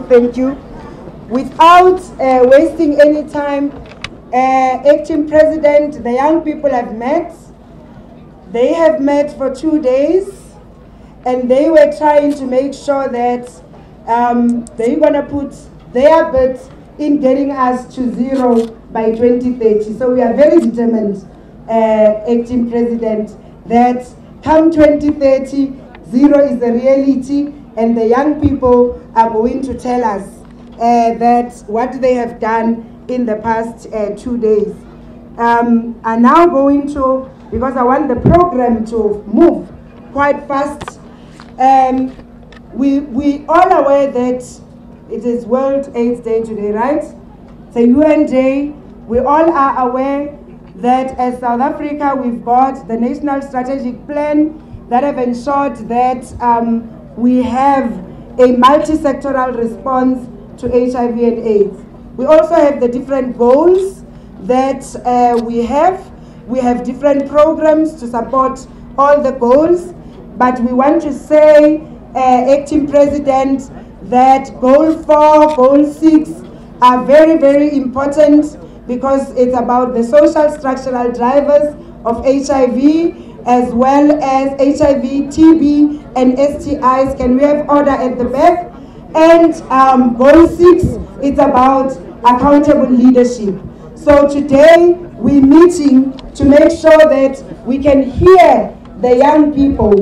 Thank you. Without wasting any time, Acting President, the young people have met. They have met for 2 days, and they were trying to make sure that they're going to put their bit in getting us to zero by 2030. So we are very determined, Acting President, that come 2030, zero is the reality, and the young people are going to tell us that what they have done in the past 2 days. I'm now going to, because I want the program to move quite fast, we all aware that it is World AIDS Day today, right? It's a UN Day. We all are aware that as South Africa, we've got the National Strategic Plan that have ensured that we have a multi-sectoral response to HIV and AIDS. We also have the different goals that we have. We have different programs to support all the goals, but we want to say, Acting President, that Goal 4, Goal 6 are very, very important because it's about the social structural drivers of HIV, as well as HIV, TB, and STIs. Can we have order at the back? And Goal 6 is about accountable leadership. So today we're meeting to make sure that we can hear the young people,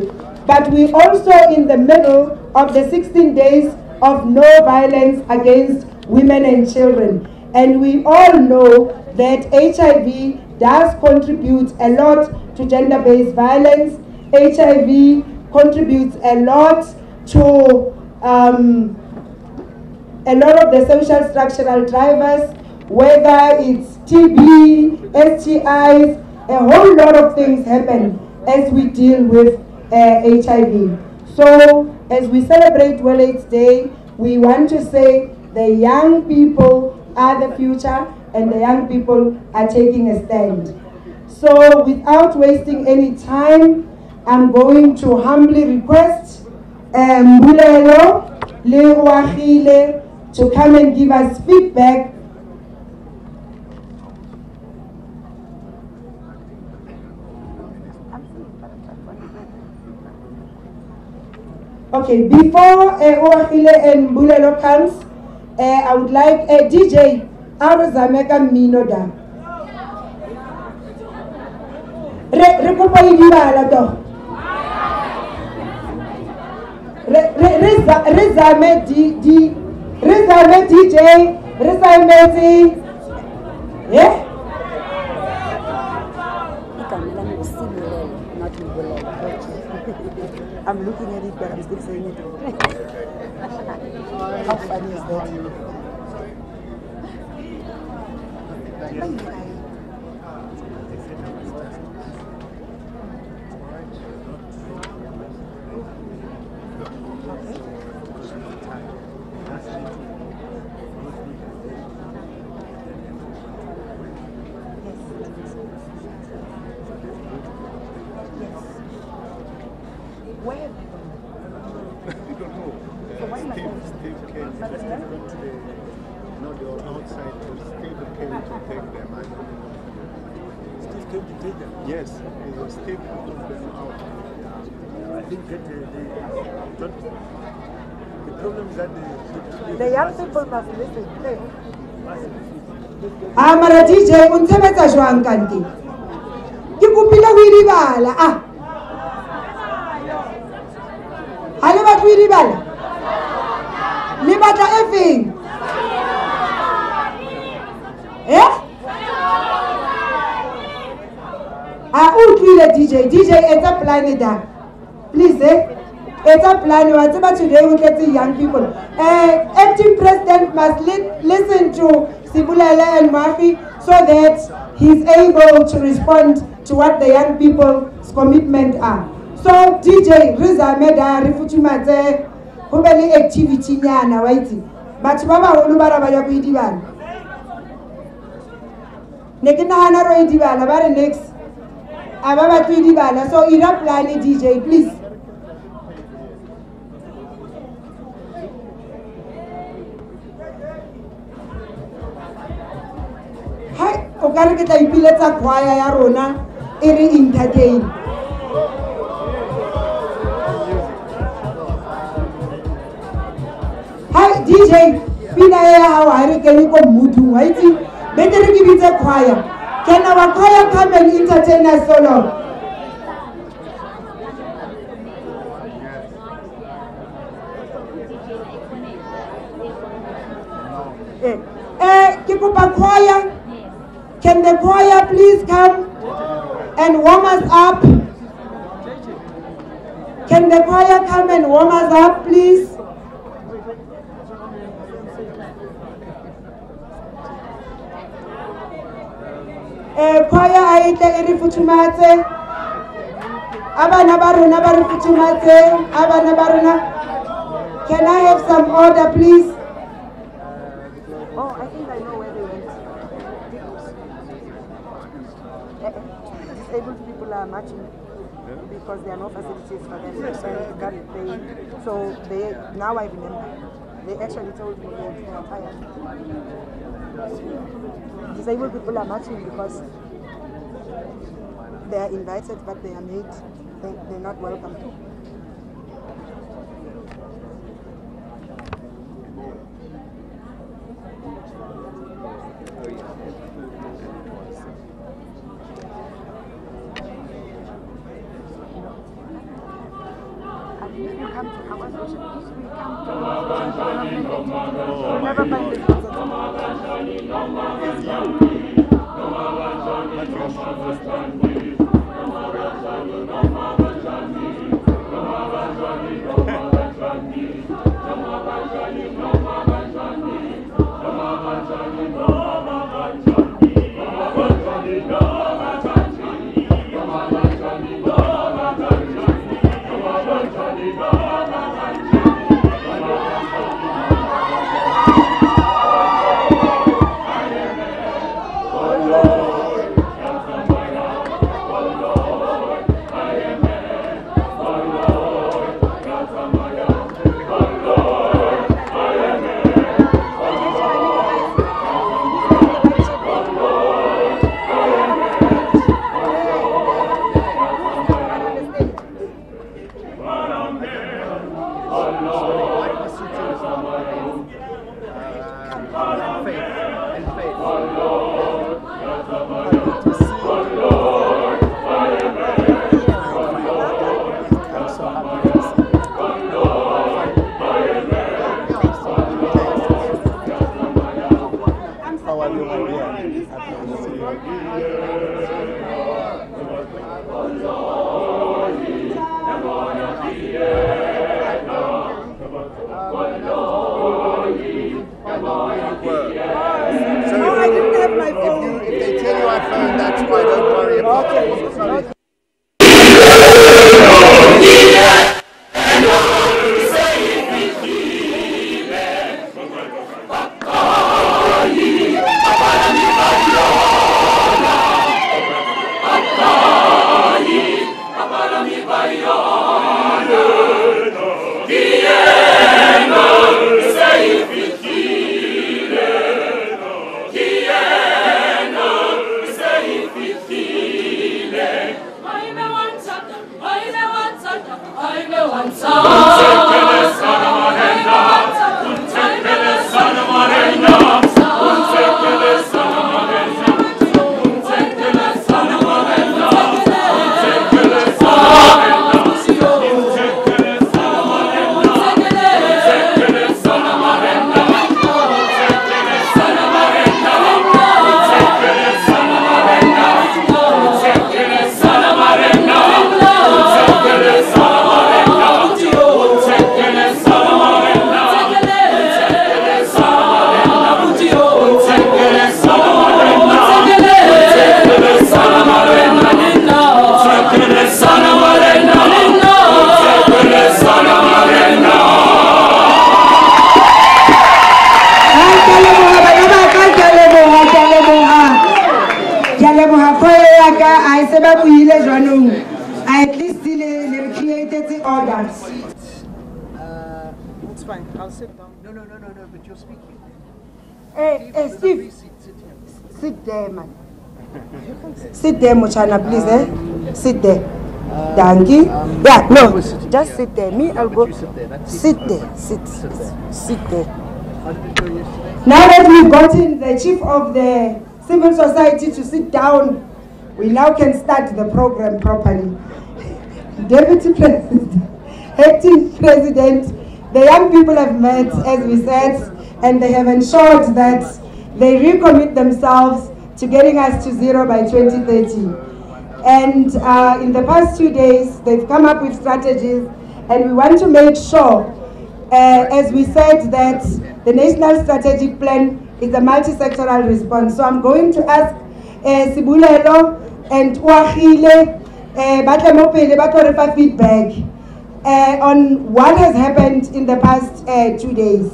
but we're also in the middle of the 16 days of no violence against women and children. And we all know that HIV does contribute a lot to gender-based violence. HIV contributes a lot to a lot of the social structural drivers, whether it's TB, STIs, a whole lot of things happen as we deal with HIV. So as we celebrate World AIDS Day, we want to say the young people are the future and the young people are taking a stand. So without wasting any time, I'm going to humbly request Mbulelo Lehuachile to come and give us feedback. Okay, before Oachile and Mbulelo comes, I would like DJ Arzameka Minoda. Rezame DJ, Rezame yeah? I'm looking at it, but I'm still saying it. How funny is that? outside to still came to take them. Still came to take them? Yes, they will still put them out. I didn't get the problem is that the young people must listen. Mara DJ, unsebetsa jwang kanti? Ke kopile go idibala. Ha le batho idibala? Le batla efeng? Utlwile DJ, it's a plan please, it's a plan. What's about today we get the young people. Acting president must listen to Sibulele and Murphy so that he's able to respond to what the young people's commitment are. So DJ, Riza Meda, Rifuchimate, Hubeli activity nyana, waiti. But Baba Ulubara Bayakuidivan. Nekina Hanaro Idivan, about next. Ababa Tuidibana, so Ira plan DJ, please. Hi, okare ke tla ipiletsa choir ya rona e re entertain. Hi DJ, pina ya hao ha re kene ko mutu, waitsi betere ke bitse choir. Can our choir come and entertain us so long? Choir, can the choir please come and warm us up? Can the choir come and warm us up, please? Choir aite iri futumate. Abana baruna bari futumate. Abana baruna. Can I have some order, please? Oh, I think I know where they went. Disabled people are marching because there are no facilities for them. So now I remember. They actually told me they are tired. Disabled people are marching because they are invited, but they are they're not welcome. Say at least created the orders. It's fine. I'll sit down. No, but you're speaking. Hey, Steve. Sit there, man. Sit there, Mochana, please, eh? Sit there. Thank you. Yeah, no, just sit there. Me, I'll go. Sit there. Sit there. Now that we've gotten the chief of the civil society to sit down, we now can start the program properly. Deputy President, acting President, the young people have met, as we said, and they have ensured that they recommit themselves to getting us to zero by 2030. And in the past 2 days, they've come up with strategies, and we want to make sure, as we said, that the National Strategic Plan is a multi-sectoral response. So I'm going to ask Sibulelo and Uahile, feedback on what has happened in the past 2 days.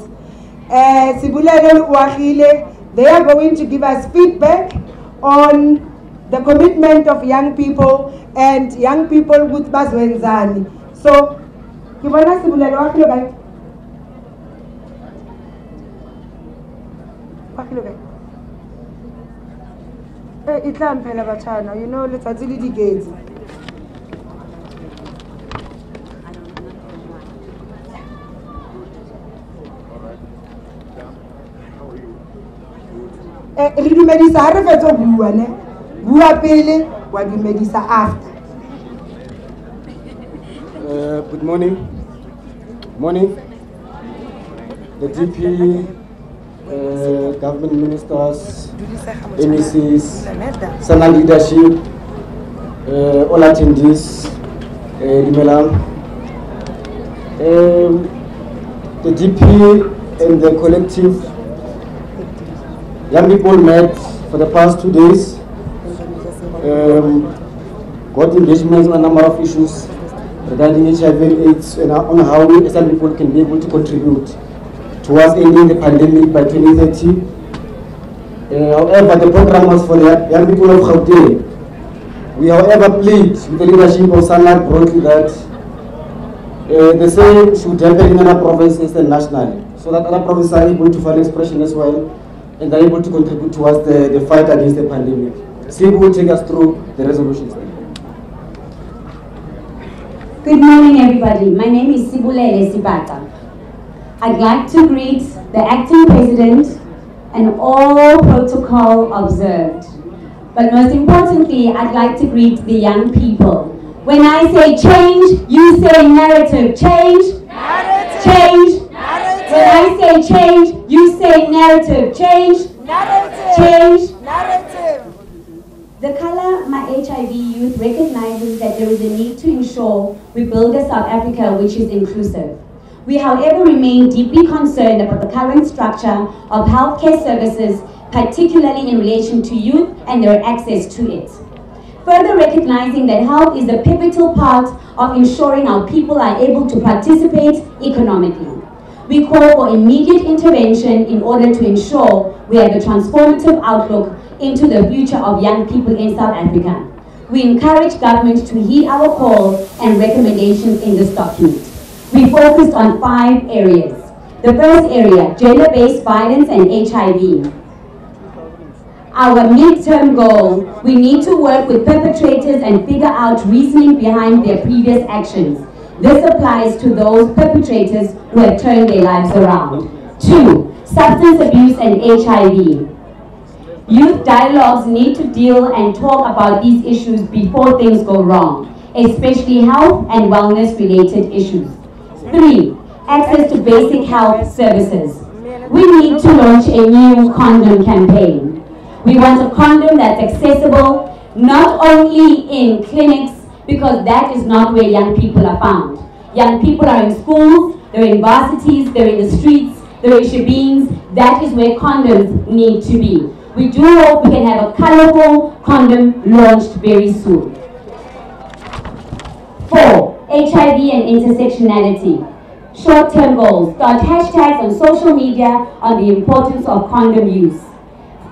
Sibulelo and Uahile, they are going to give us feedback on the commitment of young people and young people with Bazwenzani. So, Kibana Sibulelo, Uahile, bye. Itlam phela batshana, you know, let's actually the gates. Re dumedisa ha re fetsa go bua ne. Bua pele wa dumedisa after. Good morning. Morning. The DP, government ministers, MECs, Sana leadership, all attendees, the DP and the collective young people met for the past 2 days, got engagements on a number of issues regarding HIV and AIDS and on how we as young people can be able to contribute towards ending the pandemic by 2030. However, the program was for the young people of Gauteng. We, however, plead with the leadership of Sanlam broadly that the same should happen in other provinces and nationally, so that other provinces are able to find expression as well and are able to contribute towards the fight against the pandemic. Sibu will take us through the resolutions. Good morning, everybody. My name is Sibulele Sibata. I'd like to greet the acting president and all protocol observed. But most importantly, I'd like to greet the young people. When I say change, you say narrative. Change, narrative. Change, narrative. When I say change, you say narrative. Change, narrative. Change, narrative. The Color My HIV Youth recognizes that there is a need to ensure we build a South Africa which is inclusive. We, however, remain deeply concerned about the current structure of healthcare services, particularly in relation to youth and their access to it. Further recognizing that health is a pivotal part of ensuring our people are able to participate economically. We call for immediate intervention in order to ensure we have a transformative outlook into the future of young people in South Africa. We encourage government to heed our call and recommendations in this document. We focused on 5 areas. The first area, gender-based violence and HIV. Our midterm goal, we need to work with perpetrators and figure out reasoning behind their previous actions. This applies to those perpetrators who have turned their lives around. 2, substance abuse and HIV. Youth dialogues need to deal and talk about these issues before things go wrong, especially health and wellness related issues. 3, access to basic health services. We need to launch a new condom campaign. We want a condom that's accessible, not only in clinics, because that is not where young people are found. Young people are in schools, they're in varsities, they're in the streets, they're in shebeens. That is where condoms need to be. We do hope we can have a colorful condom launched very soon. 4, HIV and intersectionality. Short-term goals. Start hashtags on social media on the importance of condom use.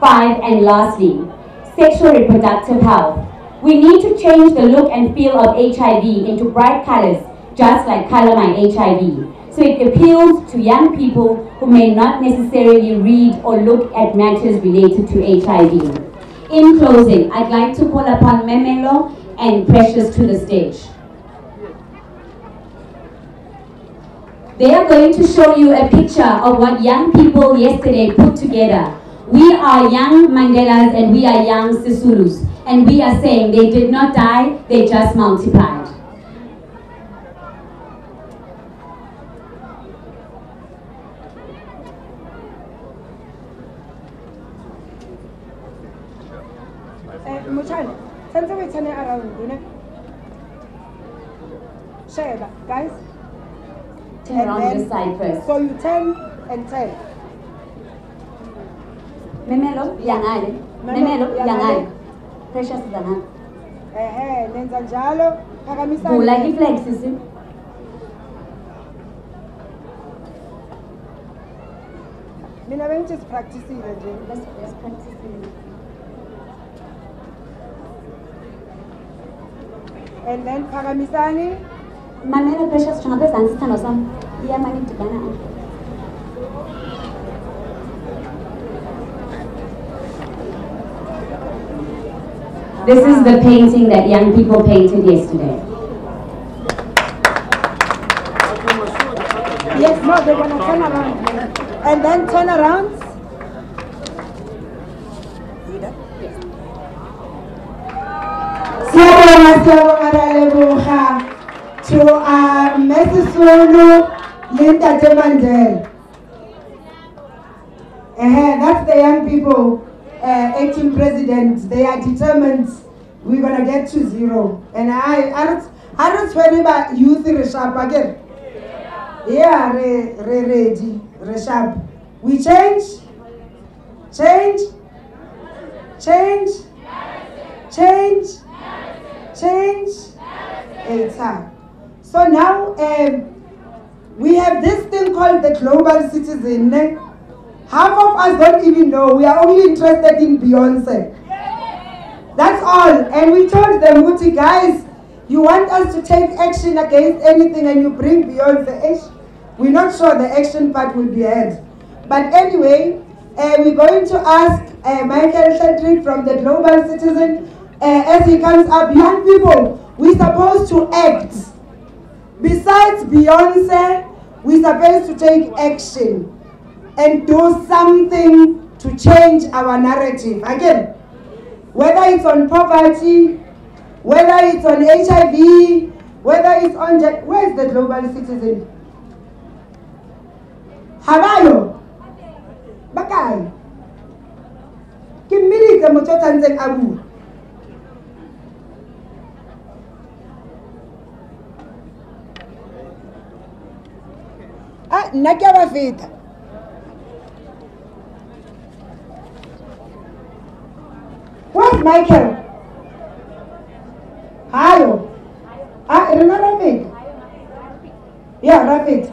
5, and lastly, sexual reproductive health. We need to change the look and feel of HIV into bright colors, just like Color My HIV. So it appeals to young people who may not necessarily read or look at matters related to HIV. In closing, I'd like to call upon Memelo and Precious to the stage. They are going to show you a picture of what young people yesterday put together. We are young Mandelas and we are young Sisulus. And we are saying they did not die, they just multiplied. Muchane, since we turn around, you know? Share that, guys. Turn around this side first. So you turn and turn. Memelo, yangai. Memelo, yangai. Precious zangai. Nenza njalo, phakamisa. Bula i-flag sisi. Mina bengithi practiceile nje. Let's practice it. And then phakamisani. Mamela Precious jonga phezantsi sithando sam. Iyamani dibana. This is the painting that young people painted yesterday. Yes, no, they're gonna turn around. And then turn around. To Mrs. Sulu, Linda Temandel. That's the young people, 18 presidents. They are determined we're gonna get to 0. And I don't swear about youth resharp again. Yeah, ready, resharp. We change. It's hard. So now we have this thing called the global citizen. Half of us don't even know. We are only interested in Beyonce. That's all. And we told them, Muti, guys, you want us to take action against anything and you bring Beyonce. We're not sure the action part will be had. But anyway, we're going to ask Michael Shedrick from the Global Citizen, as he comes up. Young people, we're supposed to act. Besides Beyonce, we're supposed to take action and do something to change our narrative. Again, whether it's on poverty, whether it's on HIV, whether it's on... Where is the Global Citizen? Habayo? Bakay? Kimili ka mo chotanzeng abu. Nakia Rafita. Where's Michael? Hayo. Remember Rafit? Yeah, Rafit.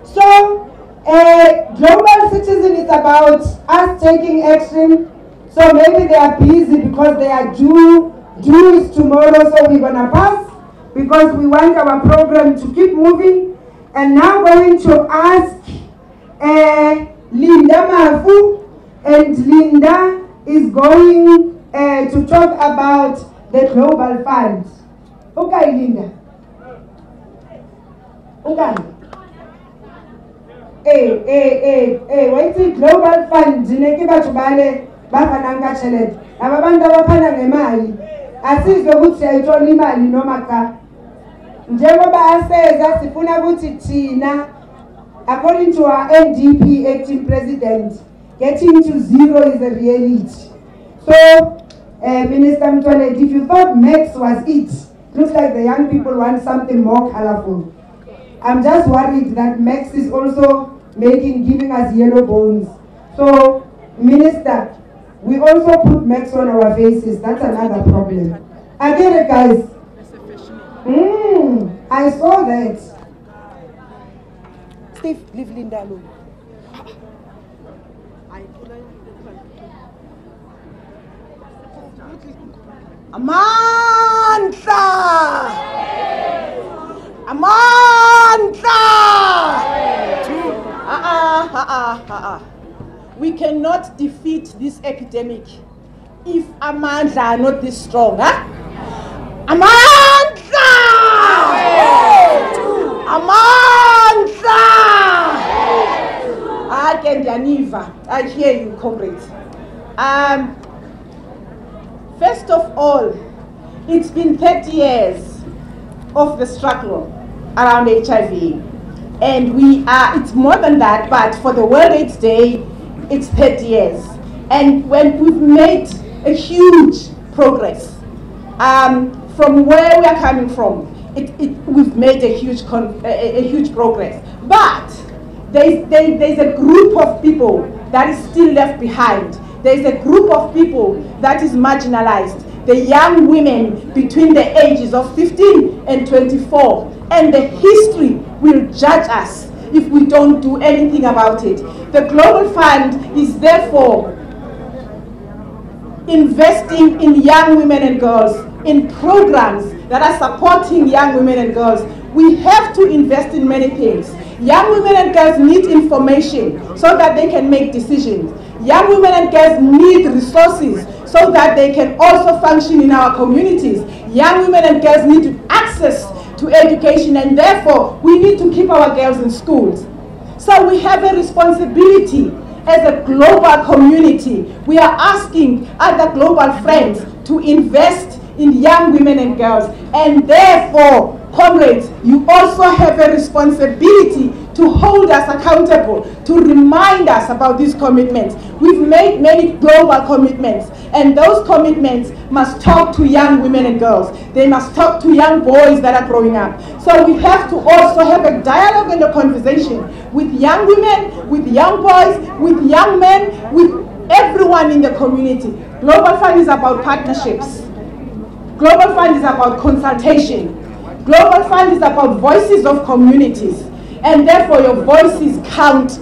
So, Global Citizen is about us taking action. So maybe they are busy because they are due is tomorrow, so we're gonna pass because we want our program to keep moving. And now going to ask Linda Mafu, and Linda is going to talk about the Global Fund. Okay, Linda. Okay. What's the Global Fund? Jineki batubale bafananga chelet. Ababanda bafana ngemali. Asizwe ukuthi ayithola imali noma cha. Njengoba aseza sifuna ukuthi thina, according to our NDP acting president, getting to 0 is a reality. So, Minister Mtwale, if you thought Max was it, looks like the young people want something more colorful. I'm just worried that Max is also giving us yellow bones. So, Minister, we also put Max on our faces. That's another problem. I get it, guys. I saw that. Steve, leave Linda alone. Amandla! Amandla! We cannot defeat this epidemic if Amandla are not this strong, huh? Amandla! Amandla! I hear you, comrades. First of all, it's been 30 years of the struggle around HIV. And it's more than that, but for the World AIDS Day, it's 30 years. And when we've made a huge progress from where we are coming from, we've made a huge progress. But there's a group of people that is still left behind. There's a group of people that is marginalized. The young women between the ages of 15 and 24. And the history will judge us if we don't do anything about it. The Global Fund is therefore investing in young women and girls, in programs that are supporting young women and girls. We have to invest in many things. Young women and girls need information so that they can make decisions. Young women and girls need resources so that they can also function in our communities. Young women and girls need access to education, and therefore we need to keep our girls in schools. So we have a responsibility as a global community. We are asking other global friends to invest in young women and girls, and therefore, comrades, you also have a responsibility to hold us accountable, to remind us about these commitments. We've made many global commitments, and those commitments must talk to young women and girls. They must talk to young boys that are growing up. So we have to also have a dialogue and a conversation with young women, with young boys, with young men, with everyone in the community. Global Fund is about partnerships. Global Fund is about consultation. Global Fund is about voices of communities. And therefore your voices count.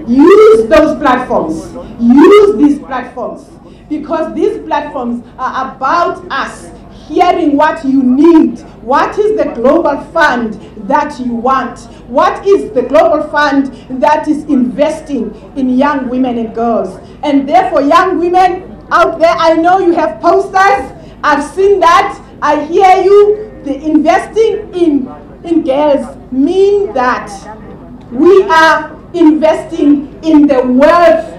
Use those platforms. Use these platforms. Because these platforms are about us hearing what you need. What is the Global Fund that you want? What is the Global Fund that is investing in young women and girls? And therefore young women out there, I know you have posters. I've seen that. I hear you. The investing in girls mean that we are investing in the wealth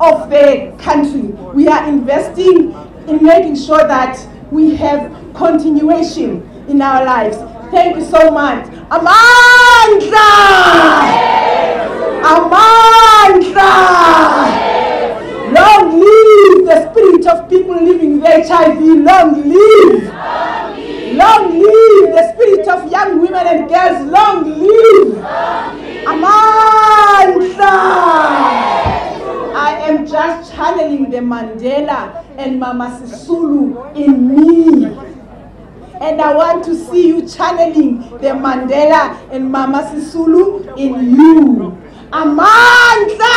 of the country. We are investing in making sure that we have continuation in our lives. Thank you so much. Amandla! Amandla! Long live the spirit of people living with HIV. Long live! Long live the spirit of young women and girls. Long live! Amandla! I am just channeling the Mandela and Mama Sisulu in me. And I want to see you channeling the Mandela and Mama Sisulu in you. Amandla!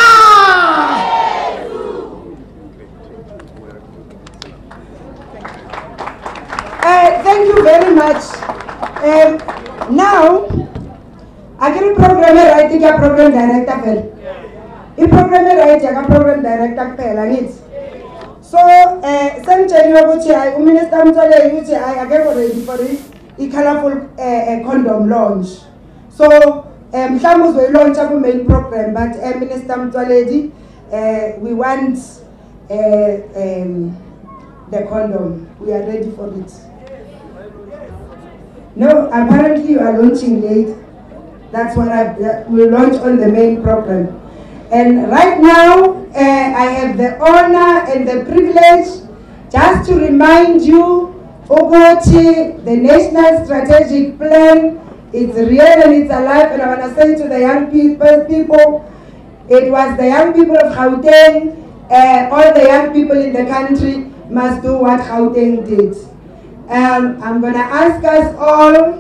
Thank you very much. Now, I can program right to get program director. I program right to get program director. So, Senator Yoguchi, Minister Mtole Yuchi, I get ready for it. A colorful condom launch. So, Shamus will launch a main program, but Minister Mtole, we want the condom. We are ready for it. No, apparently you are launching late. That's what we'll launch on the main program. And right now, I have the honor and the privilege just to remind you, Ogochi, the National Strategic Plan, it's real and it's alive. And I want to say to the young people, it was the young people of Gauteng, all the young people in the country must do what Gauteng did. I'm going to ask us all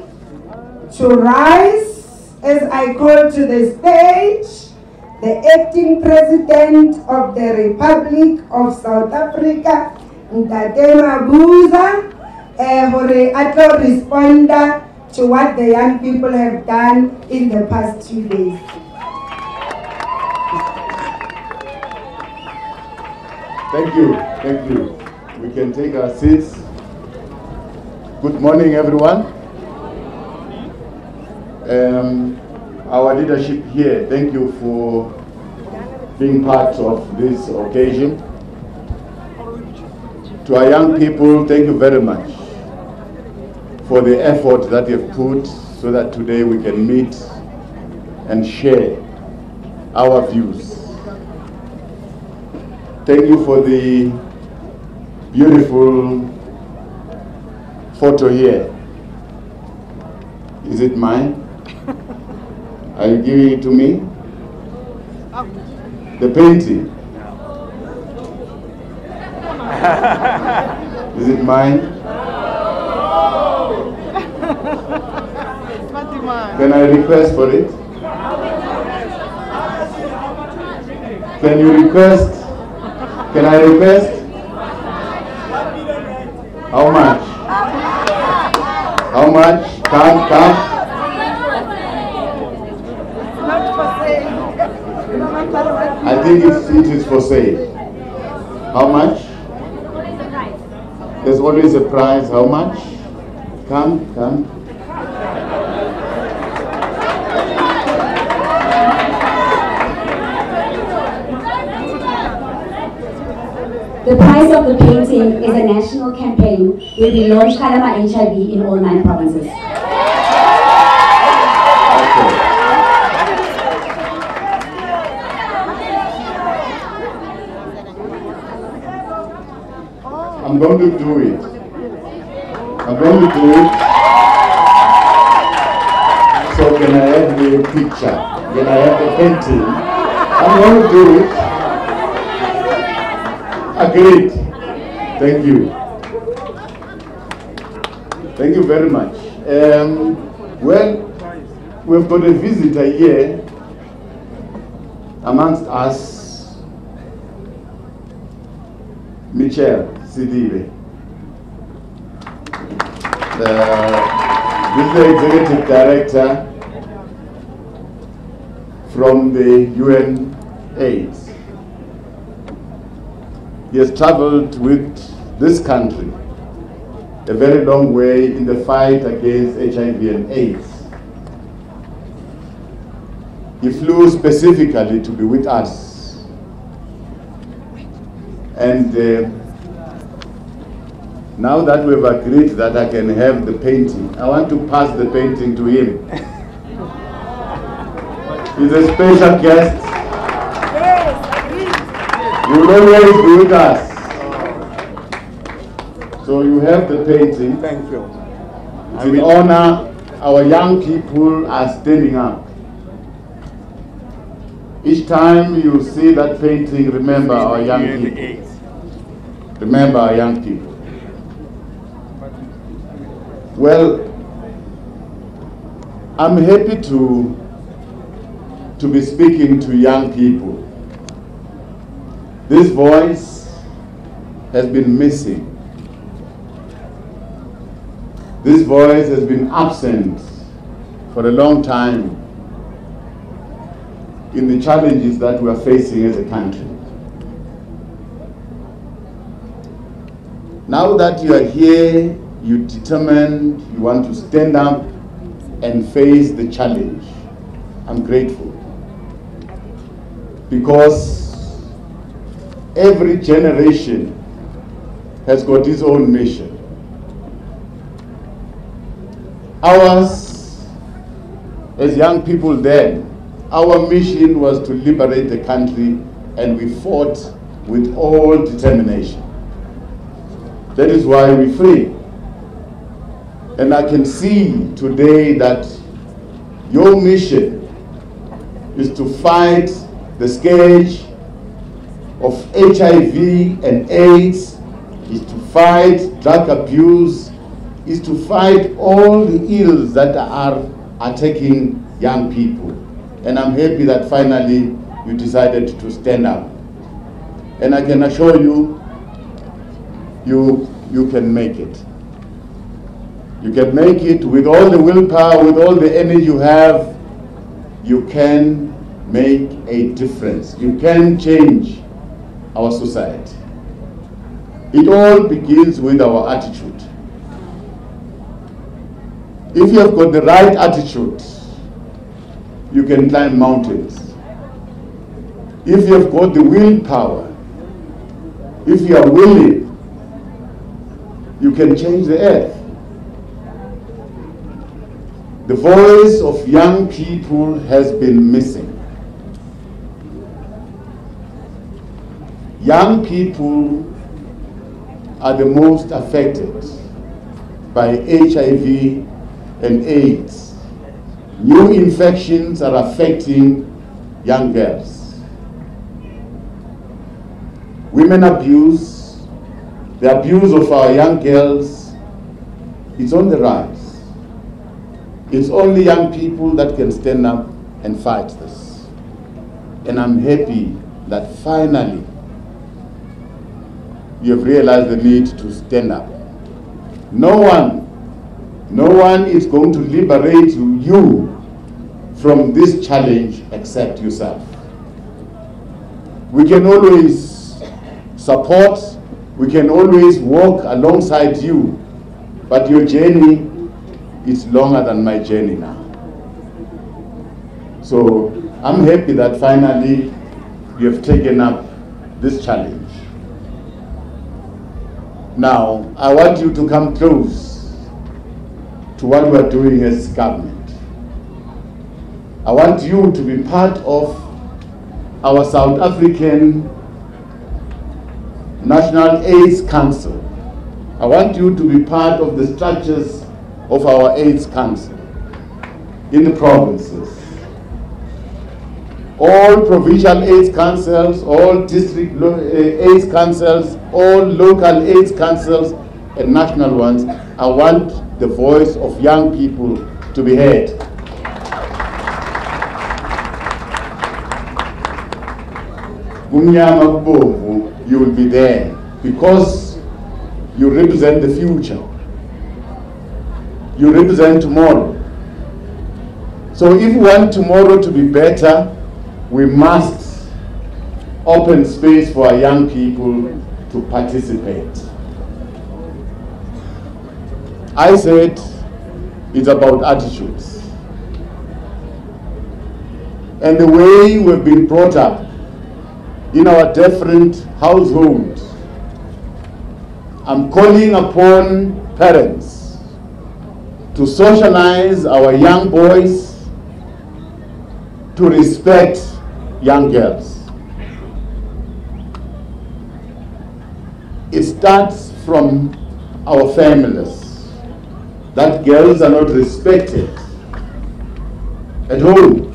to rise as I call to the stage the acting President of the Republic of South Africa, Ntate Mabuza, hore a tlo respond to what the young people have done in the past 2 days. Thank you, thank you. We can take our seats. Good morning, everyone. Our leadership here, thank you for being part of this occasion. To our young people, thank you very much for the effort that you've put so that today we can meet and share our views. Thank you for the beautiful photo here. Is it mine? Are you giving it to me? The painting. Is it mine? Can I request for it? Can you request? Can I request? How much? How much? Come. I think it is for sale. How much? There's always a price. How much? Come. The price of the painting is a national campaign where we launch Kalama HIV in all 9 provinces. I'm going to do it. So can I have the picture? Can I have the painting? I'm going to do it. Agreed. Thank you. Thank you very much. Well, we've got a visitor here amongst us, Michelle Sidibe. This is the Executive Director from the UN AIDS. He has traveled with this country a very long way in the fight against HIV and AIDS. He flew specifically to be with us. And now that we've agreed that I can have the painting, I want to pass the painting to him. He's a special guest. You will always be with us. So you have the painting. Thank you. It's in honor. Our young people are standing up. Each time you see that painting, remember our young people. Remember our young people. Well, I'm happy to be speaking to young people. This voice has been missing. This voice has been absent for a long time in the challenges that we are facing as a country. Now that you are here, you're determined, you want to stand up and face the challenge. I'm grateful. Because every generation has got its own mission. Ours, as young people then, our mission was to liberate the country, and we fought with all determination. That is why we're free. And I can see today that your mission is to fight the scourge of HIV and AIDS, is to fight drug abuse, is to fight all the ills that are attacking young people. And I'm happy that finally you decided to stand up. And I can assure you you can make it. You can make it with all the willpower, with all the energy you have. You can make a difference. You can change our society. It all begins with our attitude. If you have got the right attitude, you can climb mountains. If you have got the willpower, if you are willing, you can change the earth. The voice of young people has been missing. Young people are the most affected by HIV and AIDS. New infections are affecting young girls. Women abuse, the abuse of our young girls, it's on the rise. It's only young people that can stand up and fight this. And I'm happy that finally you have realized the need to stand up. No one is going to liberate you from this challenge except yourself. We can always support, we can always walk alongside you, but your journey is longer than my journey now. So I'm happy that finally you have taken up this challenge. Now, I want you to come close to what we're doing as government. I want you to be part of our South African National AIDS Council. I want you to be part of the structures of our AIDS Council in the provinces. All provincial AIDS councils, all district AIDS councils, all local AIDS councils and national ones, I want the voice of young people to be heard. You will be there because you represent the future. You represent tomorrow. So if we want tomorrow to be better, we must open space for our young people to participate. I said it's about attitudes. And the way we've been brought up in our different households, I'm calling upon parents to socialize our young boys to respect young girls. It starts from our families, that girls are not respected at home.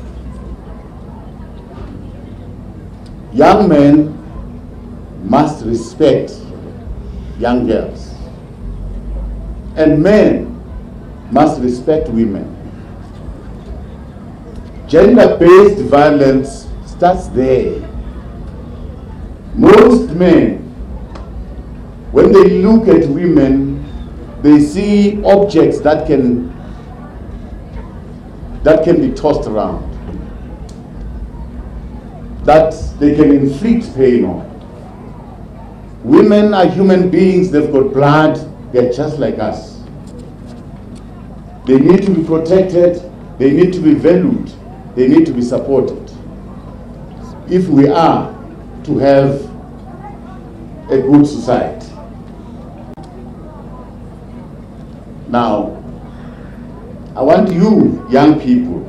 Young men must respect young girls, and men must respect women. Gender-based violence starts there. Most men, when they look at women, they see objects that can be tossed around, that they can inflict pain on. Women are human beings, they've got blood, they're just like us. They need to be protected, they need to be valued, they need to be supported if we are to have a good society. Now, I want you, young people,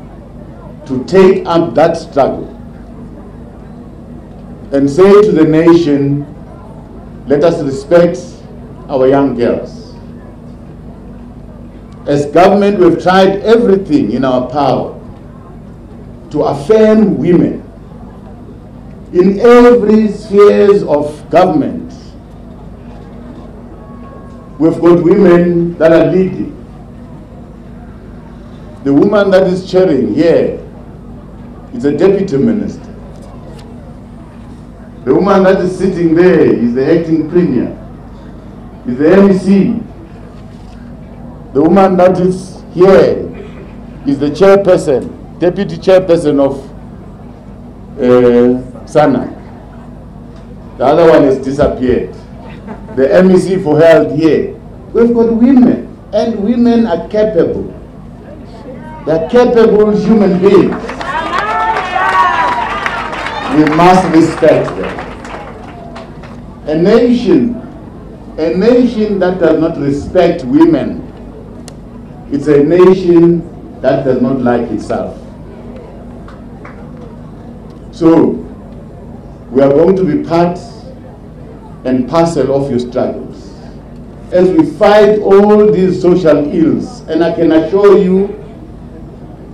to take up that struggle and say to the nation, let us respect our young girls. As government, we've tried everything in our power to affirm women in every spheres of government. We've got women that are leading. The woman that is chairing here is a deputy minister. The woman that is sitting there is the acting premier. is the MEC. The woman that is here is the chairperson, deputy chairperson of SANA. The other one has disappeared. The MEC for health here. We've got women, and women are capable. They're capable human beings. We must respect them. A nation that does not respect women, it's a nation that does not like itself. So, we are going to be part and parcel of your struggles as we fight all these social ills. And I can assure you,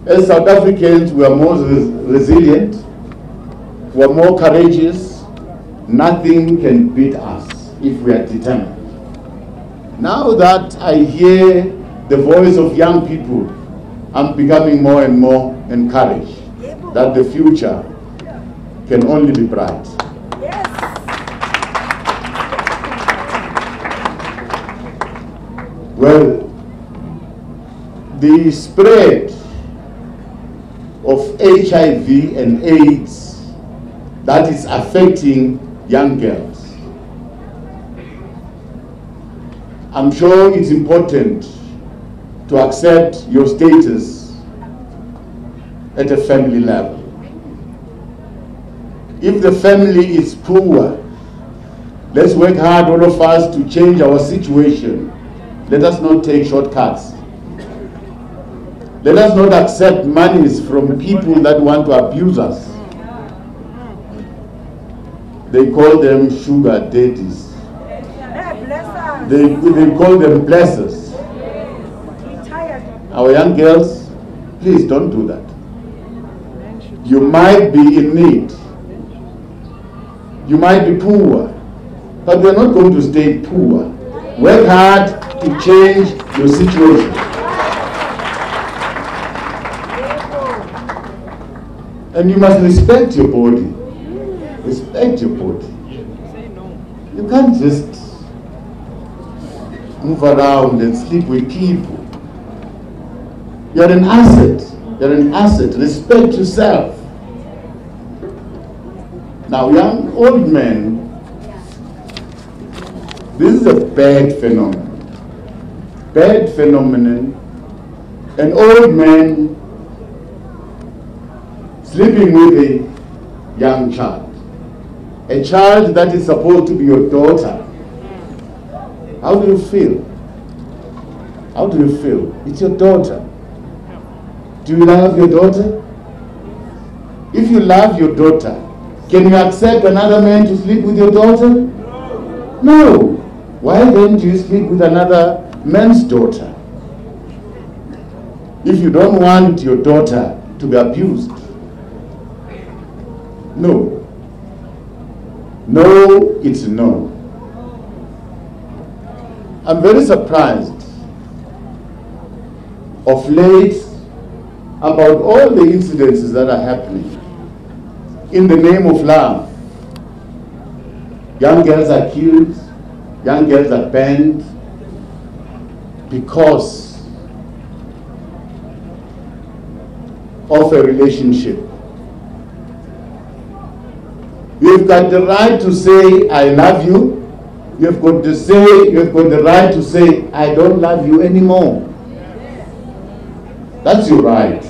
as South Africans, we are more resilient, we are more courageous. Nothing can beat us if we are determined. Now that I hear the voice of young people, I'm becoming more and more encouraged that the future can only be bright. Well, the spread of HIV and AIDS that is affecting young girls, I'm sure it's important to accept your status at a family level. If the family is poor, let's work hard, all of us, to change our situation. Let us not take shortcuts. Let us not accept monies from people that want to abuse us. They call them sugar daddies. They call them blessers. Our young girls, please don't do that. You might be in need. You might be poor, but we're not going to stay poor. Work hard to change your situation. And you must respect your body. Respect your body. You can't just move around and sleep with people. You're an asset. You're an asset. Respect yourself. Now, young, old men, this is a bad phenomenon. Bad phenomenon. An old man sleeping with a young child. A child that is supposed to be your daughter. How do you feel? How do you feel? It's your daughter. Do you love your daughter? If you love your daughter, can you accept another man to sleep with your daughter? No. Why then do you sleep with another man's daughter? If you don't want your daughter to be abused. No. No, it's no. I'm very surprised of late about all the incidences that are happening in the name of love. Young girls are killed, young girls are banned because of a relationship. You've got the right to say, I love you. You've got the right to say, I don't love you anymore. That's your right.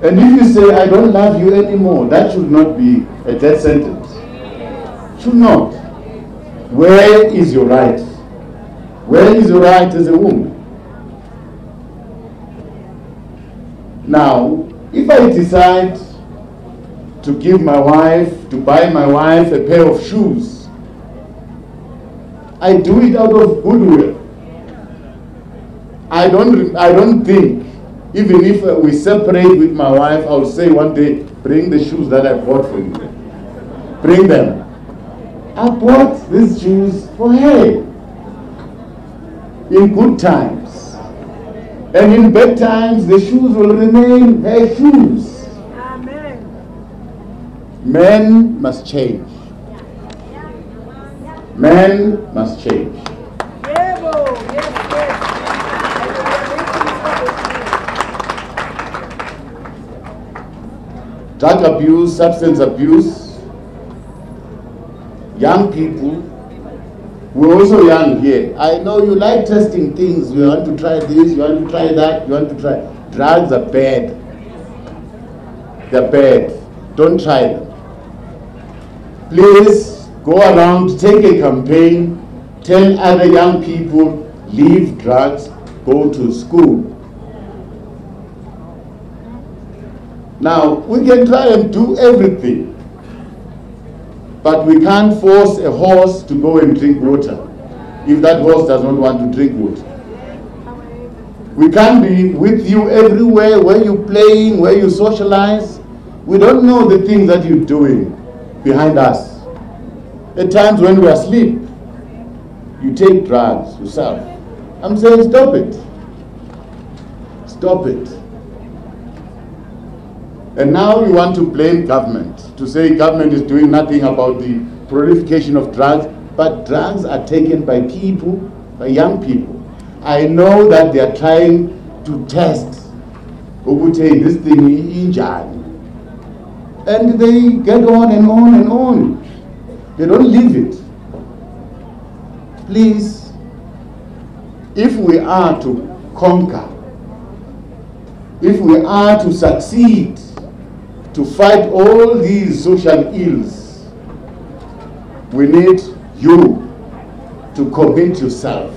And if you say, I don't love you anymore, that should not be a death sentence. Should not. Where is your right? Where is your right as a woman? Now, if I decide to give my wife, to buy my wife a pair of shoes, I do it out of goodwill. I don't think, even if we separate with my wife, I'll say one day, bring the shoes that I bought for you. Bring them. I bought these shoes for her. In good times. And in bad times, the shoes will remain her shoes. Men must change. Men must change. Drug abuse, substance abuse, young people. We're also young here. I know you like testing things. You want to try this, you want to try that, you want to try. Drugs are bad. They're bad. Don't try them. Please go around, take a campaign, tell other young people, leave drugs, go to school. Now, we can try and do everything, but we can't force a horse to go and drink water if that horse does not want to drink water. We can't be with you everywhere, where you're playing, where you socialize. We don't know the things that you're doing behind us. At times when we're asleep, you take drugs yourself. I'm saying stop it. Stop it. And now you want to blame government, to say government is doing nothing about the proliferation of drugs, but drugs are taken by people, by young people. I know that they are trying to test, this thing injani. And they get on and on and on. They don't leave it. Please, if we are to conquer, if we are to succeed, to fight all these social ills, we need you to commit yourself.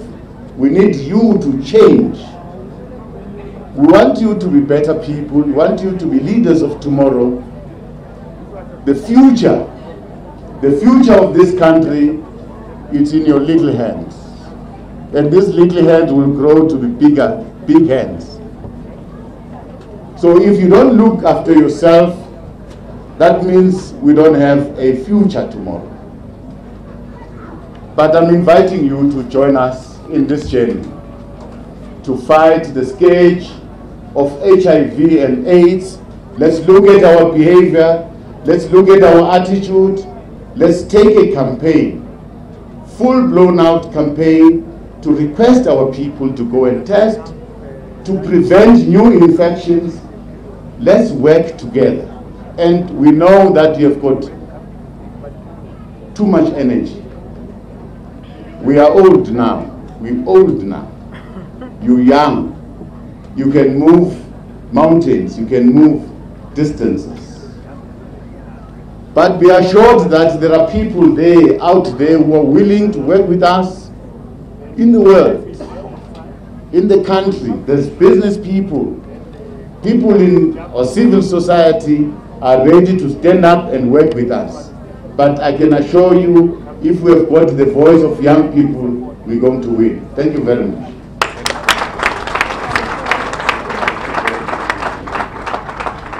We need you to change. We want you to be better people. We want you to be leaders of tomorrow. The future of this country, it's in your little hands. And these little hands will grow to be big hands. So if you don't look after yourself, that means we don't have a future tomorrow. But I'm inviting you to join us in this journey to fight the scourge of HIV and AIDS. Let's look at our behavior. Let's look at our attitude. Let's take a campaign, full-blown out campaign, to request our people to go and test, to prevent new infections. Let's work together. And we know that you have got too much energy. We are old now. We're old now. You're young. You can move mountains. You can move distances. But be assured that there are people out there who are willing to work with us in the world, in the country. There's business people. People in our civil society are ready to stand up and work with us. But I can assure you, if we have got the voice of young people, we're going to win. Thank you very much.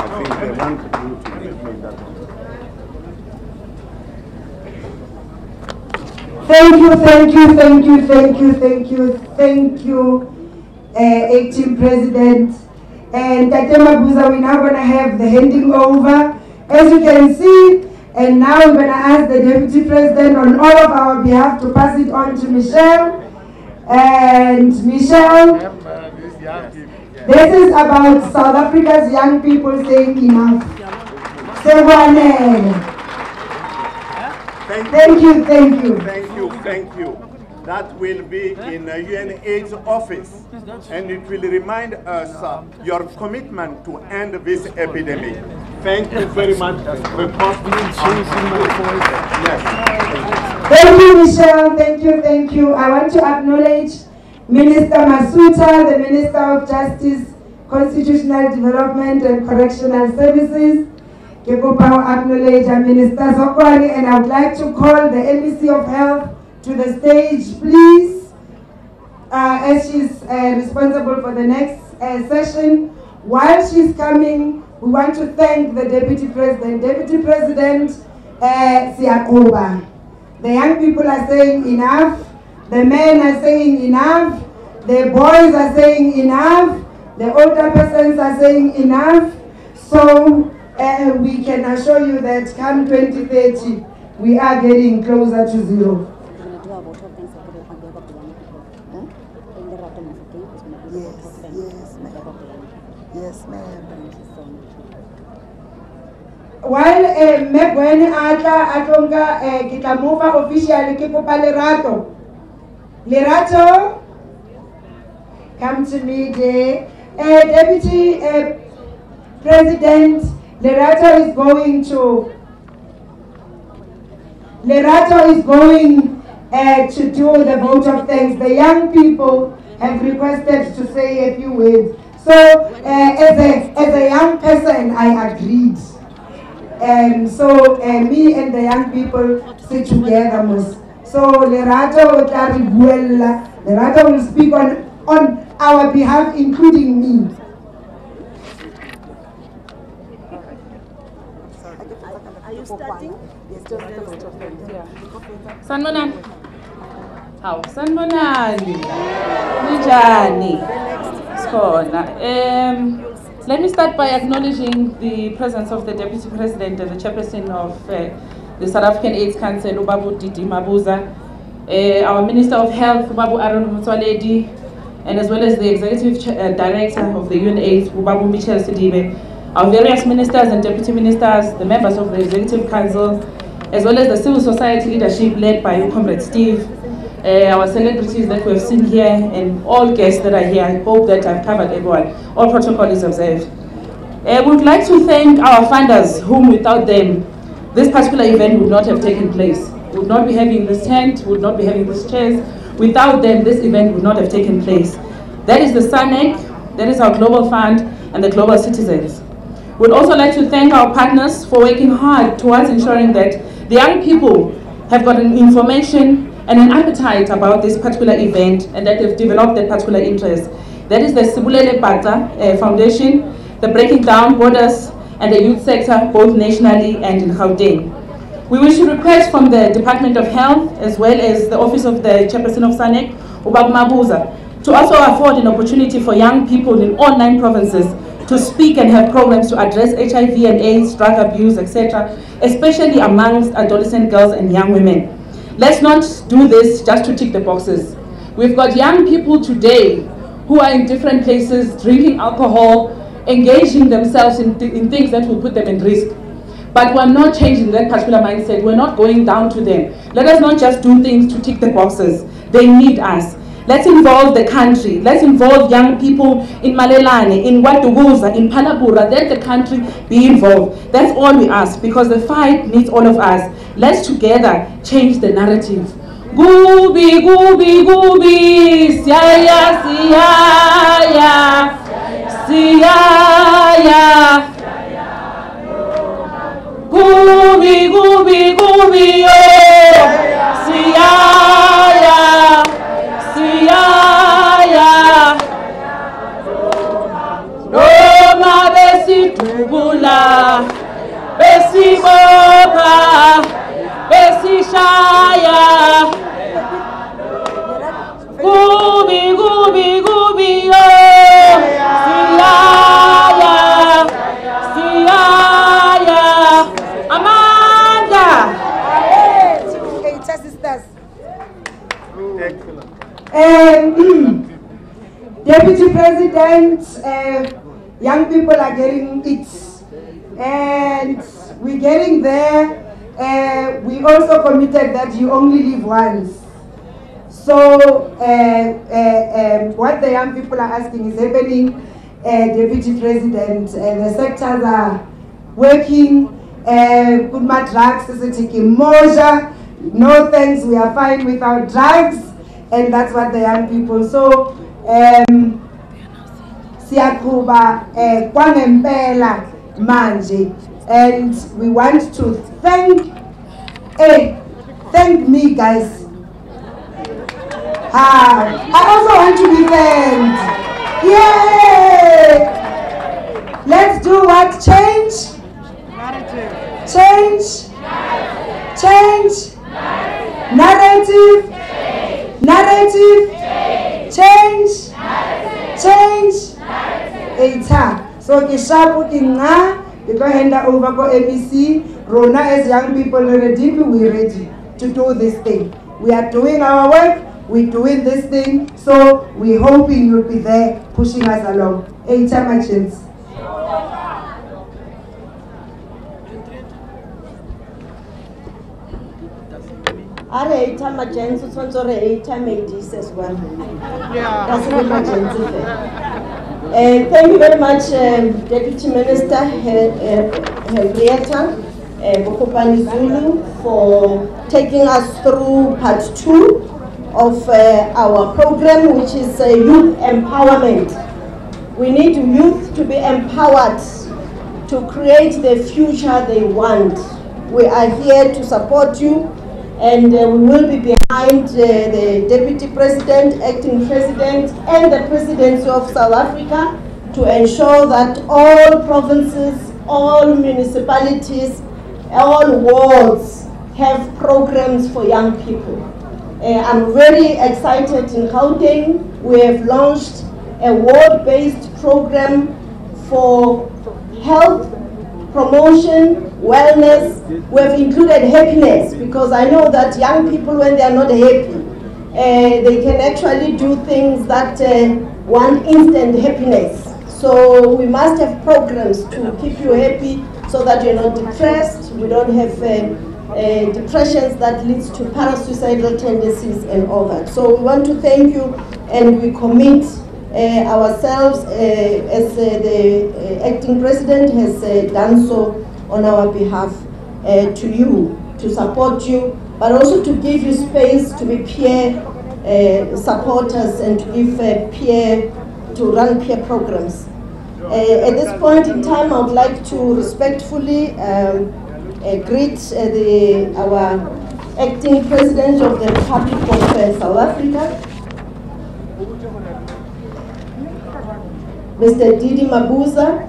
I think they want you to make that one. Thank you, Acting President. And David Mabuza, we're now going to have the handing over, as you can see, and now we're going to ask the Deputy President on all of our behalf to pass it on to Michelle. And Michelle, this is about South Africa's young people saying enough. Thank you. That will be in UNAIDS office, and it will remind us your commitment to end this epidemic. Thank you very much. Thank you, Michelle. Thank you. I want to acknowledge Minister Masuta, the Minister of Justice, Constitutional Development and Correctional Services. I acknowledge Minister Zokwani, and I would like to call the MEC of Health to the stage, please, as she's responsible for the next session. While she's coming, we want to thank the Deputy President. Deputy President Siyakuba. The young people are saying enough. The men are saying enough. The boys are saying enough. The older persons are saying enough. So we can assure you that come 2030, we are getting closer to zero. while Megwene Atonga Kitamufa officially Kikopa Lerato. Lerato, come to me there. Deputy President Lerato is going to do the vote of thanks. The young people have requested to say a few words. So as a young person, I agreed. And so me and the young people sit together. So Lerato will speak on our behalf, including me. Are you starting? Yes, just Sanmonani. How? Sanmonani. Nijani. Let me start by acknowledging the presence of the Deputy President and the Chairperson of the South African AIDS Council, Ubabu Didi Mabuza, our Minister of Health, Ubabu Aaron Mutwaledi, and as well as the Executive Director of the UNAIDS, Ubabu Michel Sidibe, our various ministers and deputy ministers, the members of the Executive Council, as well as the civil society leadership led by Comrade Steve, our celebrities that we have seen here, and all guests that are here. I hope that I've covered everyone. All protocol is observed. We would like to thank our funders, whom without them, this particular event would not have taken place. We would not be having this tent, would not be having these chairs. Without them, this event would not have taken place. That is the SANEC, that is our Global Fund, and the Global Citizens. We'd also like to thank our partners for working hard towards ensuring that the young people have gotten information and an appetite about this particular event, and that they've developed that particular interest. That is the Sibulele Bata Foundation, the Breaking Down Borders, and the youth sector, both nationally and in Gauteng. We wish to request from the Department of Health, as well as the Office of the Chairperson of SANEC, David Mabuza, to also afford an opportunity for young people in all 9 provinces to speak and have programs to address HIV and AIDS, drug abuse, etc., especially amongst adolescent girls and young women. Let's not do this just to tick the boxes. We've got young people today who are in different places, drinking alcohol, engaging themselves in things that will put them in risk. But we're not changing that particular mindset. We're not going down to them. Let us not just do things to tick the boxes. They need us. Let's involve the country. Let's involve young people in Malelane, in Watuguza, in Palabura. Let the country be involved. That's all we ask, because the fight needs all of us. Let's together change the narrative. Gubi, gubi, gubi, siaya, siaya, siaya. Gubi, gubi, gubi, oh, siaya, siaya. Roma besitubula, besiboka, besishaya. Gubi, gubi, gubi, oh, siaya, siaya. Amanda! Sisters. Deputy President, young people are getting it. And we're getting there. We also committed that you only live once. So what the young people are asking is happening, Deputy President. The sectors are working. Put my drugs, no thanks, we are fine without drugs, and that's what the young people. So, siyakuba kwangempela manje, and we want to thank me, guys. I also want to be thanked. Yay! Let's do what? Change. Change. Change. Narrative. Narrative. Change. Change. Eta. So kishapu kinga. We go hand over to ABC. Rona, as young people ready, we're ready to do this thing. We are doing our work. We're doing this thing. So we're hoping you'll be there pushing us along. Eta, my chance. Are 8 emergency, it's 8 emergencies as well. Yeah. That's an emergency. Thank you very much, Deputy Minister Henrietta Bokopani Zulu, for taking us through part 2 of our program, which is youth empowerment. We need youth to be empowered to create the future they want. We are here to support you, and we will be behind the Deputy President, Acting President, and the Presidency of South Africa to ensure that all provinces, all municipalities, all wards have programs for young people. I'm very excited in Gauteng. We have launched a ward-based program for health promotion, wellness. We have included happiness, because I know that young people, when they are not happy, they can actually do things that want instant happiness. So we must have programs to keep you happy so that you're not depressed. We don't have depressions that leads to parasuicidal tendencies and all that. So we want to thank you, and we commit ourselves as the acting president has done so on our behalf to you, to support you, but also to give you space to be peer supporters and to give to run peer programs. At this point in time, I would like to respectfully greet our acting president of the Republic of South Africa, Mr. David Mabuza.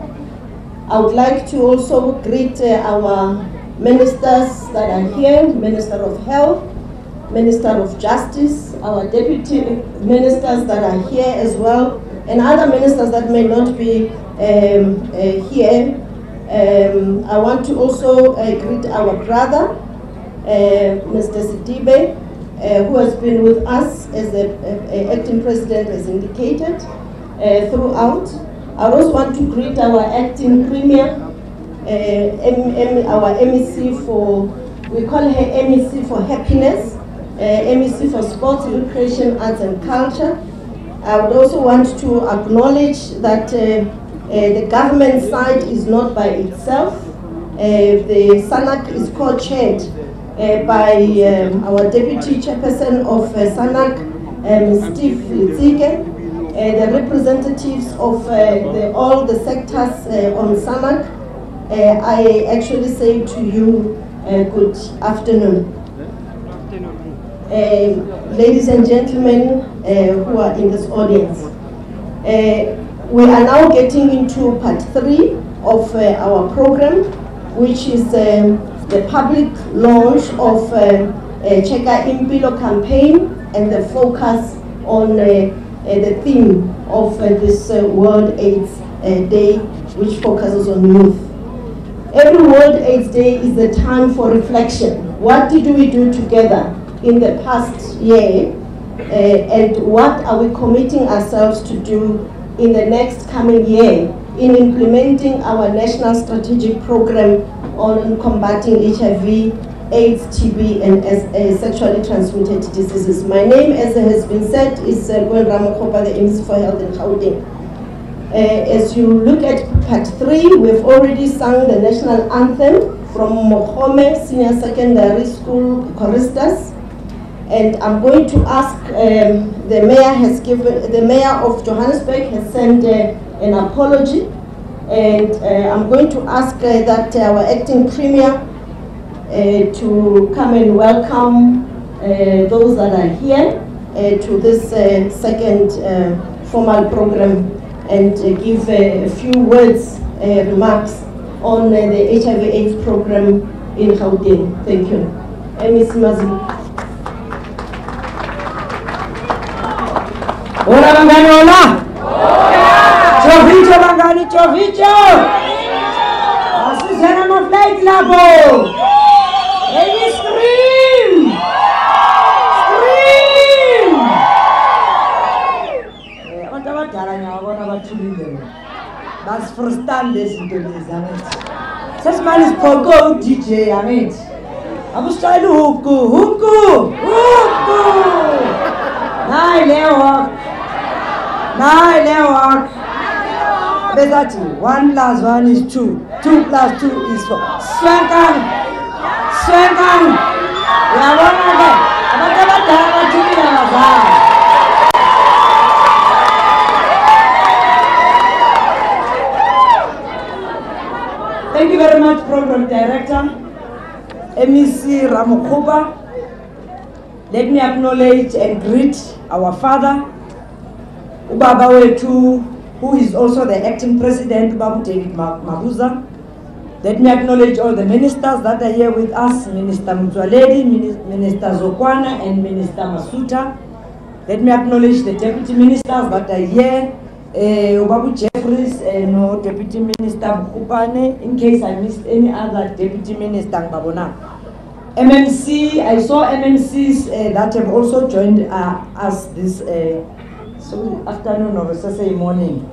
I would like to also greet our ministers that are here, Minister of Health, Minister of Justice, our deputy ministers that are here as well, and other ministers that may not be here. I want to also greet our brother, Mr. Sidibe, who has been with us as the acting president has indicated throughout. I also want to greet our acting premier, our MEC for, we call her MEC for happiness, MEC for sports, recreation, arts and culture. I would also want to acknowledge that the government side is not by itself. The SANAC is co-chaired by our deputy chairperson of SANAC, Steve Litsike, the representatives of all the sectors on SANAC. I actually say to you, good afternoon. Ladies and gentlemen who are in this audience, we are now getting into part 3 of our program, which is the public launch of Cheka Impilo campaign and the focus on the theme of this World AIDS Day, which focuses on youth. Every World AIDS Day is a time for reflection. What did we do together in the past year, and what are we committing ourselves to do in the next coming year in implementing our national strategic program on combating HIV, AIDS, TB, and sexually transmitted diseases. My name, as has been said, is Gwen Ramokopa, the MC for Health in Gauteng. As you look at part 3, we've already sung the national anthem from Mohome Senior Secondary School choristers. And I'm going to ask, the mayor of Johannesburg has sent an apology, and I'm going to ask that our acting premier to come and welcome those that are here to this second formal program, and give a few words, remarks on the HIV/AIDS program in Gauteng. Thank you. Ms. Mazi. Hola bangani, hola! Chovicho bangani, chovicho! Asusena maflight labo! Baby scream! Scream! Abantu abadala ngiyabona bathulile. Basifrustande izinto lezi, angithi. Sesimanje siphoko uDJ, angithi. Abustyle huku. Nai leo. Bezati, 1 plus 1 is 2. 2 plus 2 is 4. Swankan. Yabona ke. Abantu abadala bathukile bazali. Thank you very much, Program Director, MEC Ramokhupa. Let me acknowledge and greet our father, Ubaba Wetu, who is also the acting president, Babu David Mabuza. Let me acknowledge all the ministers that are here with us, Minister Mutwaledi, Minister Zokwana, and Minister Masuta. Let me acknowledge the deputy ministers that are here, Ubabu Jeffries and Deputy Minister Bukupane, in case I missed any other Deputy Minister Babona. MMC, I saw MMCs that have also joined us this afternoon or Saturday morning.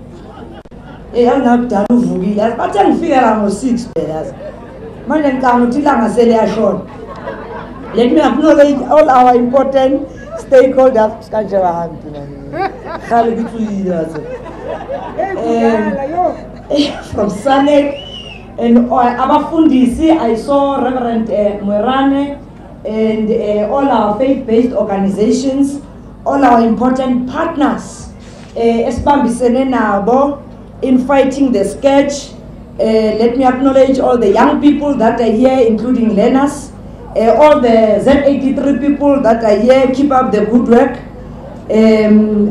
I'm not done with it, but I'm figuring 6 players. Let me acknowledge all our important stakeholders. From SANEC and Abafundisi, I saw Reverend Mwerane and all our faith-based organizations, all our important partners, Espambisene Nabo, in fighting the scourge. Let me acknowledge all the young people that are here, including learners, all the Z83 people that are here, keep up the good work.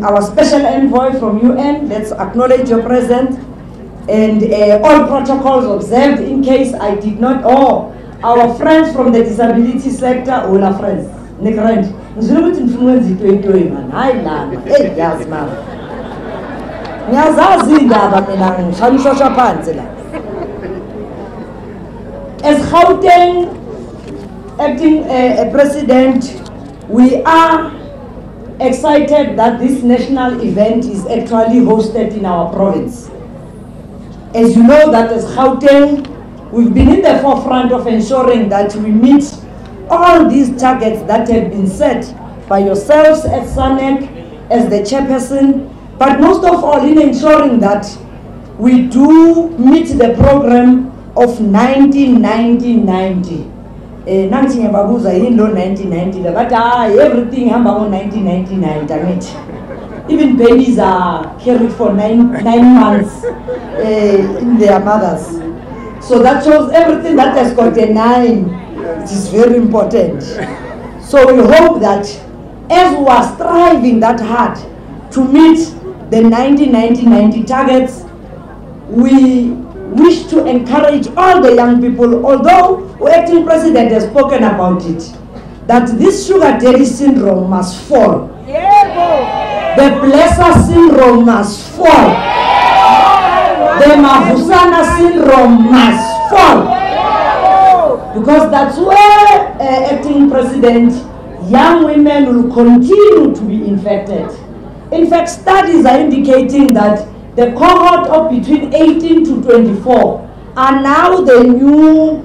Our special envoy from UN, let's acknowledge your presence, and all protocols observed in case I did not, our friends from the disability sector, all our friends, Negrand, as Gauteng acting president, we are excited that this national event is actually hosted in our province. As you know, that as Gauteng, we've been in the forefront of ensuring that we meet all these targets that have been set by yourselves at SANEC as the chairperson, but most of all in ensuring that we do meet the program of 1990. 1990, but everything about 1999, damn it. Even babies are carried for nine months in their mothers. So that shows everything that has got a 9. It is very important. So we hope that as we are striving that hard to meet the 1990 targets, we wish to encourage all the young people, although the acting president has spoken about it, that this sugar daddy syndrome must fall. The blesser syndrome must fall. The Mavusana syndrome must fall. Because that's where acting president, young women will continue to be infected. In fact, studies are indicating that the cohort of between 18 to 24 are now the new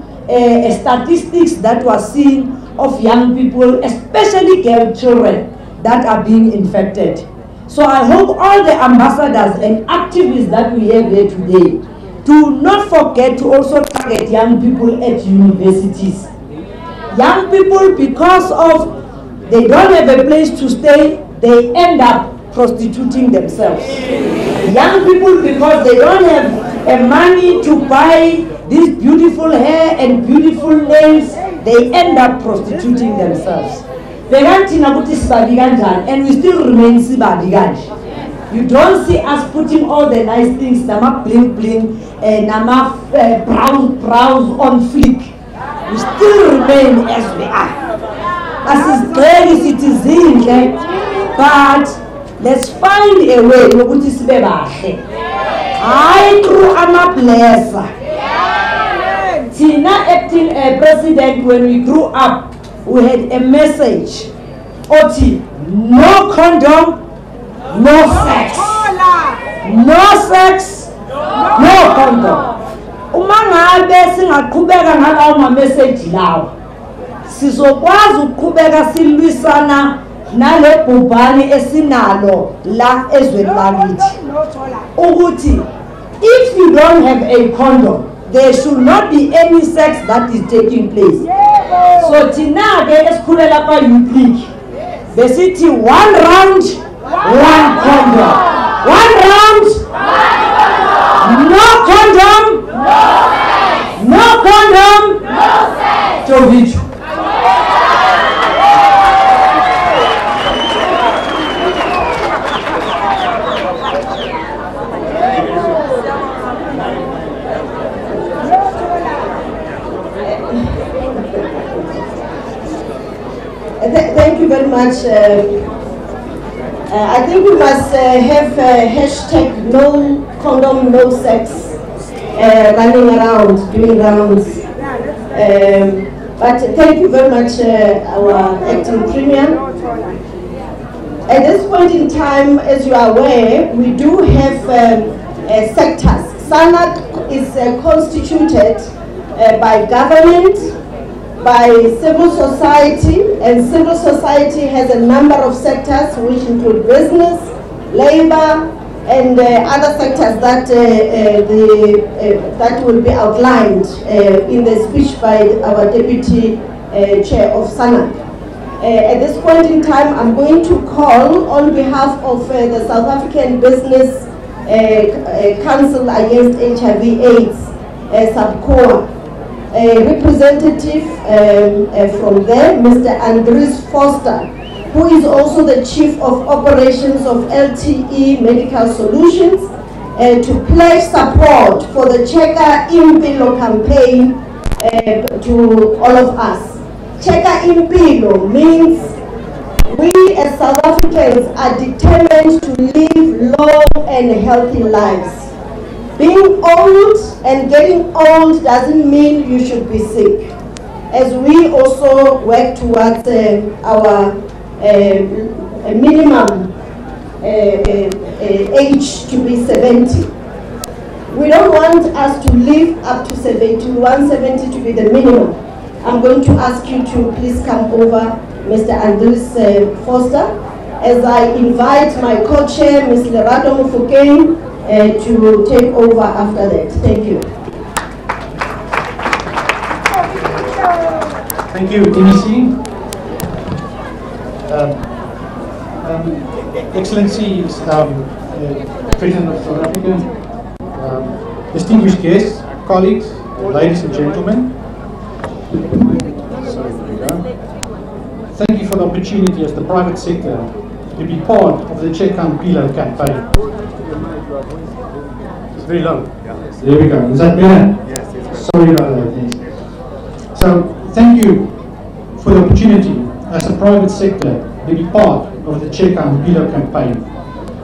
statistics that were seen of young people, especially girl children, that are being infected. So I hope all the ambassadors and activists that we have here today do not forget to also target young people at universities. Young people, because of they don't have a place to stay, they end up prostituting themselves. Young people, because they don't have money to buy this beautiful hair and beautiful nails, they end up prostituting themselves. And we still remain sibadigaj. You don't see us putting all the nice things, nama bling bling, nama brows on flick. We still remain as we are. As is clearly citizens, but let's find a way. I through ama blesser. Tina acting president, when we grew up, we had a message. Oti, no condom, no sex. No sex, no condom. Umanga besi ngaqhubeka ngalawo message lawo. sizokwazi ukuqhubeka silwisana nale bhubhane esinalo la ezweni lakithi ukuthi if you don't have a condom, there should not be any sex that is taking place. So thina ke esikhulela kwa Youth League besithi 1 round 1 condom, 1 round no condom, no condom, no sex. Jovichu. Thank you very much. I think we must have hashtag no condom, no sex running around, doing rounds. But thank you very much, our acting premier. At this point in time, as you are aware, we do have sectors. SANAC is constituted by government, by civil society, and civil society has a number of sectors which include business, labor, and other sectors that that will be outlined in the speech by our deputy chair of SANAC. At this point in time, I'm going to call on behalf of the South African Business Council Against HIV/AIDS, SABCOA, a representative from there, Mr. Andries Foster, who is also the Chief of Operations of LTE Medical Solutions, to pledge support for the Cheka Impilo campaign to all of us. Cheka Impilo means we as South Africans are determined to live long and healthy lives. Being old and getting old doesn't mean you should be sick, as we also work towards our minimum age to be 70. We don't want us to live up to 70, we want 70 to be the minimum. I'm going to ask you to please come over, Mr. Andries Foster, as I invite my co-chair, Ms. Lerato Mufokeng, to take over after that. Thank you. Thank you, DVC. Excellencies, President of South Africa, distinguished guests, colleagues, ladies and gentlemen. Thank you for the opportunity as the private sector to be part of the Cheka Impilo campaign. It's very low. There we go. Is that better? Yes. Sorry about that. So, thank you for the opportunity as a private sector to be part of the Cheka Impilo campaign.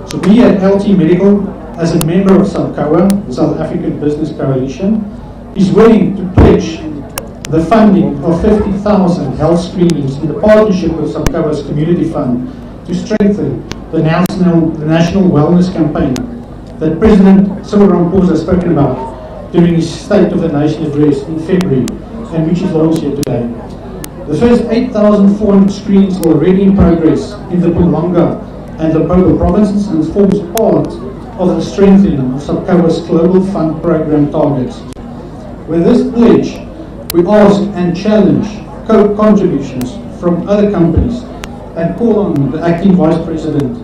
So we at LT Medical, as a member of SABCOA, the South African Business Coalition, is willing to pledge the funding of 50,000 health screenings in the partnership with SABCOA's Community Fund to strengthen the national wellness campaign that President Cyril Ramaphosa has spoken about during his State of the Nation address in February, and which is launched here today. The first 8,400 screenings are already in progress in the Mpumalanga and Limpopo provinces, and forms part of the strengthening of SABCOA's Global Fund program targets. With this pledge, we ask and challenge co-contributions from other companies and call on the Acting Vice President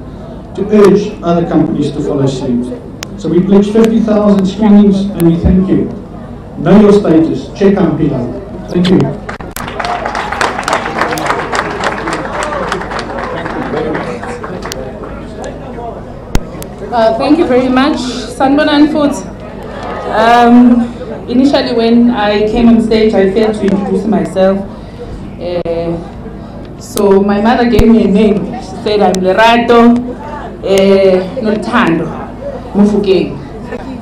to urge other companies to follow suit. So we pledge 50,000 screenings, and we thank you. Know your status. Cheka Impilo. Thank you. Thank you very much, Sanbonan Foot. Initially, when I came on stage, I failed to introduce myself. So my mother gave me a name. She said, I'm Lerato Nolthando Mufokeng.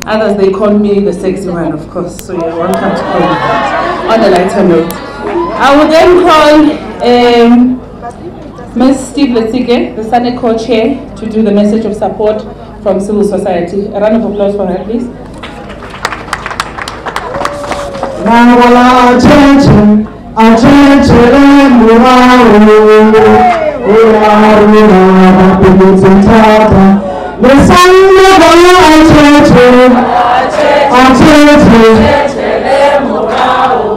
Others, they call me the sexy one, of course. So you're welcome to call me on a lighter note. I will then call Ms. Steve Letsike, the SANAC co-chair, to do the message of support from civil society. A round of applause for her, please. Achetele murawo, uyaruna bapilitata. Lesanga bala achete, achetele murawo,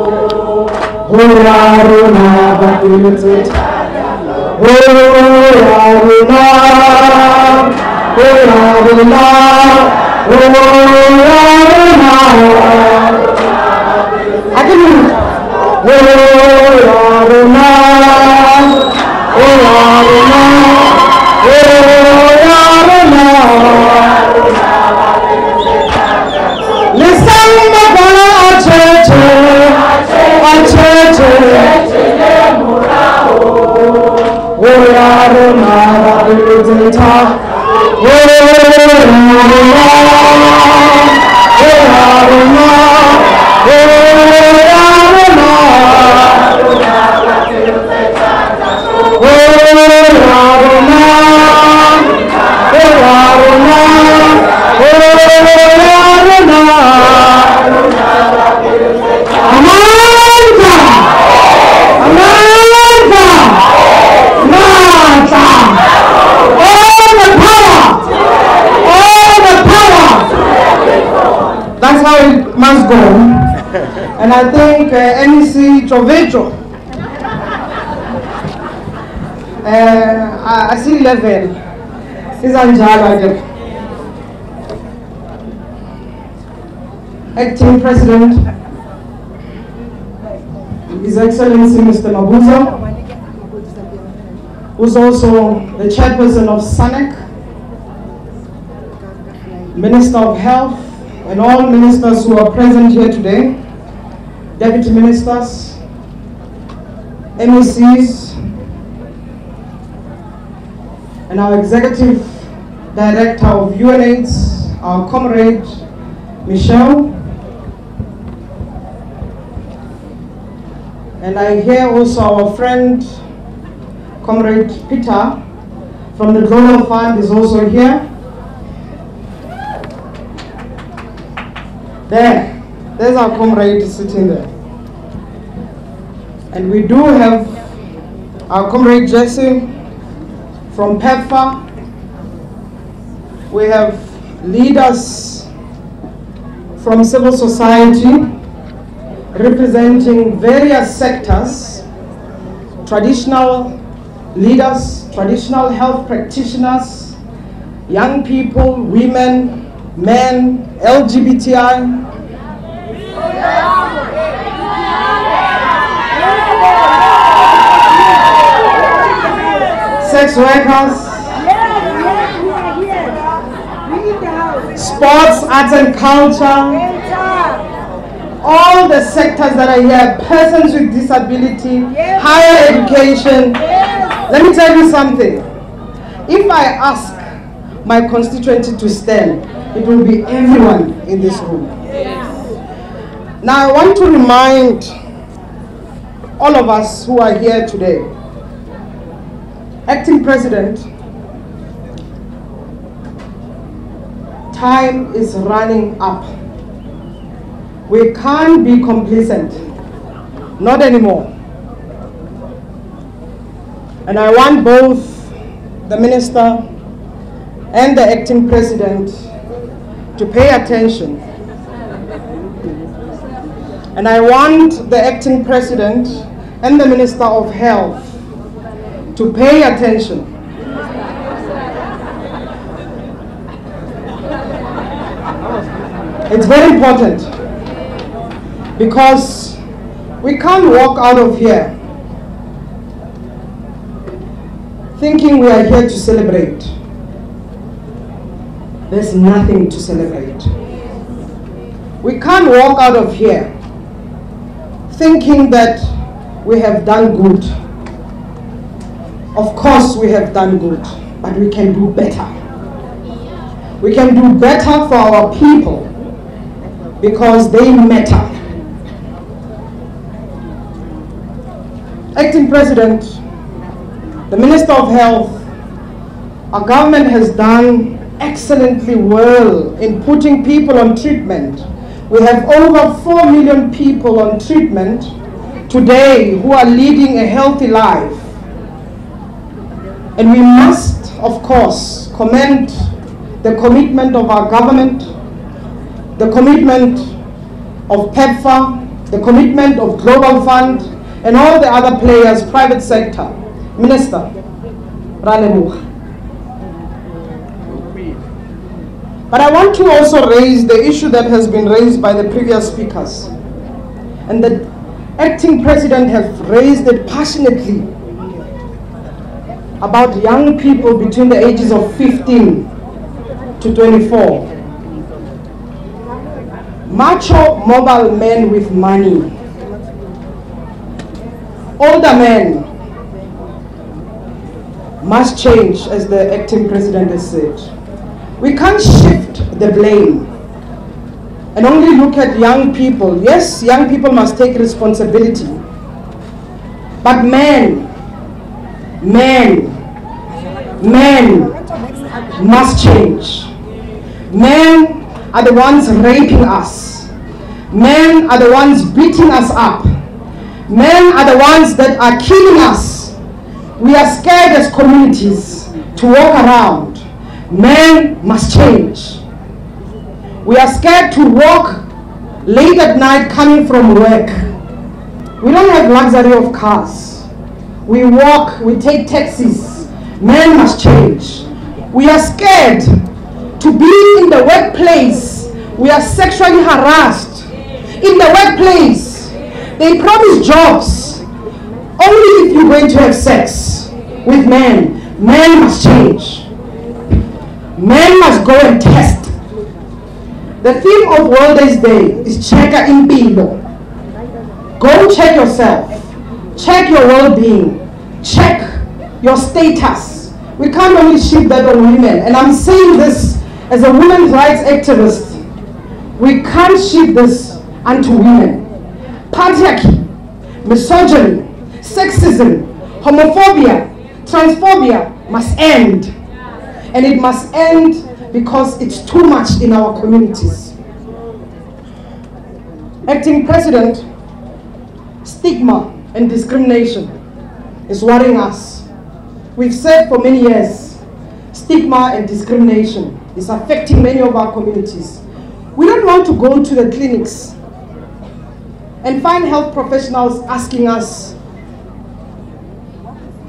uyaruna bapilitata. Uyaruna, uyaruna, uyaruna. I didn't. That's how it must go. And I think MEC Soweto, I see level is Anjala, Acting President, His Excellency Mr. Mabuza, who's also the chairperson of SANEC, Minister of Health, and all ministers who are present here today, deputy ministers, MECs, and our executive director of UNAIDS, our comrade Michelle. And I hear also our friend, comrade Peter from the Global Fund is also here. There's our comrade sitting there. And we do have our comrade Jesse from PEPFAR. We have leaders from civil society representing various sectors, traditional leaders, traditional health practitioners, young people, women, men, LGBTI. Sex workers, sports, arts and culture, all the sectors that are here, persons with disability, higher education. Let me tell you something. If I ask my constituency to stand, it will be everyone in this room. Now I want to remind all of us who are here today, Acting President, time is running up. We can't be complacent, not anymore. And I want both the minister and the acting president to pay attention. And I want the acting president and the Minister of Health to pay attention. It's very important because we can't walk out of here thinking we are here to celebrate. There's nothing to celebrate. We can't walk out of here thinking that we have done good. Of course we have done good, but we can do better. We can do better for our people because they matter. Acting President, the Minister of Health, our government has done excellently well in putting people on treatment. We have over 4 million people on treatment today who are leading a healthy life. And we must, of course, commend the commitment of our government, the commitment of PEPFAR, the commitment of Global Fund, and all the other players, private sector. Minister, Ralemuch. But I want to also raise the issue that has been raised by the previous speakers. And the acting president has raised it passionately about young people between the ages of 15 to 24. Macho mobile men with money. Older men must change, as the acting president has said. We can't shift the blame and only look at young people. Yes, young people must take responsibility. But men must change. Men are the ones raping us. Men are the ones beating us up. Men are the ones that are killing us. We are scared as communities to walk around. Men must change. We are scared to walk late at night coming from work. We don't have luxury of cars. We walk, we take taxis. Men must change. We are scared to be in the workplace. We are sexually harassed. In the workplace, they promise jobs only if you're going to have sex with men. Men must change. Men must go and test. The theme of World AIDS Day is Cheka Impilo. Go check yourself. Check your well-being. Check your status. We can't only shift that on women. And I'm saying this as a women's rights activist. We can't shift this onto women. Patriarchy, misogyny, sexism, homophobia, transphobia must end. And it must end because it's too much in our communities. Acting President, stigma and discrimination is worrying us. We've said for many years, stigma and discrimination is affecting many of our communities. We don't want to go to the clinics and find health professionals asking us,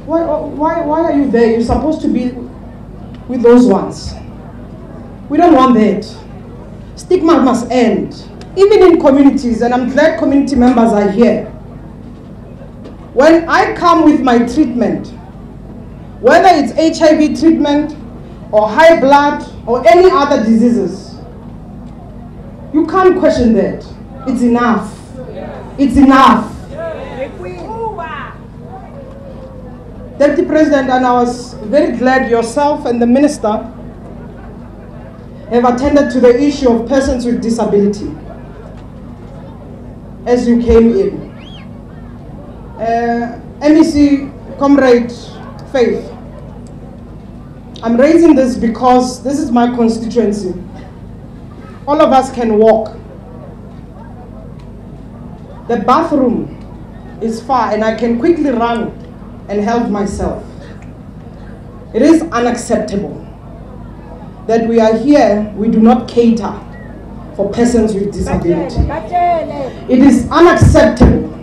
why are you there? You're supposed to be with those ones. We don't want that. Stigma must end, even in communities, and I'm glad community members are here. When I come with my treatment, whether it's HIV treatment or high blood or any other diseases, you can't question that. It's enough. It's enough. Deputy President, and I was very glad yourself and the minister have attended to the issue of persons with disability as you came in. MEC Comrade Faith, I'm raising this because this is my constituency. All of us can walk. The bathroom is far and I can quickly run and help myself. It is unacceptable that we are here, we do not cater for persons with disability. It is unacceptable.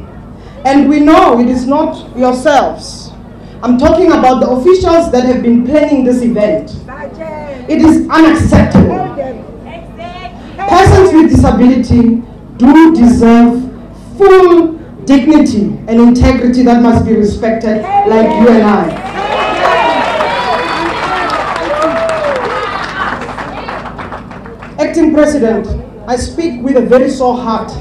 And we know it is not yourselves. I'm talking about the officials that have been planning this event. It is unacceptable. Persons with disability do deserve full dignity and integrity that must be respected, like you and I. Acting President, I speak with a very sore heart.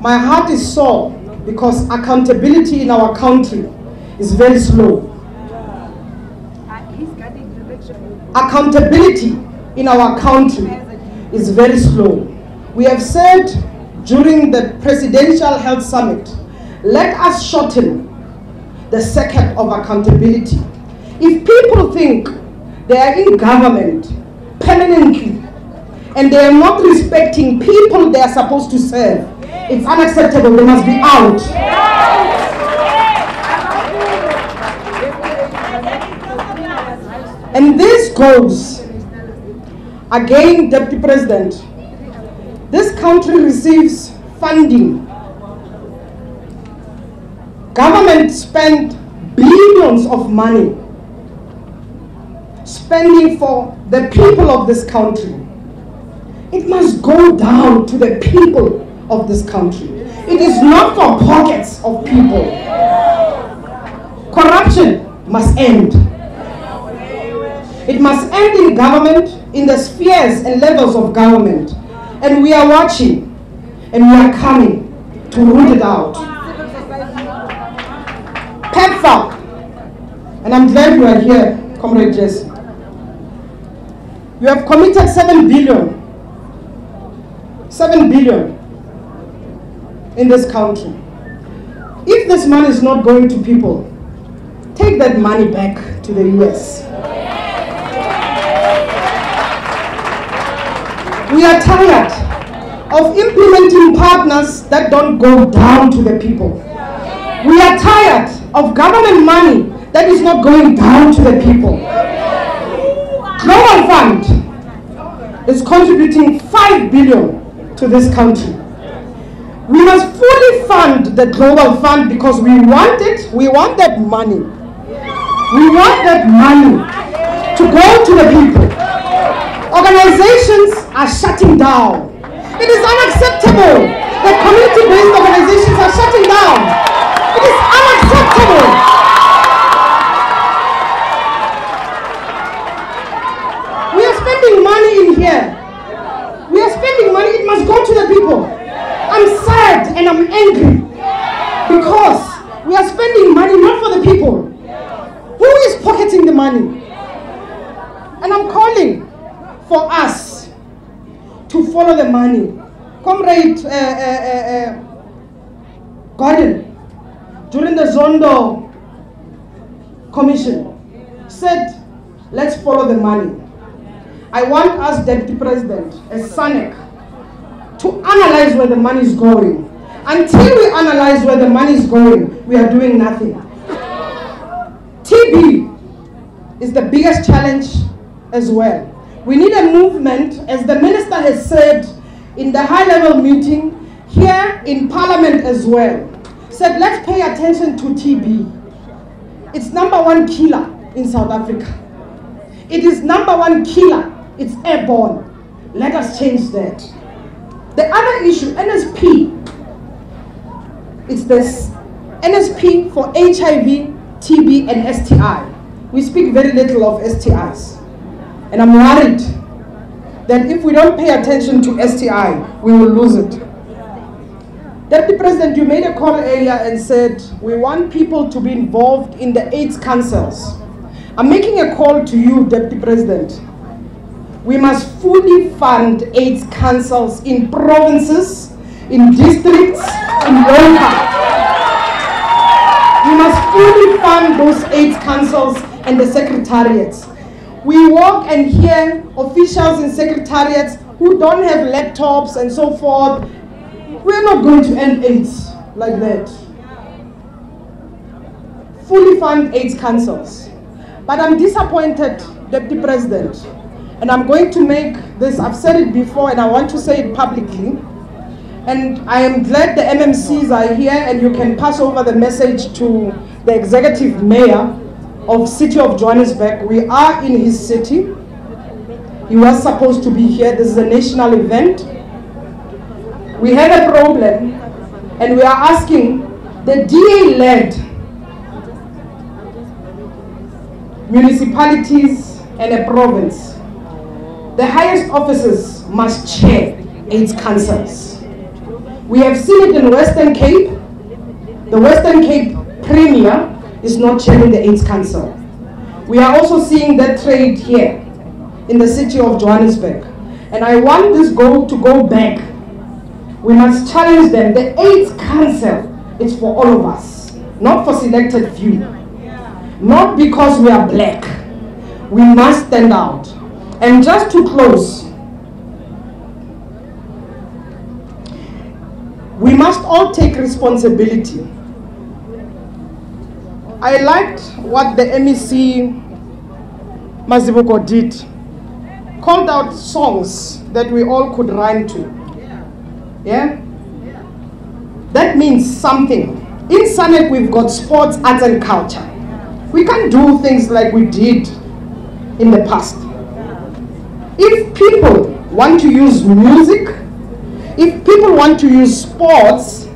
My heart is sore because accountability in our country is very slow. Accountability in our country is very slow. We have said during the Presidential Health Summit, let us shorten the circuit of accountability. If people think they are in government permanently and they are not respecting people they are supposed to serve, It's unacceptable. They must be out. And this goes, again, Deputy President, this country receives funding. Government spent billions of money spending for the people of this country. It must go down to the people of this country. It is not for pockets of people. Corruption must end. It must end in government, in the spheres and levels of government. And we are watching, and we are coming to root it out. PEPFAR, and I'm glad you are here, Comrade Jesse. You have committed 7 billion in this country. If this money is not going to people, take that money back to the US. We are tired of implementing partners that don't go down to the people. We are tired of government money that is not going down to the people. Global Fund is contributing 5 billion to this country. We must fully fund the Global Fund because we want it. We want that money. We want that money to go to the people. Organizations are shutting down. It is unacceptable that community-based organizations are shutting down. It is unacceptable. We are spending money in here. We are spending money. It must go to the people. I'm sad and I'm angry because we are spending money not for the people. Who is pocketing the money? And I'm calling for us to follow the money. Comrade Gordon, during the Zondo Commission, said, let's follow the money. I want us, Deputy President, as SANEC, to analyze where the money is going. Until we analyze where the money is going, we are doing nothing. TB is the biggest challenge as well. We need a movement, as the Minister has said in the high-level meeting, here in Parliament as well. Said, let's pay attention to TB. It's #1 killer in South Africa. It is #1 killer. It's airborne. Let us change that. The other issue, NSP. It's this NSP for HIV, TB, and STI. We speak very little of STIs. And I'm worried that if we don't pay attention to STI, we will lose it. Deputy President, you made a call earlier and said, we want people to be involved in the AIDS councils. I'm making a call to you, Deputy President. We must fully fund AIDS councils in provinces, in districts, in local. We must fully fund those AIDS councils and the secretariats. We walk and hear officials in secretariats who don't have laptops and so forth. We're not going to end AIDS like that. Fully fund AIDS councils. But I'm disappointed, Deputy President, and I'm going to make this, I've said it before and I want to say it publicly, and I am glad the MMCs are here and you can pass over the message to the Executive Mayor of City of Johannesburg. We are in his city. He was supposed to be here. This is a national event. We had a problem and we are asking the DA-led municipalities and a province, the highest officers must chair AIDS councils. We have seen it in Western Cape. The Western Cape Premier is not chairing the AIDS Council. We are also seeing that trade here in the city of Johannesburg. And I want this goal to go back. We must challenge them. The AIDS Council is for all of us, not for selected few. Not because we are black. We must stand out. And just to close, we must all take responsibility. I liked what the MEC Mazibuko did. Called out songs that we all could rhyme to. Yeah? That means something. In SANEC, we've got sports, arts, and culture. We can't do things like we did in the past. If people want to use music, if people want to use sports,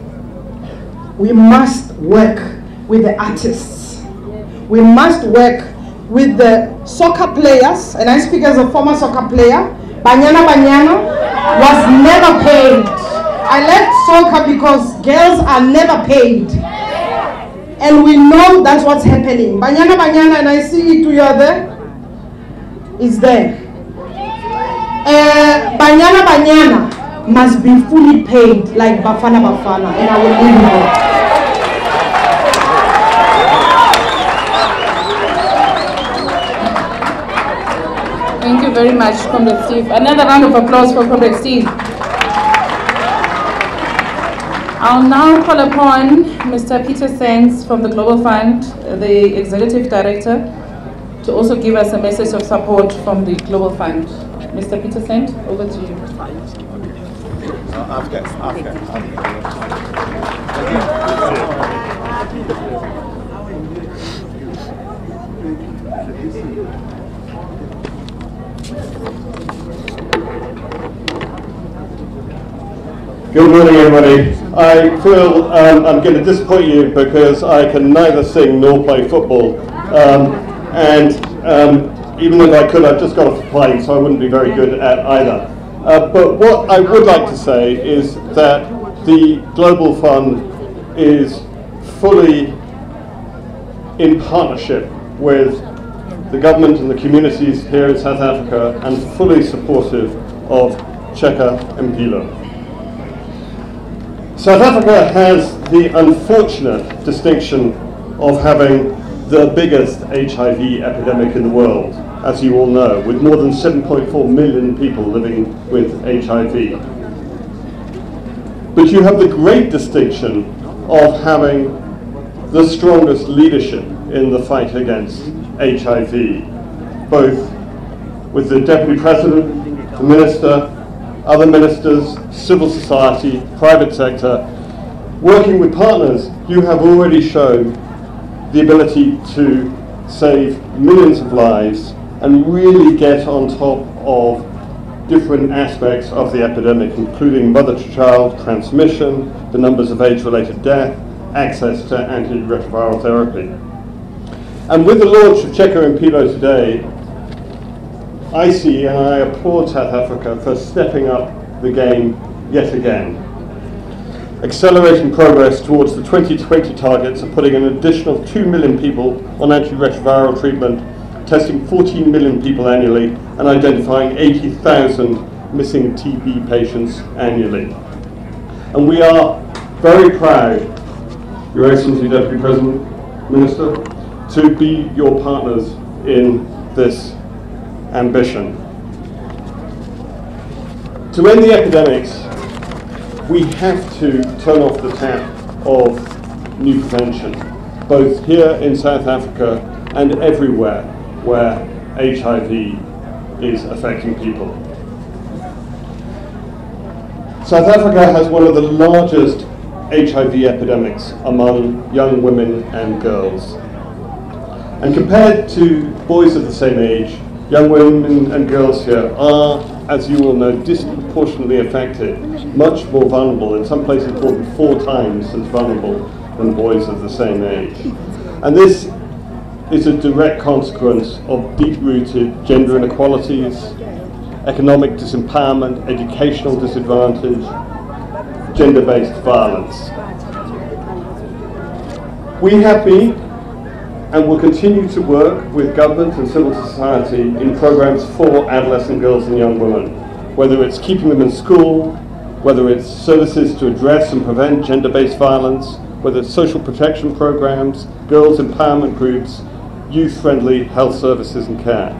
we must work with the artists. We must work with the soccer players, and I speak as a former soccer player. Banyana was never paid. I left soccer because girls are never paid. And we know that's what's happening. Banyana, and I see it, you are there. It's there. Banyana must be fully paid like Bafana, and I will leave it there. Thank you very much, Comrade Steve. Another round of applause for Comrade Steve. I'll now call upon Mr. Peter Sands from the Global Fund, the Executive Director, to also give us a message of support from the Global Fund. Mr. Peter Sands, over to you. Good morning, everybody. I feel I'm going to disappoint you because I can neither sing nor play football. Even if I could, I've just got off the plane, so I wouldn't be very good at either. But what I would like to say is that the Global Fund is fully in partnership with the government and the communities here in South Africa and fully supportive of Cheka Mpilo. South Africa has the unfortunate distinction of having the biggest HIV epidemic in the world, as you all know, with more than 7.4 million people living with HIV. But you have the great distinction of having the strongest leadership in the fight against HIV, both with the Deputy President, the Minister, other ministers, civil society, private sector. Working with partners, you have already shown the ability to save millions of lives and really get on top of different aspects of the epidemic, including mother-to-child transmission, the numbers of age-related death, access to antiretroviral therapy. And with the launch of Cheka Mpilo today, I see and I applaud South Africa for stepping up the game yet again. Accelerating progress towards the 2020 targets of putting an additional 2 million people on antiretroviral treatment, testing 14 million people annually, and identifying 80,000 missing TB patients annually. And we are very proud, Your Excellency Deputy President, Minister, to be your partners in this ambition. To end the epidemics, we have to turn off the tap of new prevention, both here in South Africa and everywhere where HIV is affecting people. South Africa has one of the largest HIV epidemics among young women and girls. And compared to boys of the same age, young women and girls here are, as you all know, disproportionately affected, much more vulnerable, in some places more than 4 times as vulnerable than boys of the same age. And this is a direct consequence of deep-rooted gender inequalities, economic disempowerment, educational disadvantage, gender-based violence. We have been and will continue to work with government and civil society in programs for adolescent girls and young women, whether it's keeping them in school, whether it's services to address and prevent gender-based violence, whether it's social protection programs, girls empowerment groups, youth-friendly health services and care.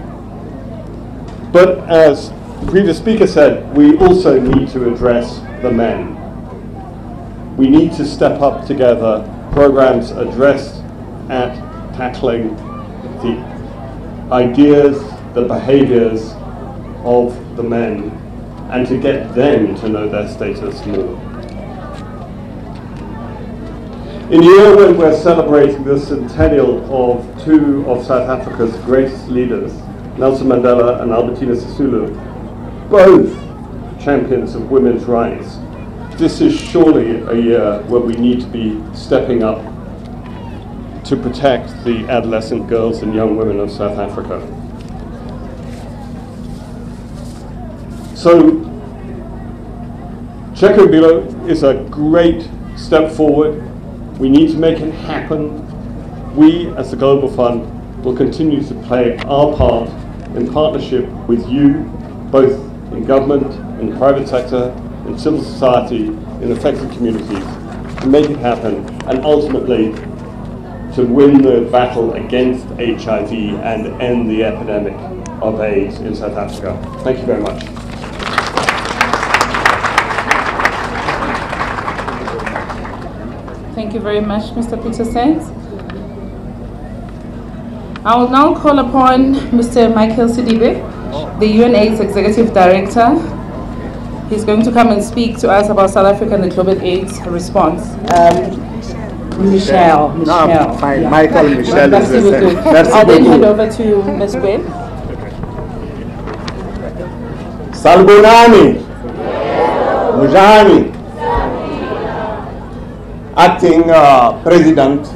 But as the previous speaker said, we also need to address the men. we need to step up together programs addressed at tackling the ideas, the behaviors of the men, and to get them to know their status more. In a year when we're celebrating the centennial of two of South Africa's greatest leaders, Nelson Mandela and Albertina Sisulu, both champions of women's rights, this is surely a year where we need to be stepping up to protect the adolescent girls and young women of South Africa. So, Cheque Mbilo is a great step forward. We need to make it happen. We, as the Global Fund, will continue to play our part in partnership with you, both in government, in the private sector, in civil society, in affected communities, to make it happen, and ultimately to win the battle against HIV and end the epidemic of AIDS in South Africa. Thank you very much. Thank you very much, Mr. Peter Sainz. I will now call upon Mr. Michael Sidibe, the UNAIDS Executive Director. He's going to come and speak to us about South Africa and the global AIDS response. Michelle. No, fine. Yeah. Michael, Michelle is the same. I'll then hand over to Ms. Gwen. Salbonani. Mujani. Acting President,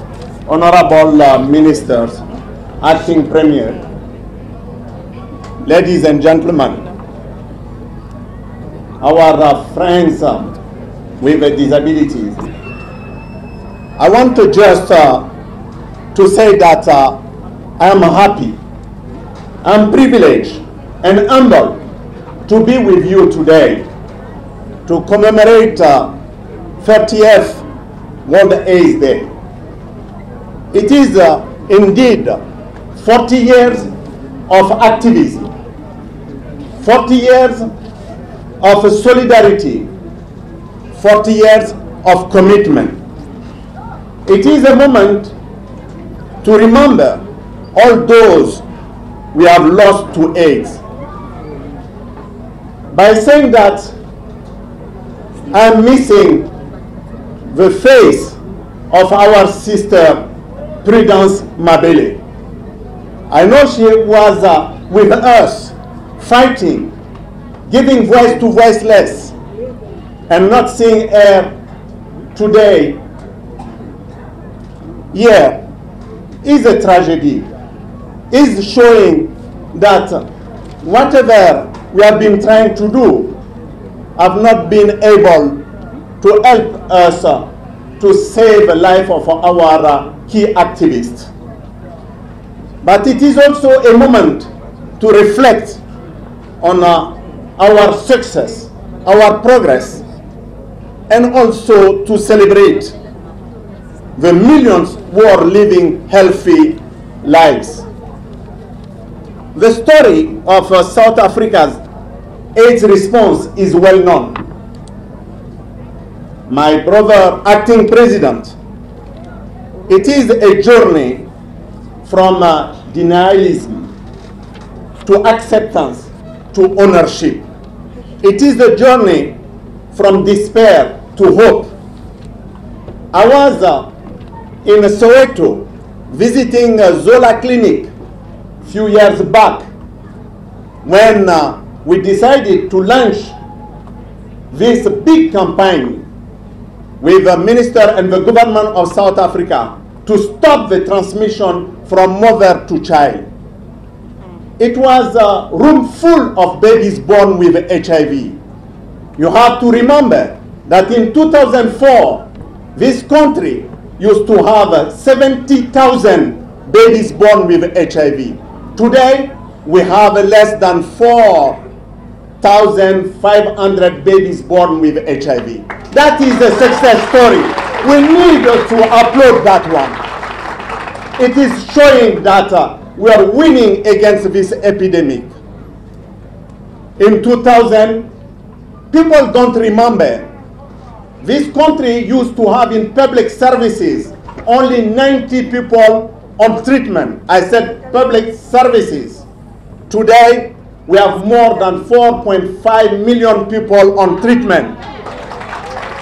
Honorable Ministers, Acting Premier, ladies and gentlemen, our friends with disabilities, I want to just to say that I am happy, I'm privileged and humbled to be with you today to commemorate 30th World AIDS Day. It is indeed 40 years of activism, 40 years of solidarity, 40 years of commitment. It is a moment to remember all those we have lost to AIDS. By saying that, I'm missing the face of our sister Prudence Mabele. I know she was with us, fighting, giving voice to voiceless, and not seeing her today here is a tragedy, is showing that whatever we have been trying to do have not been able to help us to save the life of our key activists. But it is also a moment to reflect on our success, our progress, and also to celebrate the millions who are living healthy lives. The story of South Africa's AIDS response is well known. My brother, acting president, it is a journey from denialism to acceptance to ownership. It is a journey from despair to hope. I was in Soweto visiting Zola Clinic a few years back when we decided to launch this big campaign with the minister and the government of South Africa to stop the transmission from mother to child. It was a room full of babies born with HIV. You have to remember that in 2004, this country used to have 70,000 babies born with HIV. Today, we have less than 4,500 babies born with HIV. That is a success story. We need to applaud that one. It is showing that we are winning against this epidemic. In 2000, people don't remember This country used to have in public services only 90 people on treatment. I said public services. Today, we have more than 4.5 million people on treatment.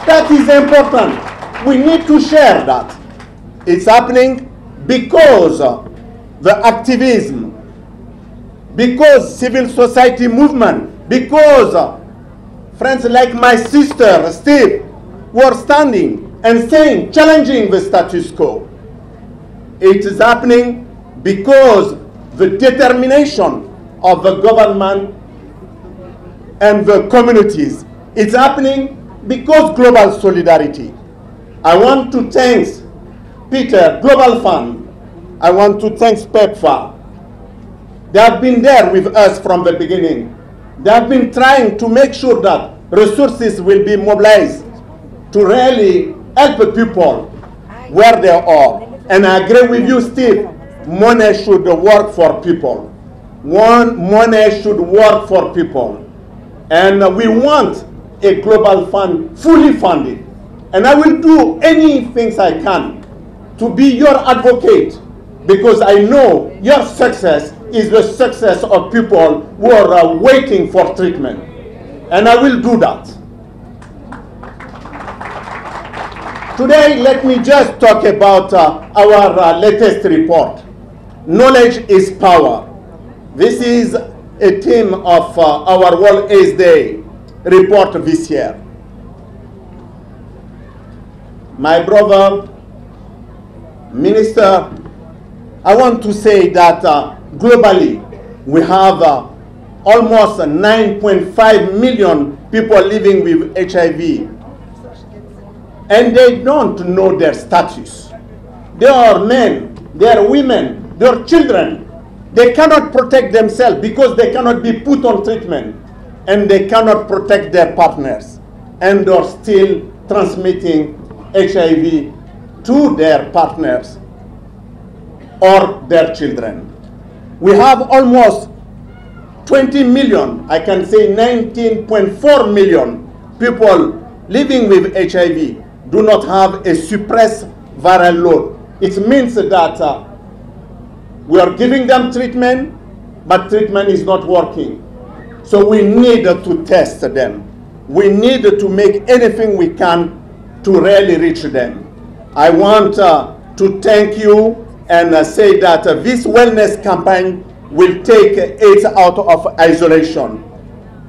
That is important. We need to share that. It's happening because the activism, because civil society movement, because friends like my sister, Steve, were standing and saying, challenging the status quo. It is happening because the determination of the government and the communities. It's happening because global solidarity. I want to thank Peter, Global Fund. I want to thank PEPFAR. They have been there with us from the beginning. They have been trying to make sure that resources will be mobilized to really help people where they are. And I agree with you, Steve, money should work for people. Money should work for people. And we want a global fund fully funded. And I will do anything I can to be your advocate, because I know your success is the success of people who are waiting for treatment. And I will do that. Today, let me just talk about our latest report. Knowledge is power. This is a theme of our World AIDS Day report this year. My brother, Minister, I want to say that globally, we have almost 9.5 million people living with HIV. And they don't know their status. They are men, they are women, they are children. They cannot protect themselves because they cannot be put on treatment. And they cannot protect their partners. And they are still transmitting HIV to their partners or their children. We have almost 20 million, I can say 19.4 million people living with HIV do not have a suppressed viral load. It means that we are giving them treatment, but treatment is not working. So we need to test them. We need to make anything we can to really reach them. I want to thank you and say that this wellness campaign will take AIDS out of isolation,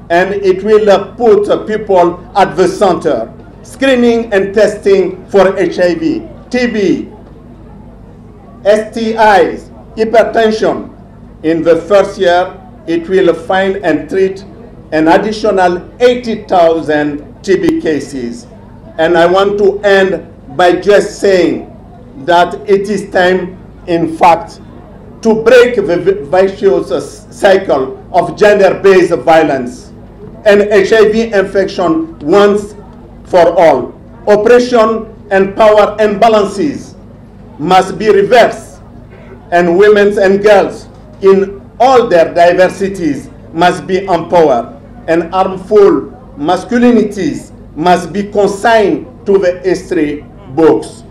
and it will put people at the center. Screening and testing for HIV, TB, STIs, hypertension. In the first year, it will find and treat an additional 80,000 TB cases. And I want to end by just saying that it is time, in fact, to break the vicious cycle of gender-based violence and HIV infection once for all. Oppression and power imbalances must be reversed, and women and girls in all their diversities must be empowered, and harmful masculinities must be consigned to the history books.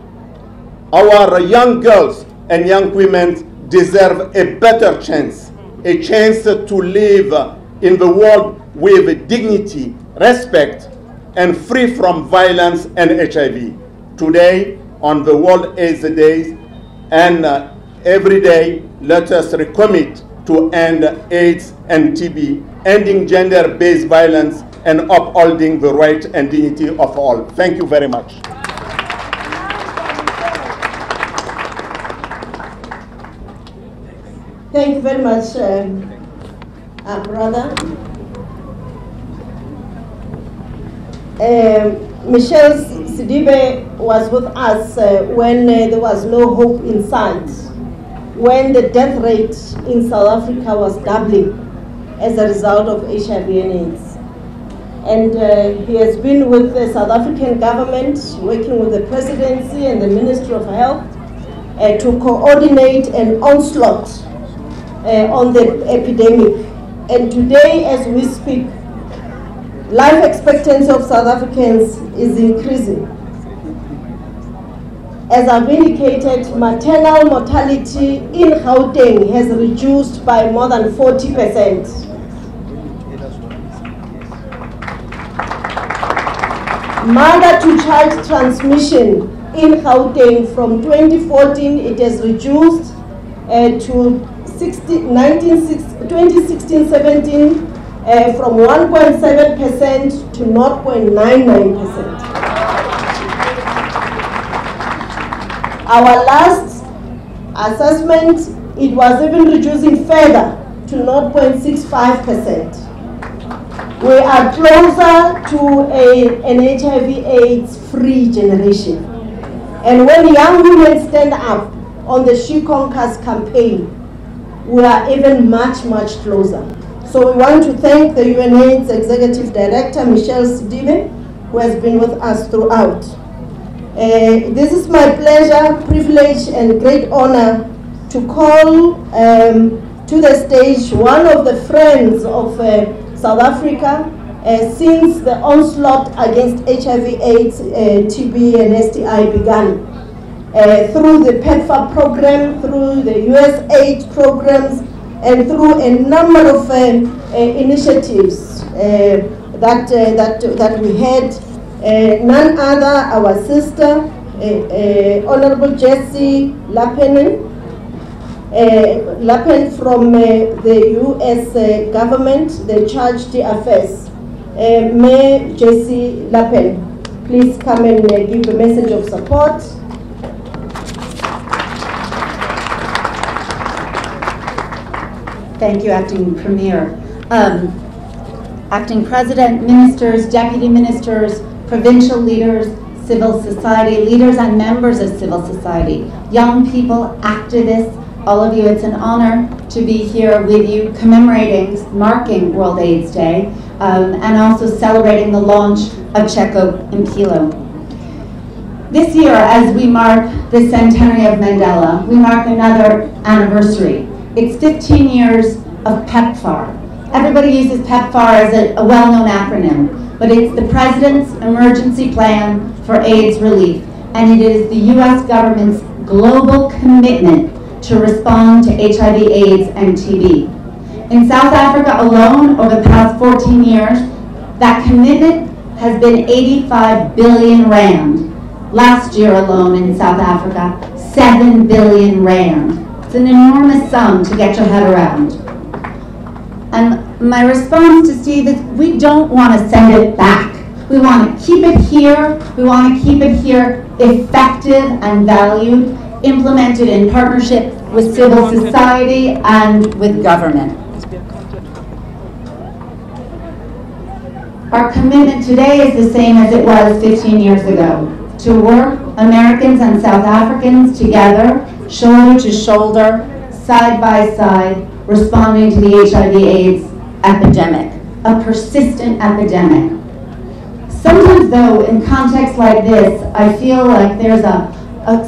Our young girls and young women deserve a better chance, a chance to live in the world with dignity, respect, and free from violence and HIV. Today, on the World AIDS Day, and every day, let us recommit to end AIDS and TB, ending gender-based violence, and upholding the right and dignity of all. Thank you very much. Thank you very much, brother. Michelle Sidibe was with us when there was no hope in sight, when the death rate in South Africa was doubling as a result of HIV and AIDS. And he has been with the South African government, working with the presidency and the Ministry of Health to coordinate an onslaught on the epidemic. And today, as we speak, life expectancy of South Africans is increasing. As I've indicated, maternal mortality in Gauteng has reduced by more than 40%. Mother-to-child transmission in Gauteng from 2014, it has reduced to 2016-17 from 1.7% to 0.99%. Our last assessment, it was even reducing further to 0.65%. We are closer to an HIV/AIDS free generation. And when young women stand up on the She Conquers campaign, we are even much, much closer. So we want to thank the UNAIDS Executive Director, Michelle Sidibe, who has been with us throughout. This is my pleasure, privilege, and great honor to call to the stage one of the friends of South Africa since the onslaught against HIV/AIDS, TB, and STI began. Through the PEPFAR program, through the USAID programs, and through a number of initiatives that we had. None other, our sister, Honorable Jessie Lappen from the US government, the Charge d'Affaires. May Jessie Lappen please come and give a message of support. Thank you, Acting Premier. Acting President, Ministers, Deputy Ministers, provincial leaders, civil society leaders and members of civil society, young people, activists, all of you, it's an honor to be here with you commemorating, marking World AIDS Day, and also celebrating the launch of Checo Impilo. This year, as we mark the centenary of Mandela, we mark another anniversary. It's 15 years of PEPFAR. Everybody uses PEPFAR as a well-known acronym, but it's the President's Emergency Plan for AIDS Relief, and it is the US government's global commitment to respond to HIV/AIDS and TB. In South Africa alone, over the past 14 years, that commitment has been 85 billion rand. Last year alone in South Africa, 7 billion rand. It's an enormous sum to get your head around. And my response to Steve is we don't want to send it back. We want to keep it here. We want to keep it here effective and valued, implemented in partnership with civil society and with government. Our commitment today is the same as it was 15 years ago, to work Americans and South Africans together, shoulder to shoulder, side by side, responding to the HIV/AIDS epidemic, a persistent epidemic. Sometimes though, in contexts like this, I feel like there's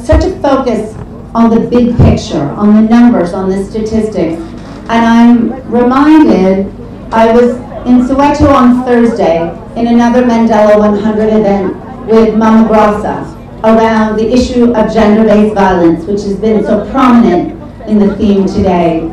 such a focus on the big picture, on the numbers, on the statistics. And I'm reminded, I was in Soweto on Thursday in another Mandela 100 event with Mama Grasa around the issue of gender-based violence, which has been so prominent in the theme today.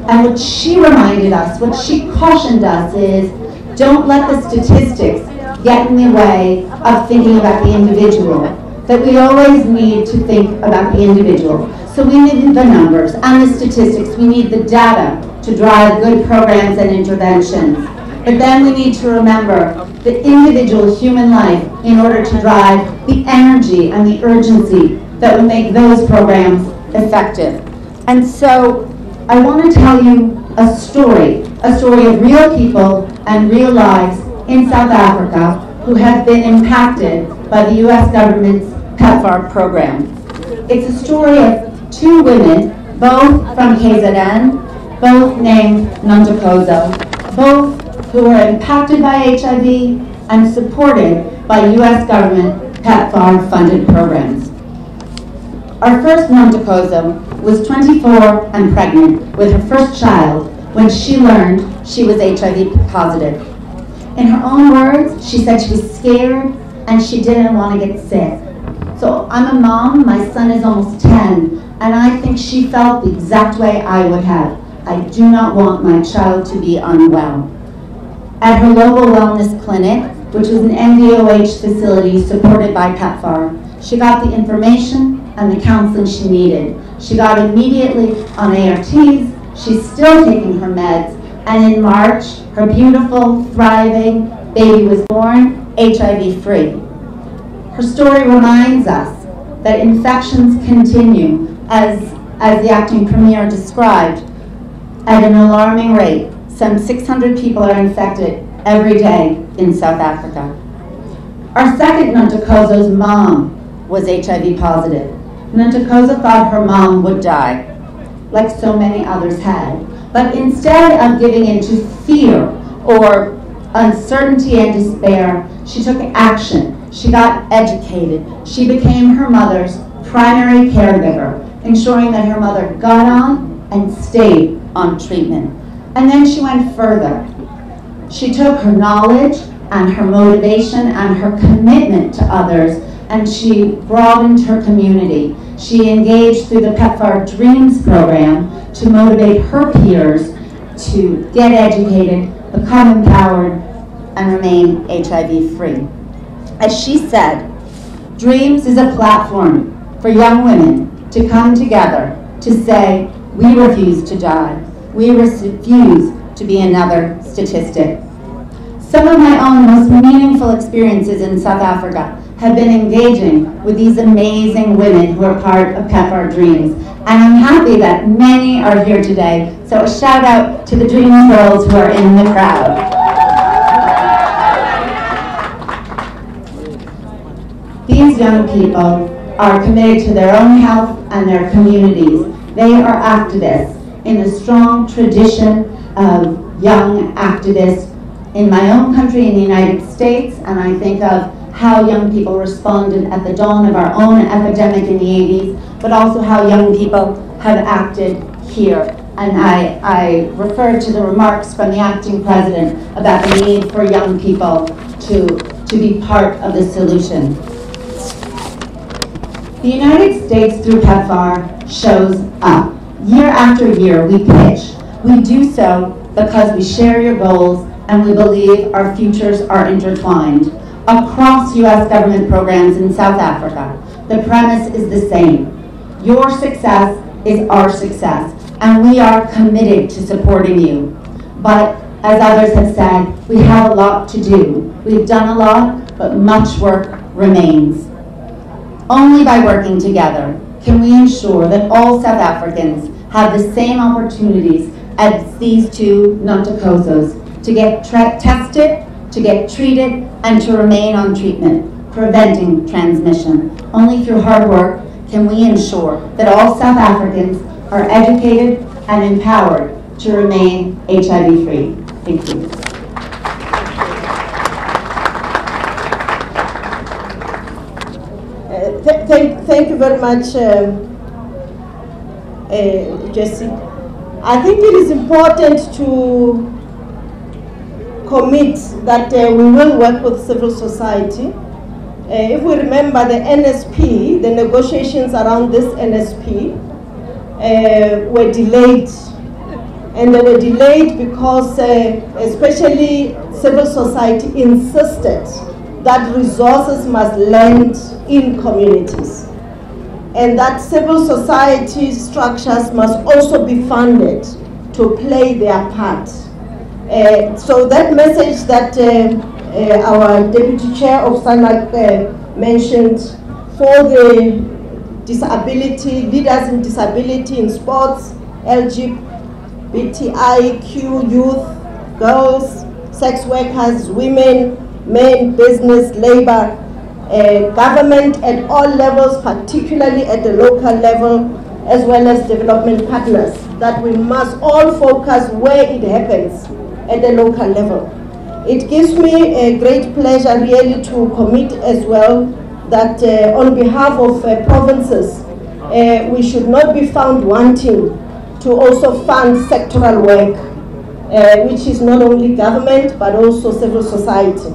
And what she reminded us, what she cautioned us is, don't let the statistics get in the way of thinking about the individual. That we always need to think about the individual. So we need the numbers and the statistics. We need the data to drive good programs and interventions. But then we need to remember the individual human life in order to drive the energy and the urgency that will make those programs effective. And so I want to tell you a story of real people and real lives in South Africa who have been impacted by the US government's PEPFAR program. It's a story of two women, both from KZN, both named Nontokozo, both who were impacted by HIV and supported by US government PEPFAR funded programs. Our first Nontokozo was 24 and pregnant with her first child when she learned she was HIV positive. In her own words, she said she was scared and she didn't want to get sick. So I'm a mom, my son is almost 10, and I think she felt the exact way I would have. I do not want my child to be unwell. At her local wellness clinic, which was an NDOH facility supported by PEPFAR, she got the information and the counseling she needed. She got immediately on ARTs, she's still taking her meds, and in March, her beautiful, thriving baby was born, HIV-free. Her story reminds us that infections continue, as the acting premier described, at an alarming rate. Some 600 people are infected every day in South Africa. Our second Nontokozo's mom was HIV positive. Nontokozo thought her mom would die, like so many others had. But instead of giving in to fear or uncertainty and despair, she took action. She got educated. She became her mother's primary caregiver, ensuring that her mother got on and stayed on treatment. And then she went further. She took her knowledge and her motivation and her commitment to others, and she broadened her community. She engaged through the PEPFAR Dreams program to motivate her peers to get educated, become empowered, and remain HIV-free. As she said, Dreams is a platform for young women to come together to say, we refuse to die. We refuse to be another statistic. Some of my own most meaningful experiences in South Africa have been engaging with these amazing women who are part of PEPFAR Dreams. And I'm happy that many are here today. So a shout out to the Dreams girls who are in the crowd. These young people are committed to their own health and their communities. They are activists in a strong tradition of young activists in my own country, in the United States, and I think of how young people responded at the dawn of our own epidemic in the 80s, but also how young people have acted here. And I refer to the remarks from the acting president about the need for young people to be part of the solution. The United States, through PEPFAR, shows up. Year after year, we pitch. We do so because we share your goals and we believe our futures are intertwined. Across U.S. government programs in South Africa, the premise is the same. Your success is our success, and we are committed to supporting you. But as others have said, we have a lot to do. We've done a lot, but much work remains. Only by working together can we ensure that all South Africans have the same opportunities as these two Nontokozos to get tested, to get treated, and to remain on treatment, preventing transmission. Only through hard work can we ensure that all South Africans are educated and empowered to remain HIV-free. Thank you. Thank you very much, Jessie. I think it is important to commit that we will work with civil society. If we remember the NSP, the negotiations around this NSP were delayed. And they were delayed because especially civil society insisted that resources must land in communities, and that civil society structures must also be funded to play their part. So that message that our Deputy Chair of SANAC mentioned for the disability, leaders in disability in sports, LGBTIQ youth, girls, sex workers, women, men, business, labor, government at all levels, particularly at the local level, as well as development partners, that we must all focus where it happens at the local level. It gives me a great pleasure really to commit as well that on behalf of provinces, we should not be found wanting to also fund sectoral work. which is not only government but also civil society.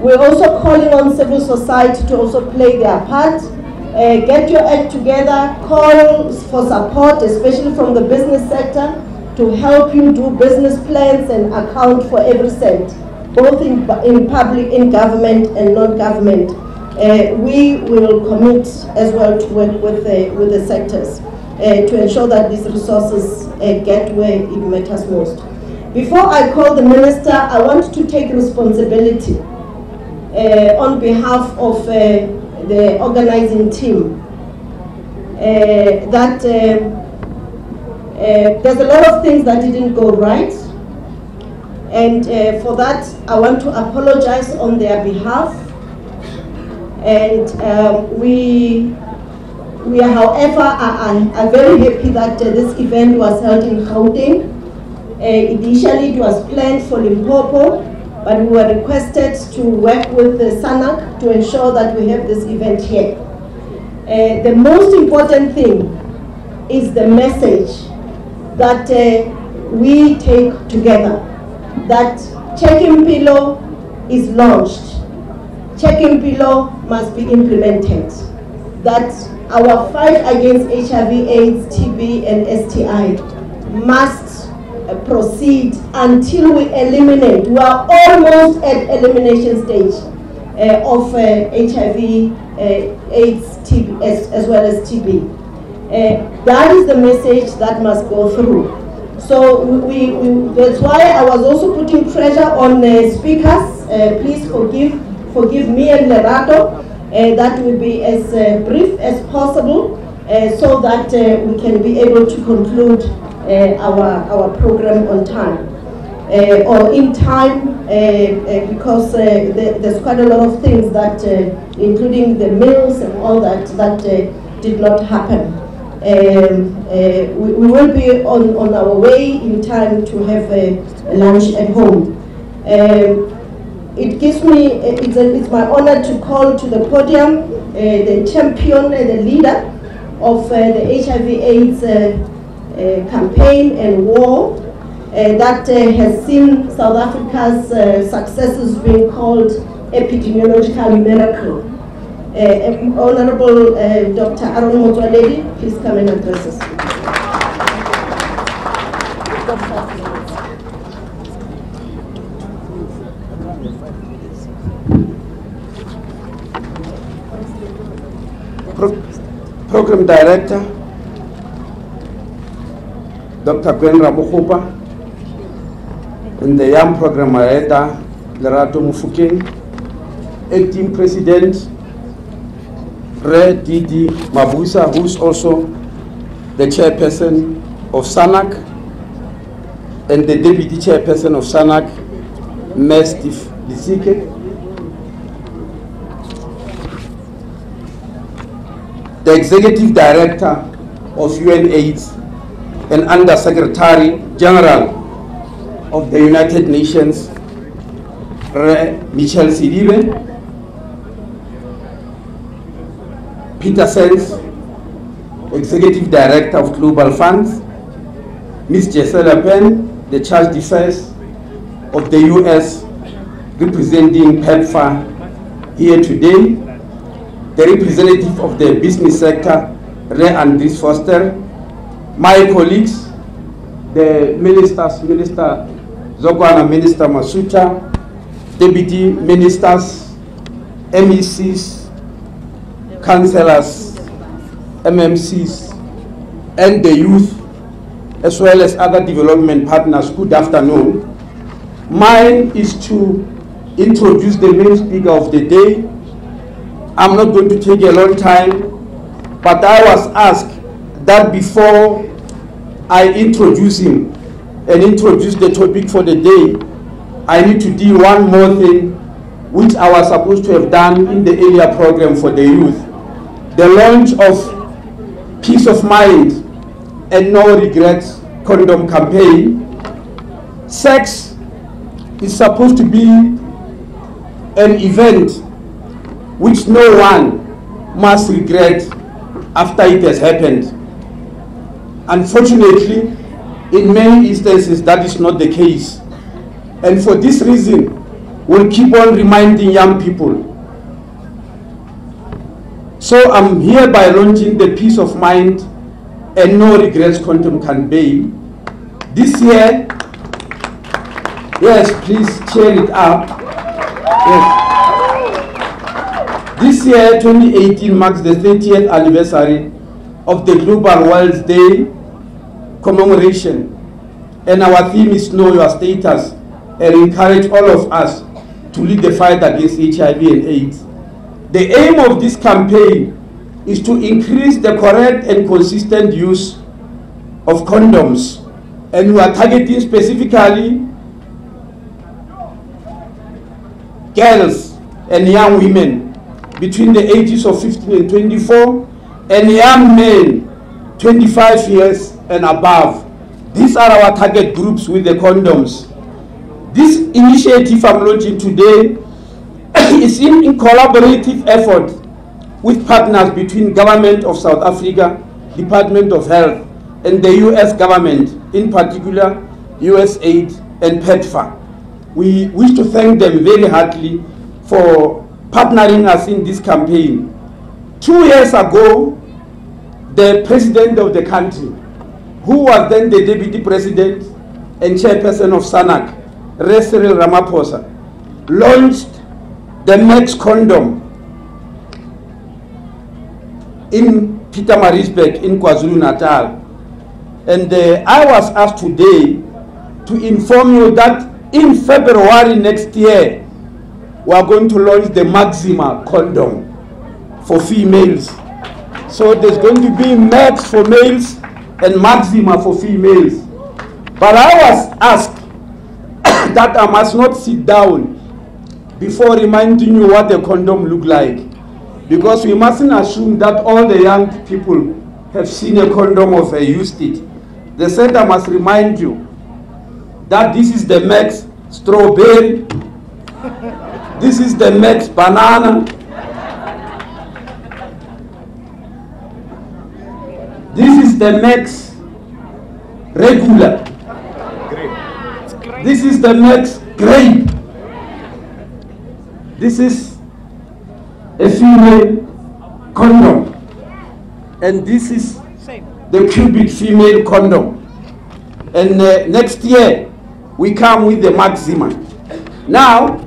We're also calling on civil society to also play their part. Get your act together, call for support, especially from the business sector, to help you do business plans and account for every cent, both in public, in government and non-government. We will commit as well to work with the sectors to ensure that these resources get where it matters most. Before I call the minister, I want to take responsibility on behalf of the organizing team that there's a lot of things that didn't go right, and for that I want to apologize on their behalf. And we are, however, are very happy that this event was held in Gauteng. Initially it was planned for Limpopo, but we were requested to work with the SANAC to ensure that we have this event here. The most important thing is the message that we take together, that Check-in Pillow is launched. Check-in Pillow must be implemented, that our fight against HIV, AIDS, TB and STI must proceed until we eliminate. We are almost at elimination stage of HIV, AIDS, TB, as well as TB. That is the message that must go through. So that's why I was also putting pressure on speakers. Please forgive me and Lerato. That will be as brief as possible so that we can be able to conclude our program on time or in time, because there's quite a lot of things that, including the meals and all that, that did not happen. We will be on our way in time to have a lunch at home. It gives me, it's my honor to call to the podium the champion and the leader of the HIV/AIDS campaign and war that has seen South Africa's successes being called epidemiological miracle. Honorable Dr. Aaron Motsoaledi, please come and address us. Program Director, Dr. Gwen Ramokopa, and the young Program Director, Lerato Mufokeng, Acting President, Didi Mabuza, who is also the Chairperson of SANAC, and the Deputy Chairperson of SANAC, Ms. Steve Lisike, the Executive Director of UNAIDS and Under Secretary General of the United Nations, Michel Sidibe, Peter Sens, Executive Director of Global Funds, Ms. Jesela Penn, the Charge d'Affaires of the US representing PEPFAR here today, the representative of the business sector, Ray Andries Foster, my colleagues, the ministers, Minister Zokwana, Minister Masuta, deputy ministers, MECs, councillors, MMCs, and the youth, as well as other development partners. Good afternoon. Mine is to introduce the main speaker of the day. I'm not going to take a long time, but I was asked that before I introduce him and introduce the topic for the day, I need to do one more thing which I was supposed to have done in the earlier program for the youth. The launch of Peace of Mind and No Regrets condom campaign. Sex is supposed to be an event which no one must regret after it has happened. Unfortunately, In many instances, that is not the case. And for this reason, we'll keep on reminding young people. So I'm hereby launching the Peace of Mind and No Regrets Condom campaign. This year, yes, please cheer it up. Yes. This year, 2018, marks the 30th anniversary of the Global World Day Commemoration. And our theme is Know Your Status, and encourage all of us to lead the fight against HIV and AIDS. The aim of this campaign is to increase the correct and consistent use of condoms. And we are targeting specifically girls and young women between the ages of 15 and 24, and young men 25 years and above. These are our target groups with the condoms. This initiative I'm launching today is in collaborative effort with partners between Government of South Africa, Department of Health, and the US government, in particular USAID and PEPFAR. We wish to thank them very heartily for partnering us in this campaign. 2 years ago, the president of the country, who was then the deputy president and chairperson of SANAC, Cyril Ramaphosa, launched the Max condom in Pietermaritzburg in KwaZulu-Natal. And I was asked today to inform you that in February next year, we are going to launch the Maxima condom for females. So there's going to be Max for males and Maxima for females. But I was asked that I must not sit down before reminding you what a condom look like, because we mustn't assume that all the young people have seen a condom or have used it. They said I must remind you that this is the Max strawberry, this is the Max banana, this is the Max regular, this is the Max grape, this is a female condom, and this is the cubic female condom. And next year we come with the Maxima. Now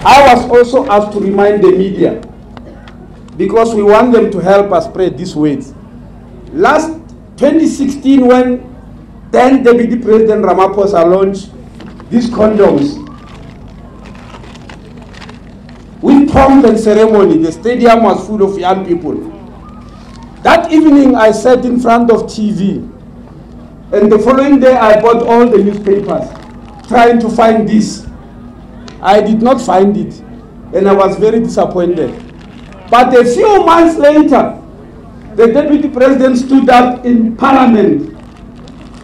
I was also asked to remind the media, because we want them to help us spread this words. Last 2016, when then Deputy President Ramaphosa launched these condoms with pomp and ceremony, the stadium was full of young people. That evening I sat in front of TV, and the following day I bought all the newspapers trying to find this. I did not find it, and I was very disappointed. But a few months later, the Deputy President stood up in Parliament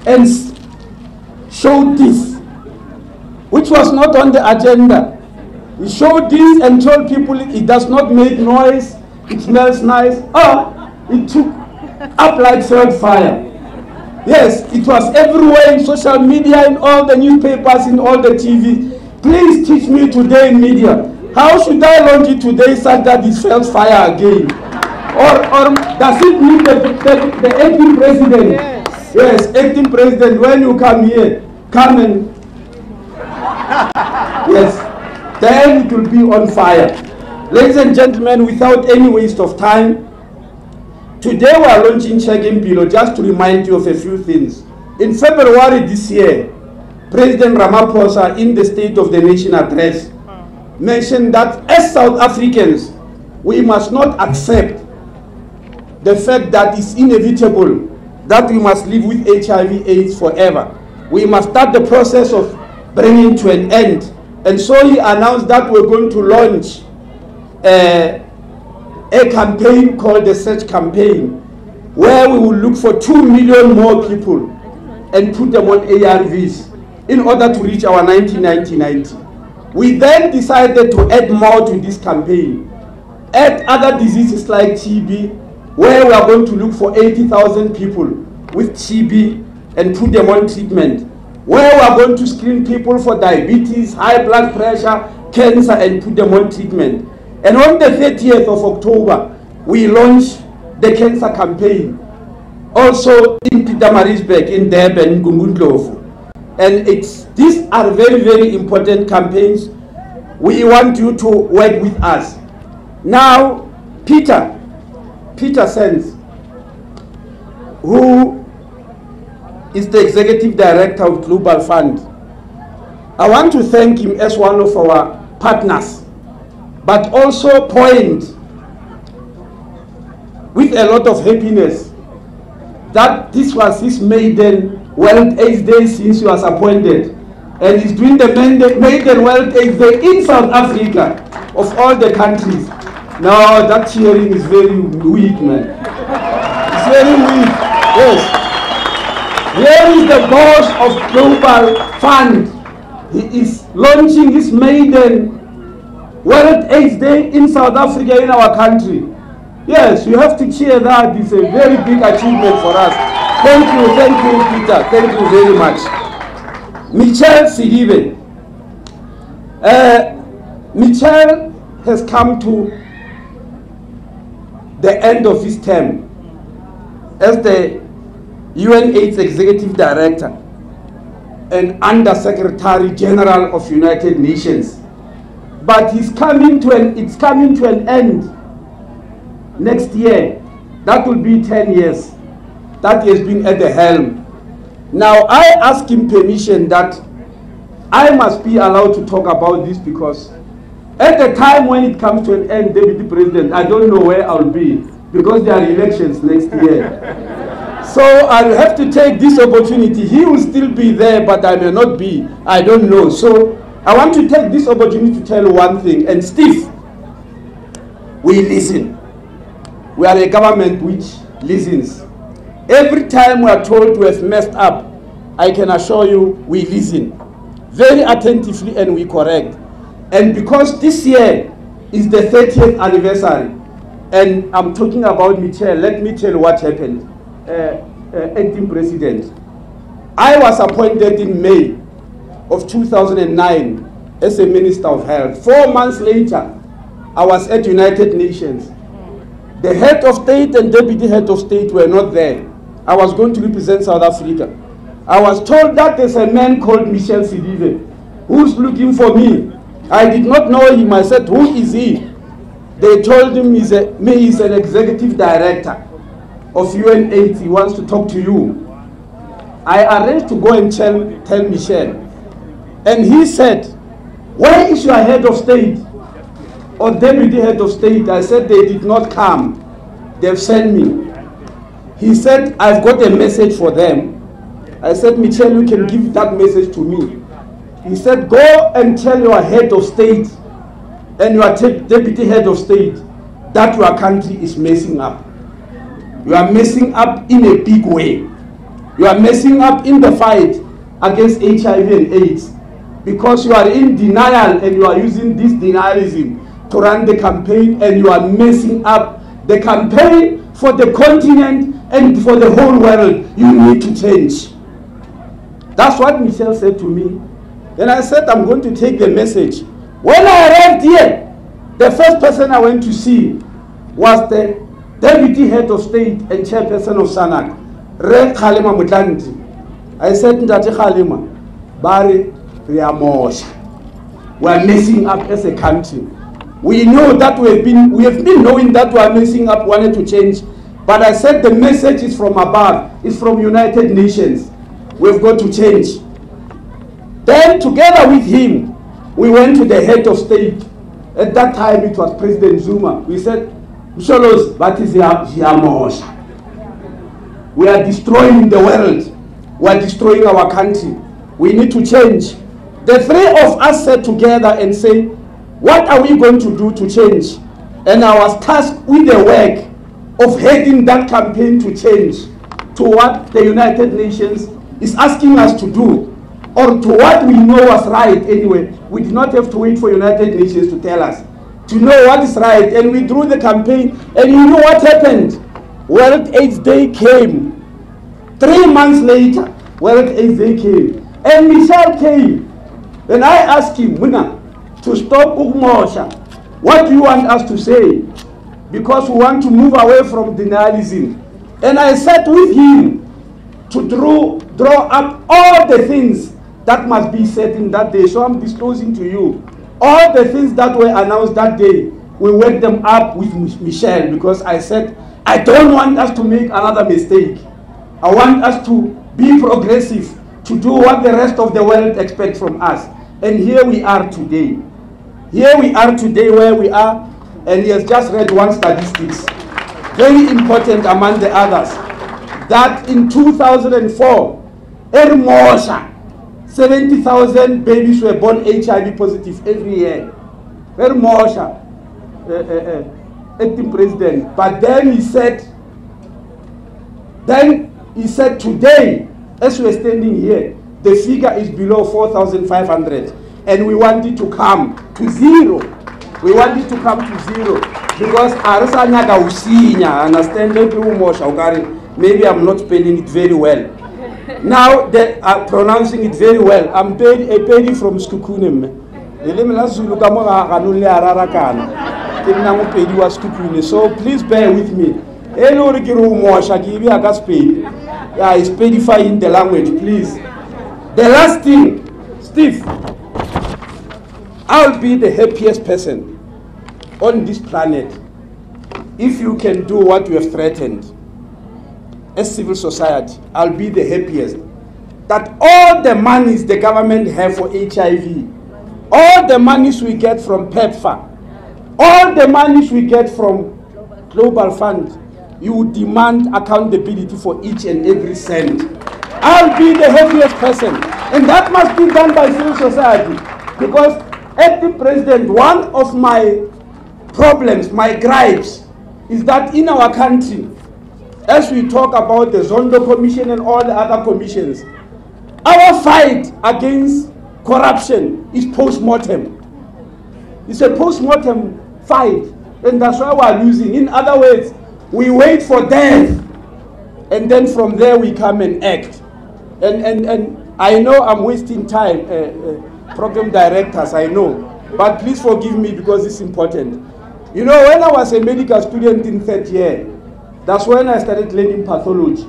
and showed this, which was not on the agenda. He showed this and told people it does not make noise, it smells nice. It took up like fire. Yes, it was everywhere in social media, in all the newspapers, in all the TV. Please teach me today in media, how should I launch it today such that it felt fire again? Or does it mean the acting president? Yes, acting president, when you come here, come and yes, then it will be on fire. Ladies and gentlemen, without any waste of time, today we are launching Check Impilo just to remind you of a few things. In February this year, President Ramaphosa, in the State of the Nation address, mentioned that as South Africans, we must not accept the fact that it's inevitable that we must live with HIV/AIDS forever. We must start the process of bringing to an end. And so he announced that we're going to launch a campaign called the Search Campaign, where we will look for 2 million more people and put them on ARVs in order to reach our 90-90-90. We then decided to add more to this campaign, add other diseases like TB, where we are going to look for 80,000 people with TB and put them on treatment, where we are going to screen people for diabetes, high blood pressure, cancer, and put them on treatment. And on the 30th of October, we launched the cancer campaign, also in Pietermaritzburg, in Durban, in Gungundlovu. And these are very, very important campaigns. We want you to work with us. Now, Peter Sens, who is the Executive Director of Global Fund. I want to thank him as one of our partners, but also point with a lot of happiness that this was his maiden World AIDS Day since he was appointed, and he's doing the maiden World AIDS Day in South Africa, of all the countries. No, that cheering is very weak, man. It's very weak, yes. Here is the boss of Global Fund. He is launching his maiden World AIDS Day in South Africa, in our country. Yes, you have to cheer that. It's a very big achievement for us. Thank you, Peter. Thank you very much. Michel Sidibe. Michel has come to the end of his term as the UN AIDS Executive Director and Under Secretary General of United Nations. But it's coming to an end next year. That will be 10 years that he has been at the helm. Now, I asked him permission that I must be allowed to talk about this, because at the time when it comes to an end, Deputy President, I don't know where I'll be, because there are elections next year. So I'll have to take this opportunity. He will still be there, but I may not be. I don't know. So I want to take this opportunity to tell one thing. And Steve, we listen. We are a government which listens. Every time we are told we have messed up, I can assure you we listen very attentively and we correct. And because this year is the 30th anniversary, and I'm talking about Michel, let me tell you what happened. Acting President, I was appointed in May of 2009 as a Minister of Health. 4 months later, I was at United Nations. The head of state and deputy head of state were not there. I was going to represent South Africa. I was told that there's a man called Michel Sidibe who's looking for me. I did not know him. I said, who is he? They told him he's an executive director of UN AIDS. He wants to talk to you. I arranged to go and tell Michel. And he said, where is your head of state or deputy head of state? I said, they did not come. They've sent me. He said, I've got a message for them. I said, Michel, you can give that message to me. He said, go and tell your head of state and your deputy head of state that your country is messing up. You are messing up in a big way. You are messing up in the fight against HIV and AIDS, because you are in denial and you are using this denialism to run the campaign, and you are messing up the campaign for the continent and for the whole world. You need to change. That's what Michel said to me. Then I said, I'm going to take the message. When I arrived here, the first person I went to see was the Deputy Head of State and Chairperson of SANAC, Re Kgalema Motlanti. I said, Ndate Kgalema, Bari Riamosha. We are messing up as a country. We know that we have been knowing that we are messing up, wanted to change. But I said the message is from above, it's from United Nations. We've got to change. Then together with him, we went to the head of state. At that time it was President Zuma. We said, Msholos, that is Yamosh. We are destroying the world. We are destroying our country. We need to change. The three of us sat together and said, what are we going to do to change? And I was tasked with the work of heading that campaign to change to what the United Nations is asking us to do, or to what we know was right anyway. We did not have to wait for United Nations to tell us, to know what is right. And we drew the campaign, and you know what happened? World AIDS Day came. 3 months later, World AIDS Day came. And Michelle came. Then I asked him, Muna, to stop Ugmosha. What do you want us to say? Because we want to move away from denialism. And I sat with him to draw up all the things that must be said in that day. So I'm disclosing to you all the things that were announced that day. We worked them up with Michelle, because I said, I don't want us to make another mistake. I want us to be progressive, to do what the rest of the world expects from us. And here we are today. Here we are today where we are, and he has just read one statistics, very important among the others, that in 2004, Ermosha, 70,000 babies were born HIV positive every year. Ermosha, acting president. But then he said today, as we are standing here, the figure is below 4,500, and we want it to come to zero. We want it to come to zero, because Arasanyaga Usinya, understand, maybe I'm not spelling it very well. Now they are pronouncing it very well. I'm paid from Skukunim. So please bear with me. Yeah, it's pedify in the language, please. The last thing, Steve, I'll be the happiest person on this planet if you can do what you have threatened. As civil society, I'll be the happiest. That all the monies the government have for HIV, all the monies we get from PEPFAR, all the monies we get from Global Fund, you demand accountability for each and every cent. I'll be the happiest person. And that must be done by civil society. Because at the president, one of my problems, my gripes, is that in our country, as we talk about the Zondo Commission and all the other commissions, our fight against corruption is post-mortem. It's a post-mortem fight, and that's why we're losing. In other words, we wait for death, and then from there we come and act. And I know I'm wasting time, program directors, I know, but please forgive me because it's important. You know, when I was a medical student in third year, that's when I started learning pathology.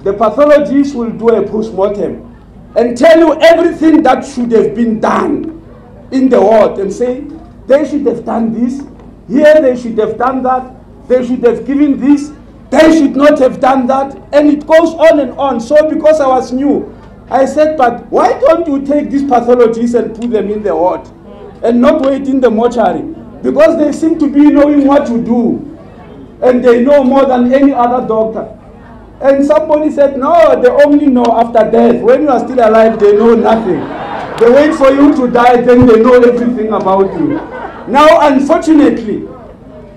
The pathologist will do a post-mortem and tell you everything that should have been done in the ward and say, they should have done this, here they should have done that, they should have given this, they should not have done that, and it goes on and on. So because I was new, I said, but why don't you take these pathologists and put them in the ward and not wait in the mortuary? Because they seem to be knowing what to do. And they know more than any other doctor. And somebody said, no, they only know after death. When you are still alive, they know nothing. They wait for you to die, then they know everything about you. Now, unfortunately,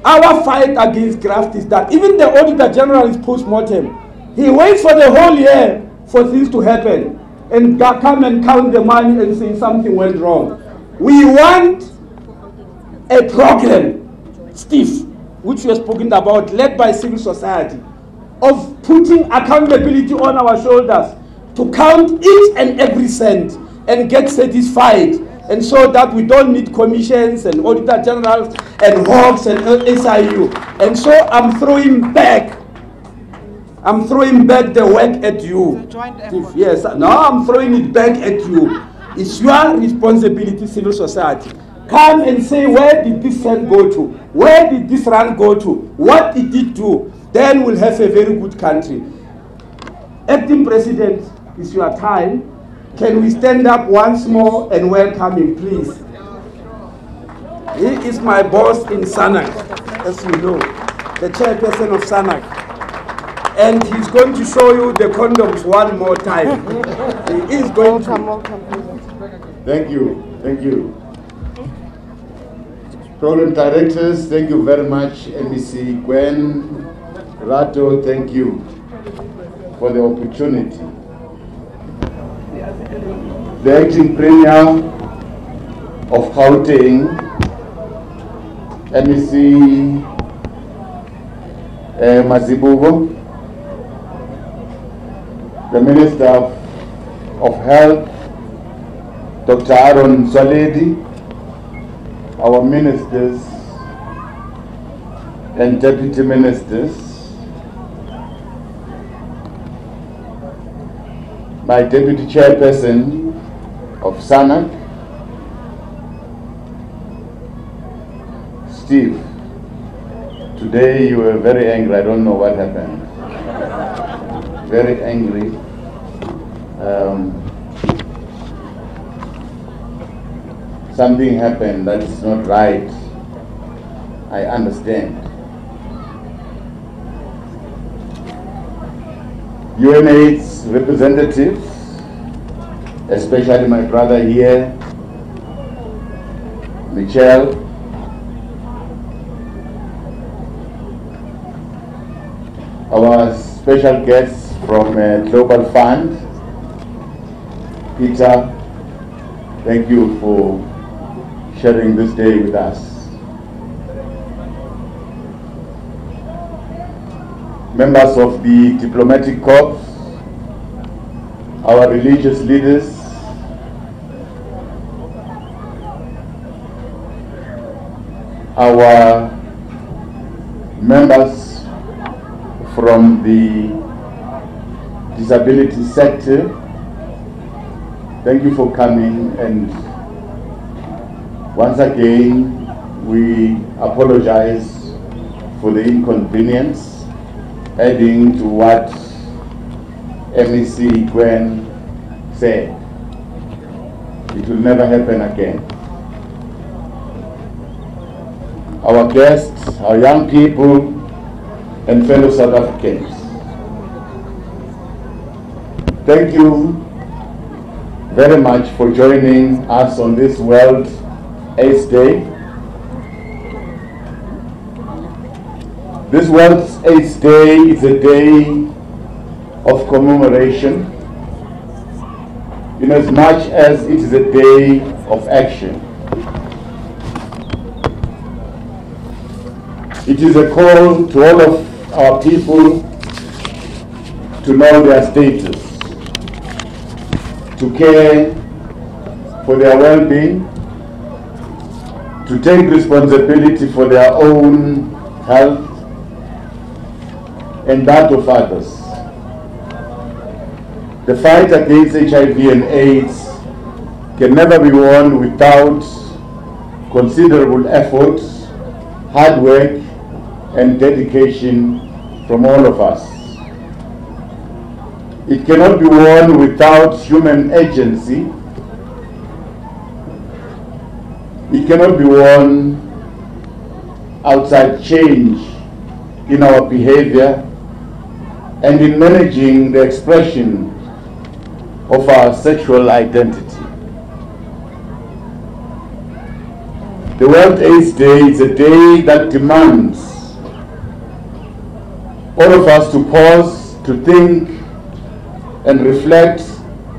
our fight against graft is that even the Auditor General is post-mortem. He waits for the whole year for things to happen and come and count the money and say something went wrong. We want a program, Steve, which we have spoken about, led by civil society, of putting accountability on our shoulders to count each and every cent and get satisfied, and so that we don't need commissions and auditor generals and hawks and SIU. And so I'm throwing back the work at you. Yes, now I'm throwing it back at you. It's your responsibility, civil society. Come and say, where did this cent go to? Where did this rand go to? What did it do? Then we'll have a very good country. Acting President, it's your time. Can we stand up once more and welcome him, please? He is my boss in SANAC, as you know, the chairperson of SANAC. And he's going to show you the condoms one more time. He is going to. Thank you. Thank you. Program directors, thank you very much. MEC Gwen, Rato, thank you for the opportunity. The acting premier of Gauteng, MEC Mazibuko, the Minister of of Health, Dr. Aaron Swaledi, our ministers and deputy ministers, my deputy chairperson of SANAC, Steve, today you were very angry. I don't know what happened. Very angry. Something happened that is not right. I understand. UNAIDS representatives, especially my brother here, Michelle, our special guests from Global Fund, Peter, thank you for sharing this day with us. Members of the diplomatic corps, our religious leaders, our members from the disability sector, thank you for coming, and once again we apologize for the inconvenience, adding to what MEC Gwen said. It will never happen again. Our guests, our young people, and fellow South Africans, thank you very much for joining us on this World AIDS Day. This World AIDS Day is a day of commemoration, in as much as it is a day of action. It is a call to all of our people to know their status, to care for their well-being, to take responsibility for their own health and that of others. The fight against HIV and AIDS can never be won without considerable effort, hard work, and dedication from all of us. It cannot be won without human agency. It cannot be won outside change in our behavior and in managing the expression of our sexual identity. The World AIDS Day is a day that demands all of us to pause, to think and reflect,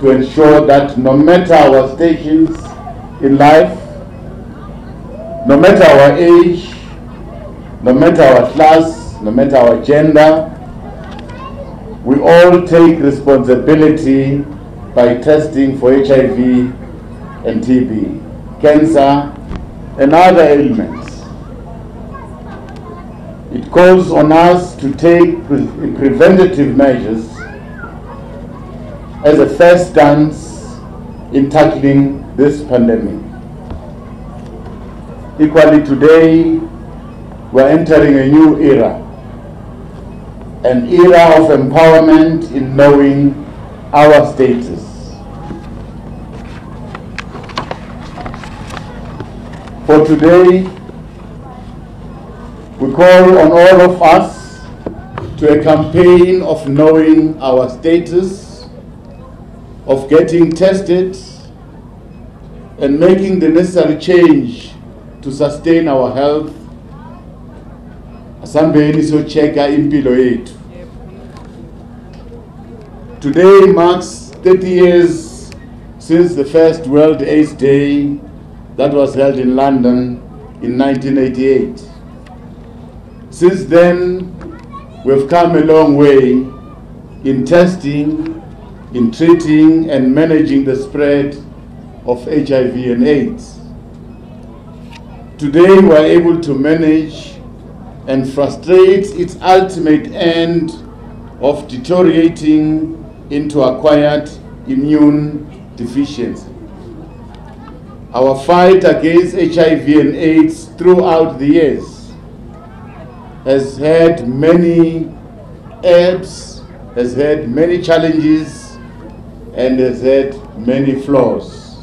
to ensure that no matter our stations in life, no matter our age, no matter our class, no matter our gender, we all take responsibility by testing for HIV and TB, cancer, and other ailments. It calls on us to take preventative measures as a first stance in tackling this pandemic. Equally today, we're entering a new era, an era of empowerment in knowing our status. For today, we call on all of us to a campaign of knowing our status, of getting tested, and making the necessary change to sustain our health. Today marks 30 years since the first World AIDS Day that was held in London in 1988. Since then, we've come a long way in testing, in treating and managing the spread of HIV and AIDS. Today we are able to manage and frustrate its ultimate end of deteriorating into acquired immune deficiency. Our fight against HIV and AIDS throughout the years has had many ebbs, has had many challenges, and has had many flaws.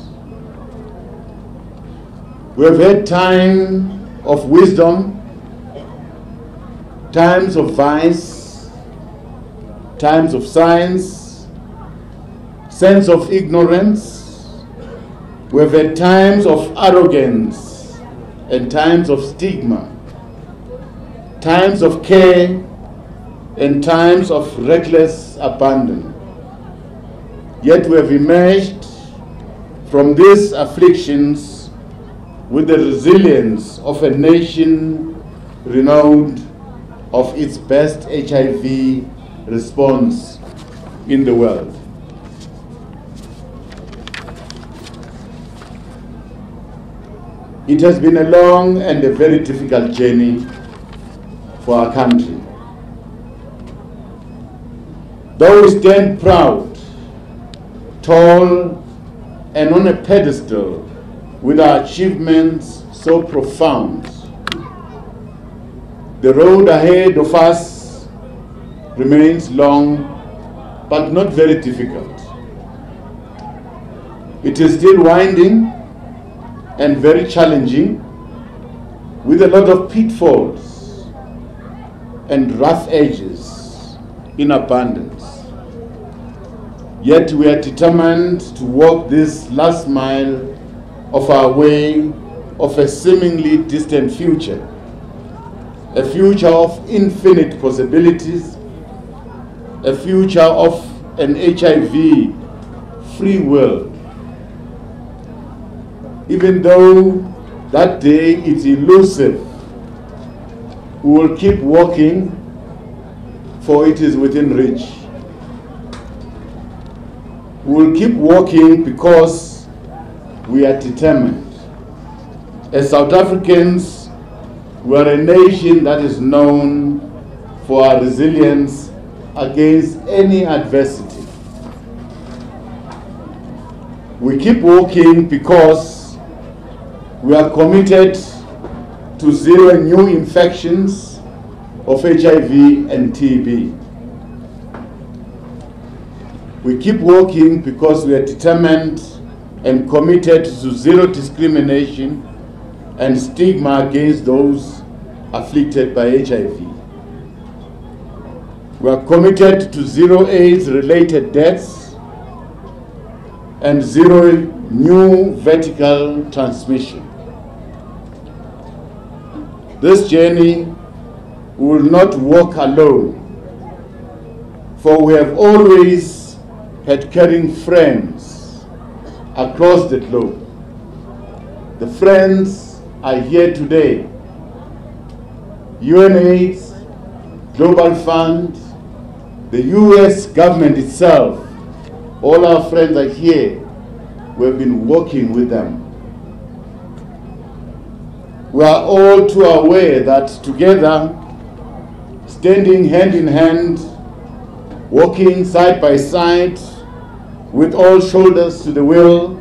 We have had times of wisdom, times of vice, times of science, sense of ignorance. We have had times of arrogance and times of stigma, times of care and times of reckless abandon. Yet we have emerged from these afflictions with the resilience of a nation renowned of its best HIV response in the world. It has been a long and a very difficult journey for our country. Though we stand proud, tall, and on a pedestal with our achievements so profound, the road ahead of us remains long, but not very difficult. It is still winding and very challenging, with a lot of pitfalls and rough edges in abundance. Yet we are determined to walk this last mile of our way of a seemingly distant future, a future of infinite possibilities, a future of an HIV-free world. Even though that day is elusive, we will keep walking, for it is within reach. We will keep walking because we are determined. As South Africans, we are a nation that is known for our resilience against any adversity. We keep walking because we are committed to zero new infections of HIV and TB. We keep working because we are determined and committed to zero discrimination and stigma against those afflicted by HIV. We are committed to zero AIDS-related deaths and zero new vertical transmission. This journey we will not walk alone, for we have always had caring friends across the globe. The friends are here today. UNAIDS, Global Fund, the US government itself, all our friends are here. We have been working with them. We are all too aware that together, standing hand in hand, walking side by side, with all shoulders to the wheel,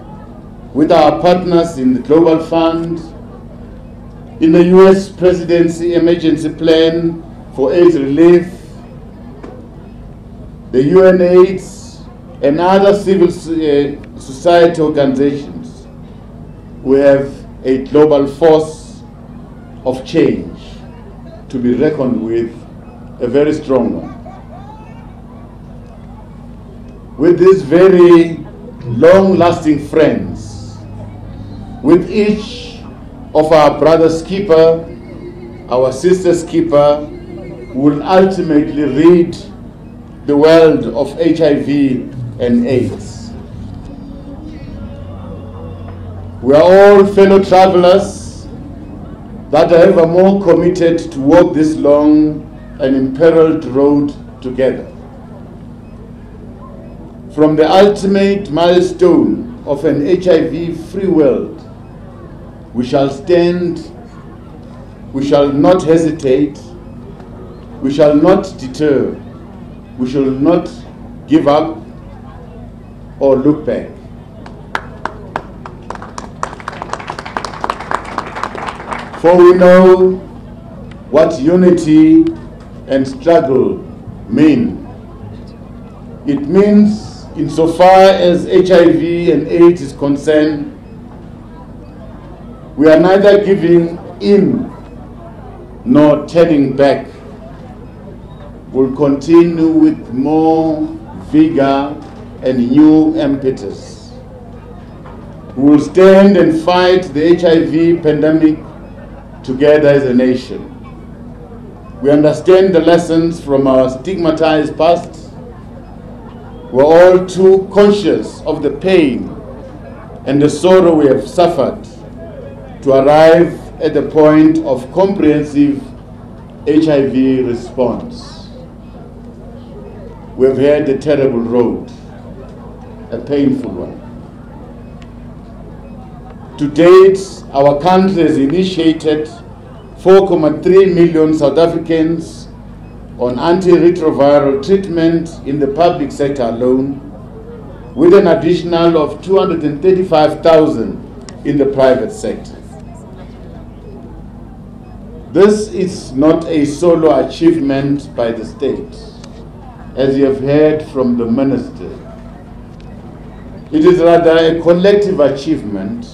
with our partners in the Global Fund, in the US Presidency Emergency Plan for AIDS Relief, the UNAIDS, and other civil society organizations, we have a global force of change to be reckoned with, a very strong one. With these very long-lasting friends, with each of our brother's keeper, our sister's keeper, will ultimately rid the world of HIV and AIDS. We are all fellow travelers that are ever more committed to walk this long and imperiled road together. from the ultimate milestone of an HIV-free world, we shall stand, we shall not hesitate, we shall not deter, we shall not give up or look back. For we know what unity and struggle mean. It means, insofar as HIV and AIDS is concerned, we are neither giving in nor turning back. We'll continue with more vigor and new impetus. We will stand and fight the HIV pandemic together as a nation. We understand the lessons from our stigmatized past. We're all too conscious of the pain and the sorrow we have suffered to arrive at the point of comprehensive HIV response. We've had a terrible road, a painful one. To date, our country has initiated 4.3 million South Africans on antiretroviral treatment in the public sector alone, with an additional of 235,000 in the private sector. This is not a solo achievement by the state, as you have heard from the minister. It is rather a collective achievement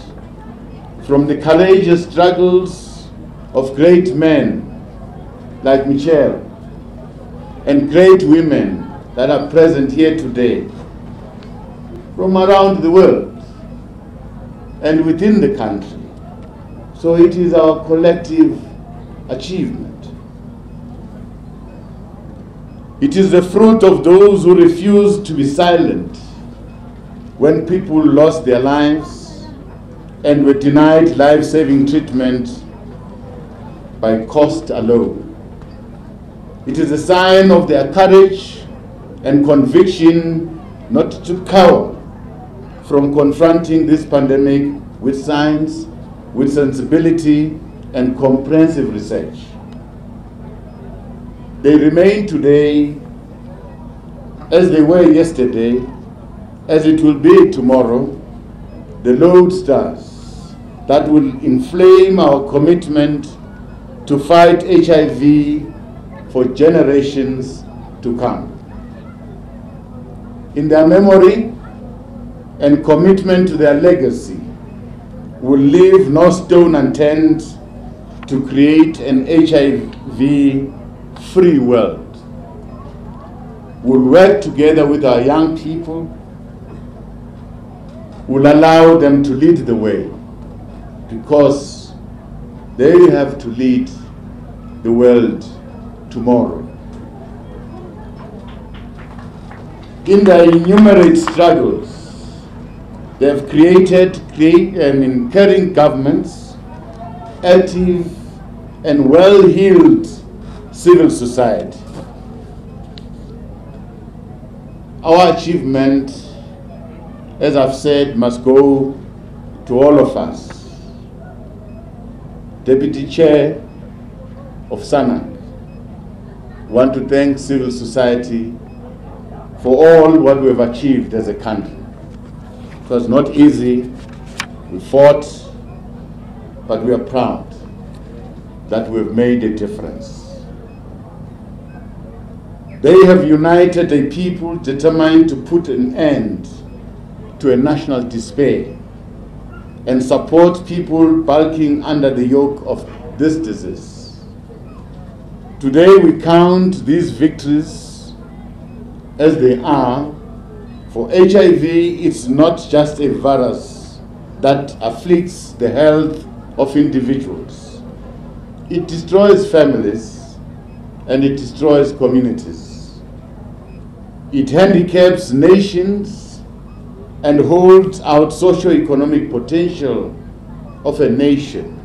from the courageous struggles of great men like Michelle and great women that are present here today from around the world and within the country. So it is our collective achievement. It is the fruit of those who refused to be silent when people lost their lives and were denied life-saving treatment by cost alone. It is a sign of their courage and conviction not to cower from confronting this pandemic with science, with sensibility, and comprehensive research. They remain today as they were yesterday, as it will be tomorrow, the lodestars that will inflame our commitment to fight HIV for generations to come. In their memory and commitment to their legacy, will leave no stone unturned to create an HIV-free world. We'll work together with our young people. We'll allow them to lead the way, because they have to lead the world tomorrow. In their innumerate struggles, they have created and encouraging governments, active and well-heeled civil society. Our achievement, as I've said, must go to all of us. Deputy Chair of SANAC, want to thank civil society for all what we've achieved as a country. It was not easy, we fought, but we are proud that we've made a difference. They have united a people determined to put an end to a national despair and support people bulking under the yoke of this disease. Today we count these victories as they are, for HIV is not just a virus that afflicts the health of individuals. It destroys families and it destroys communities. It handicaps nations and holds out socio-economic potential of a nation.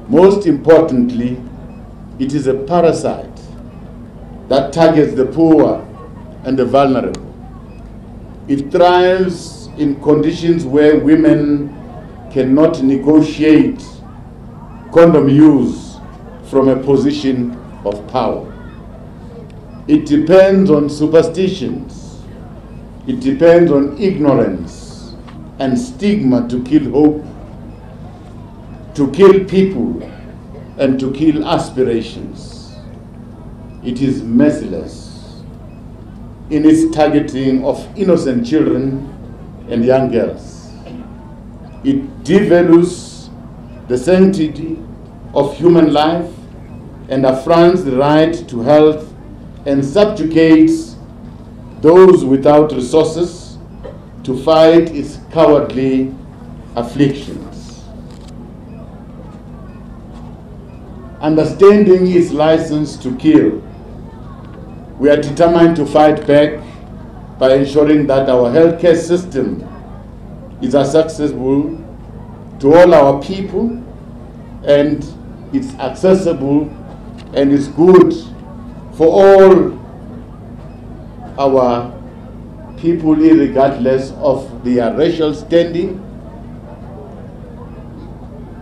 Most importantly, it is a parasite that targets the poor and the vulnerable. It thrives in conditions where women cannot negotiate condom use from a position of power. It depends on superstitions. It depends on ignorance and stigma to kill hope, to kill people, and to kill aspirations. It is merciless in its targeting of innocent children and young girls. It devalues the sanctity of human life and affronts the right to health and subjugates those without resources to fight its cowardly afflictions. Understanding its license to kill, we are determined to fight back by ensuring that our healthcare system is accessible to all our people, and it's accessible and it's good for all our people, regardless of their racial standing,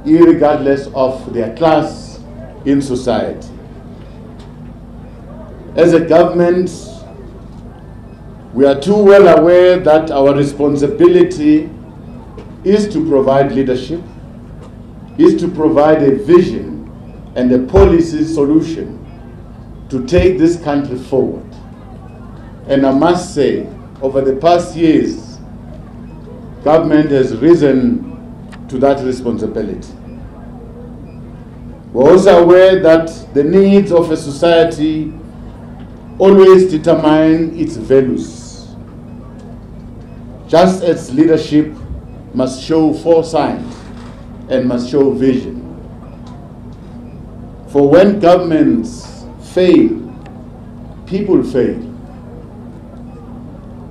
regardless of their class in society. As a government, we are too well aware that our responsibility is to provide leadership, is to provide a vision and a policy solution to take this country forward. And I must say, over the past years, government has risen to that responsibility. We're also aware that the needs of a society always determine its values. Just as leadership must show foresight and must show vision. For when governments fail, people fail.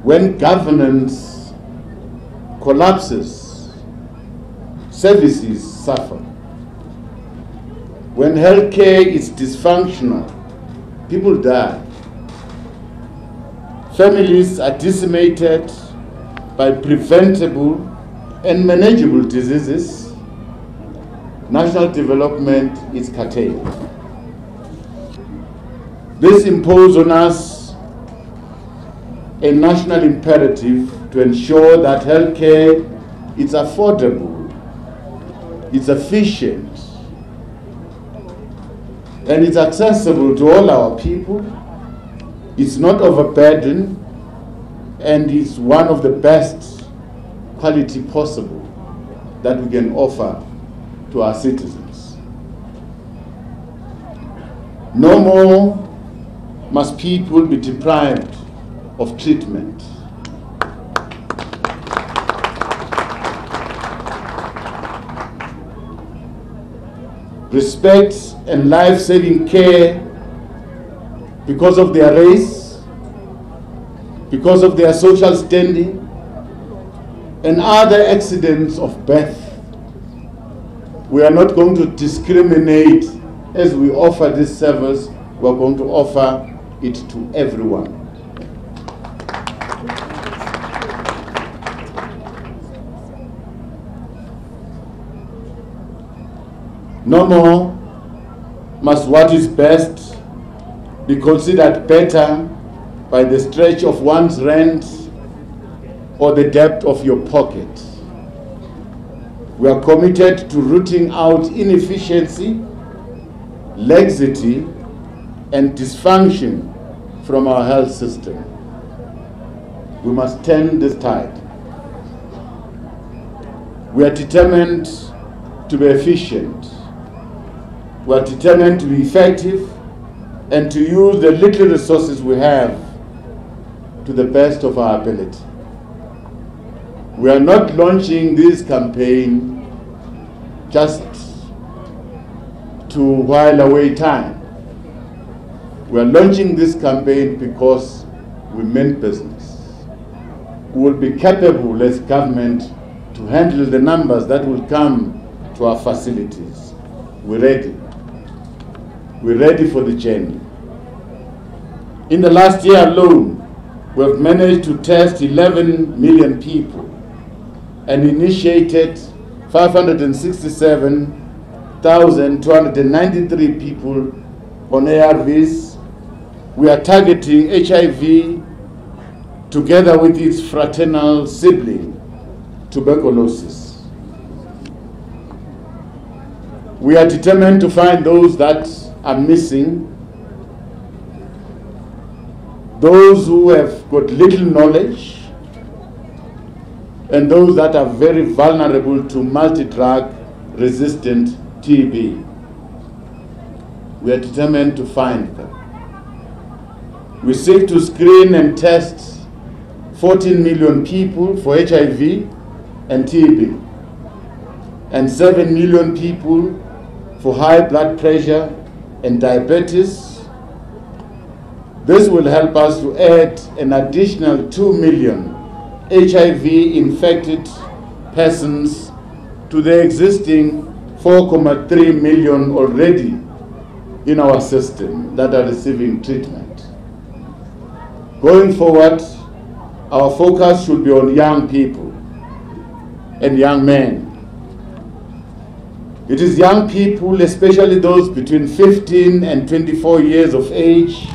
When governance collapses, services suffer. When healthcare is dysfunctional, people die. Families are decimated by preventable and manageable diseases. National development is curtailed. This imposes on us a national imperative to ensure that healthcare is affordable, it's efficient, and it's accessible to all our people. It's not overburdened, and it's one of the best quality possible that we can offer to our citizens. No more must people be deprived of treatment. Respect and life-saving care because of their race, because of their social standing, and other accidents of birth. We are not going to discriminate as we offer this service. We are going to offer it to everyone. No more must what is best be considered better by the stretch of one's rent or the depth of your pocket. We are committed to rooting out inefficiency, laxity, and dysfunction from our health system. We must turn this tide. We are determined to be efficient. We are determined to be effective and to use the little resources we have to the best of our ability. We are not launching this campaign just to while away time. We are launching this campaign because we mean business. We will be capable as government to handle the numbers that will come to our facilities. We're ready. We're ready for the journey. In the last year alone, we have managed to test 11 million people and initiated 567,293 people on ARVs. We are targeting HIV together with its fraternal sibling, tuberculosis. We are determined to find those that are missing, those who have got little knowledge, and those that are very vulnerable to multi-drug resistant TB. We are determined to find them. We seek to screen and test 14 million people for HIV and TB, and 7 million people for high blood pressure and diabetes. This will help us to add an additional 2 million HIV-infected persons to the existing 4.3 million already in our system that are receiving treatment. Going forward, our focus should be on young people and young men. It is young people, especially those between 15 and 24 years of age,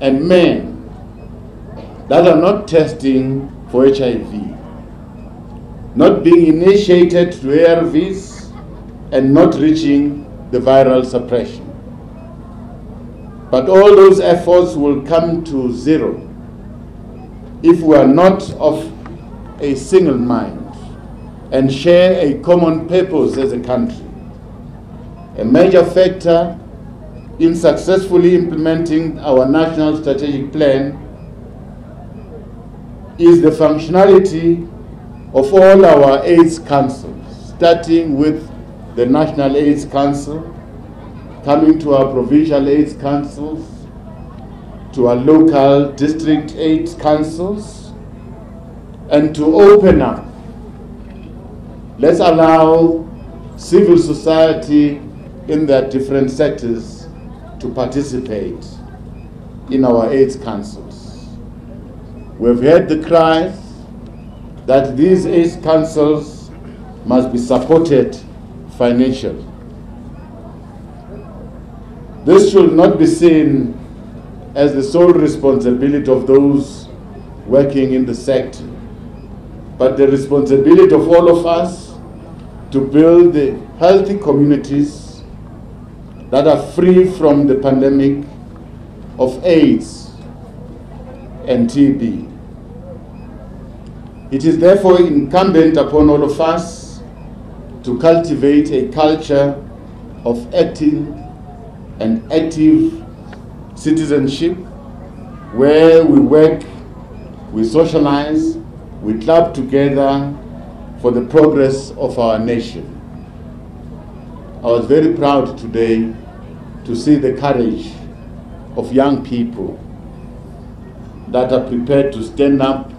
and men that are not testing for HIV, not being initiated to ARVs, and not reaching the viral suppression. But all those efforts will come to zero if we are not of a single mind and share a common purpose as a country. A major factor in successfully implementing our national strategic plan is the functionality of all our AIDS councils, starting with the National AIDS Council, coming to our provincial AIDS councils, to our local district AIDS councils, and to open up. Let's allow civil society in their different sectors to participate in our AIDS councils. We've heard the cries that these AIDS councils must be supported financially. This should not be seen as the sole responsibility of those working in the sector, but the responsibility of all of us to build the healthy communities that are free from the pandemic of AIDS and TB. It is therefore incumbent upon all of us to cultivate a culture of active citizenship, where we work, we socialize, we club together for the progress of our nation. I was very proud today to see the courage of young people that are prepared to stand up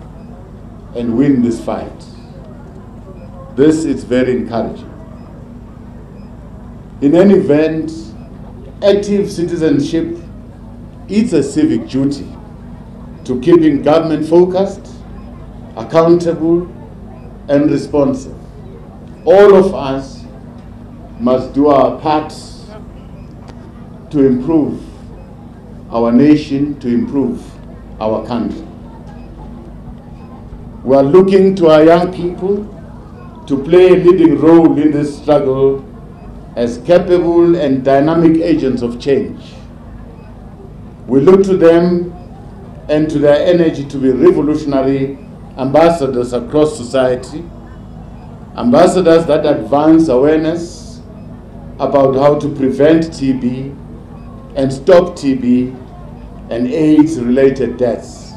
and win this fight. This is very encouraging. In any event, active citizenship is a civic duty to keeping government focused, accountable, and responsive. All of us must do our part to improve our nation, to improve our country. We are looking to our young people to play a leading role in this struggle as capable and dynamic agents of change. We look to them and to their energy to be revolutionary ambassadors across society, ambassadors that advance awareness about how to prevent TB and stop TB and AIDS-related deaths.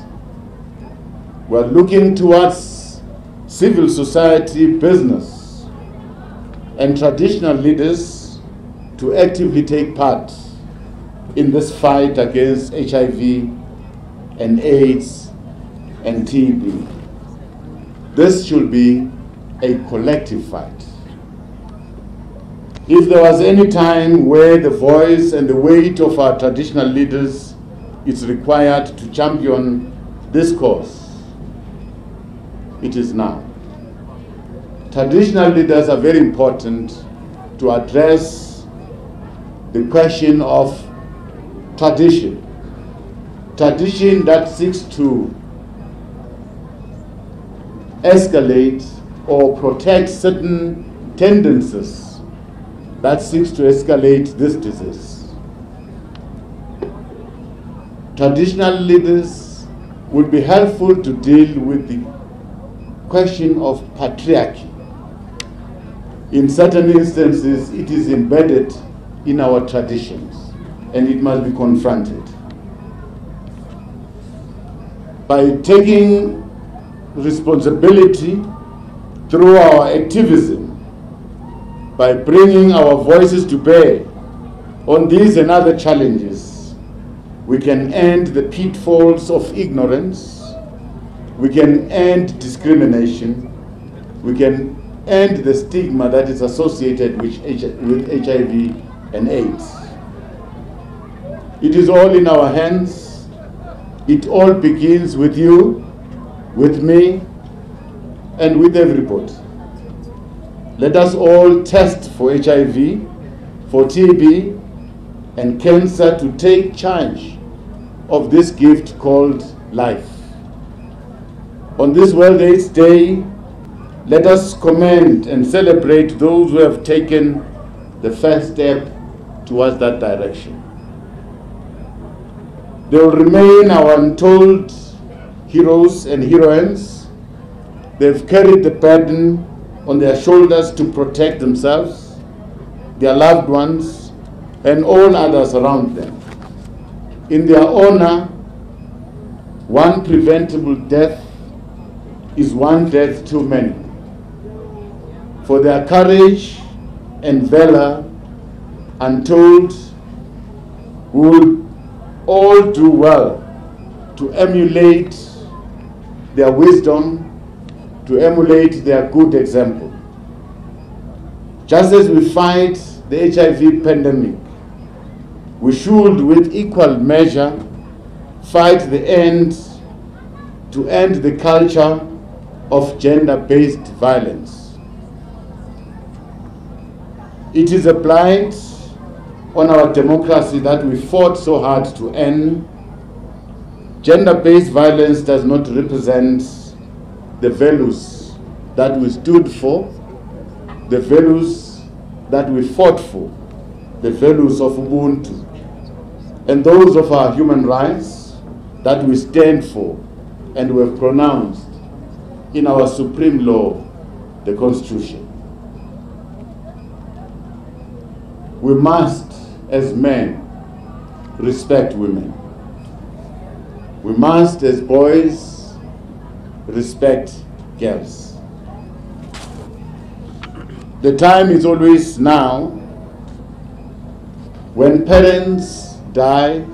We are looking towards civil society, business, and traditional leaders to actively take part in this fight against HIV and AIDS and TB. This should be a collective fight. If there was any time where the voice and the weight of our traditional leaders is required to champion this cause, it is now. Traditional leaders are very important to address the question of tradition. Tradition that seeks to escalate or protect certain tendencies that seeks to escalate this disease. Traditional leaders would be helpful to deal with the question of patriarchy. In certain instances, it is embedded in our traditions and it must be confronted. By taking responsibility through our activism, by bringing our voices to bear on these and other challenges, we can end the pitfalls of ignorance, we can end discrimination, we can end the stigma that is associated with HIV and AIDS. It is all in our hands. It all begins with you, with me, and with everybody. Let us all test for HIV, for TB, and cancer to take charge of this gift called life. On this World AIDS Day, let us commend and celebrate those who have taken the first step towards that direction. They will remain our untold heroes and heroines. They've carried the burden on their shoulders to protect themselves, their loved ones, and all others around them. In their honor, one preventable death is one death too many. For their courage and valor, untold, we will all do well to emulate their wisdom, to emulate their good example. Just as we fight the HIV pandemic, we should with equal measure fight to end the culture of gender-based violence. It is a blight on our democracy that we fought so hard to end. Gender-based violence does not represent the values that we stood for, the values that we fought for, the values of Ubuntu, and those of our human rights that we stand for and we have pronounced in our supreme law, the Constitution. We must, as men, respect women. We must, as boys, respect girls. The time is always now when parents died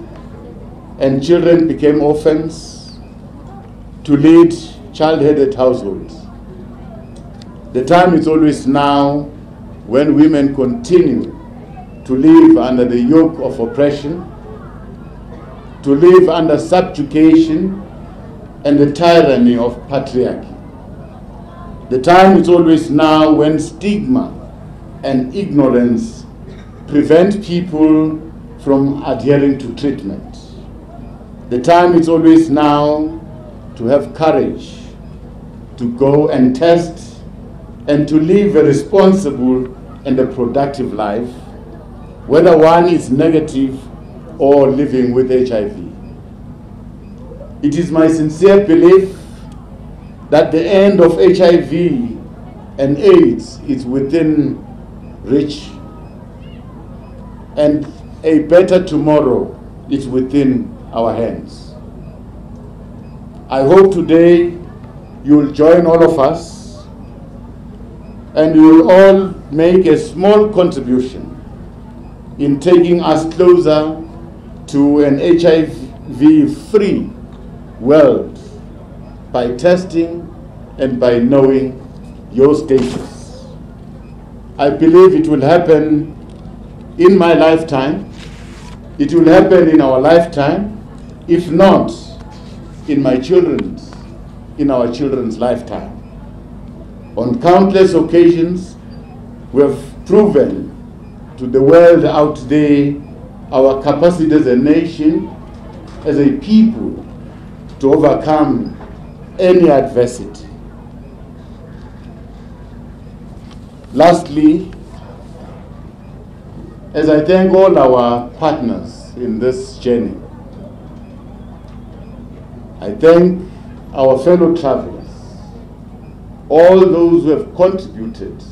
and children became orphans to lead child-headed households. The time is always now when women continue to live under the yoke of oppression, to live under subjugation and the tyranny of patriarchy. The time is always now when stigma and ignorance prevent people from adhering to treatment. The time is always now to have courage to go and test and to live a responsible and a productive life, whether one is negative or living with HIV. It is my sincere belief that the end of HIV and AIDS is within reach, and a better tomorrow is within our hands. I hope today you will join all of us and you will all make a small contribution in taking us closer to an HIV-free world by testing and by knowing your status. I believe it will happen in my lifetime. It will happen in our lifetime. If not, in our children's lifetime. On countless occasions, we have proven to the world out there our capacity as a nation, as a people, to overcome any adversity. Lastly, as I thank all our partners in this journey, I thank our fellow travelers, all those who have contributed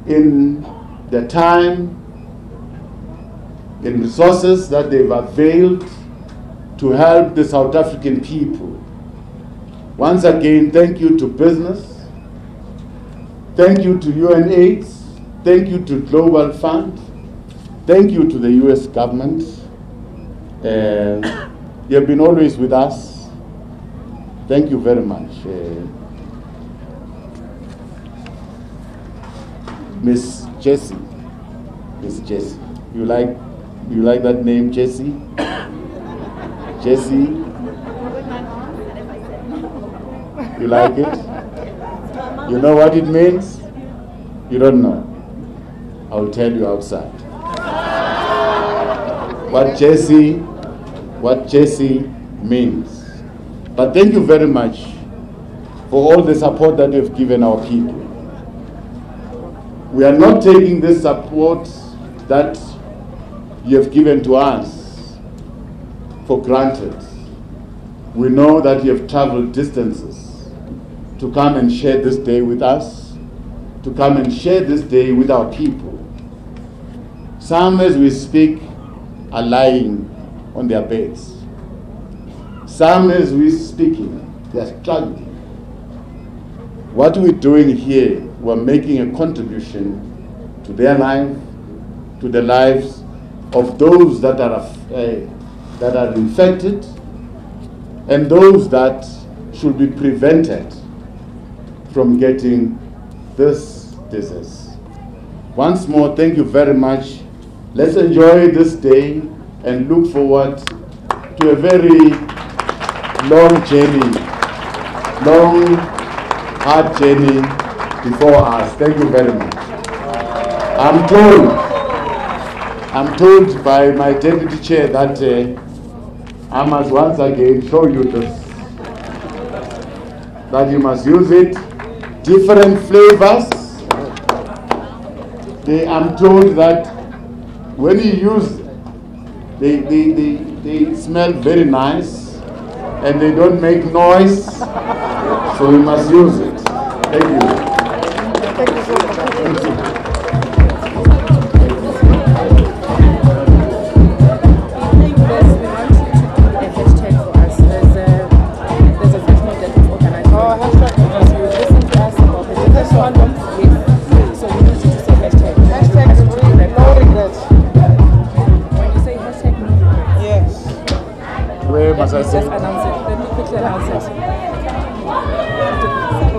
in the time, in resources that they've availed to help the South African people. Once again, thank you to business, thank you to UNAIDS, thank you to Global Fund, thank you to the US government. You have been always with us. Thank you very much. Miss Jessie, you like that name, Jessie? Jessie, you like it? You know what it means? You don't know. I'll tell you outside. What Jessie means. But thank you very much for all the support that you've given our people. We are not taking this support that you have given to us for granted. We know that you have traveled distances to come and share this day with us, to come and share this day with our people. Some, as we speak, are lying on their beds. Some, as we're speaking, they are struggling. What we're doing here, we're making a contribution to their life, to the lives of those that are infected, and those that should be prevented from getting this disease. Once more, thank you very much. Let's enjoy this day and look forward to a very long journey, long, hard journey before us. Thank you very much. I'm told by my deputy chair that I must once again show you this, that you must use it, different flavors. I'm told that when you use they smell very nice and they don't make noise, so we must use it. Thank you. Thank you so much. Thank you.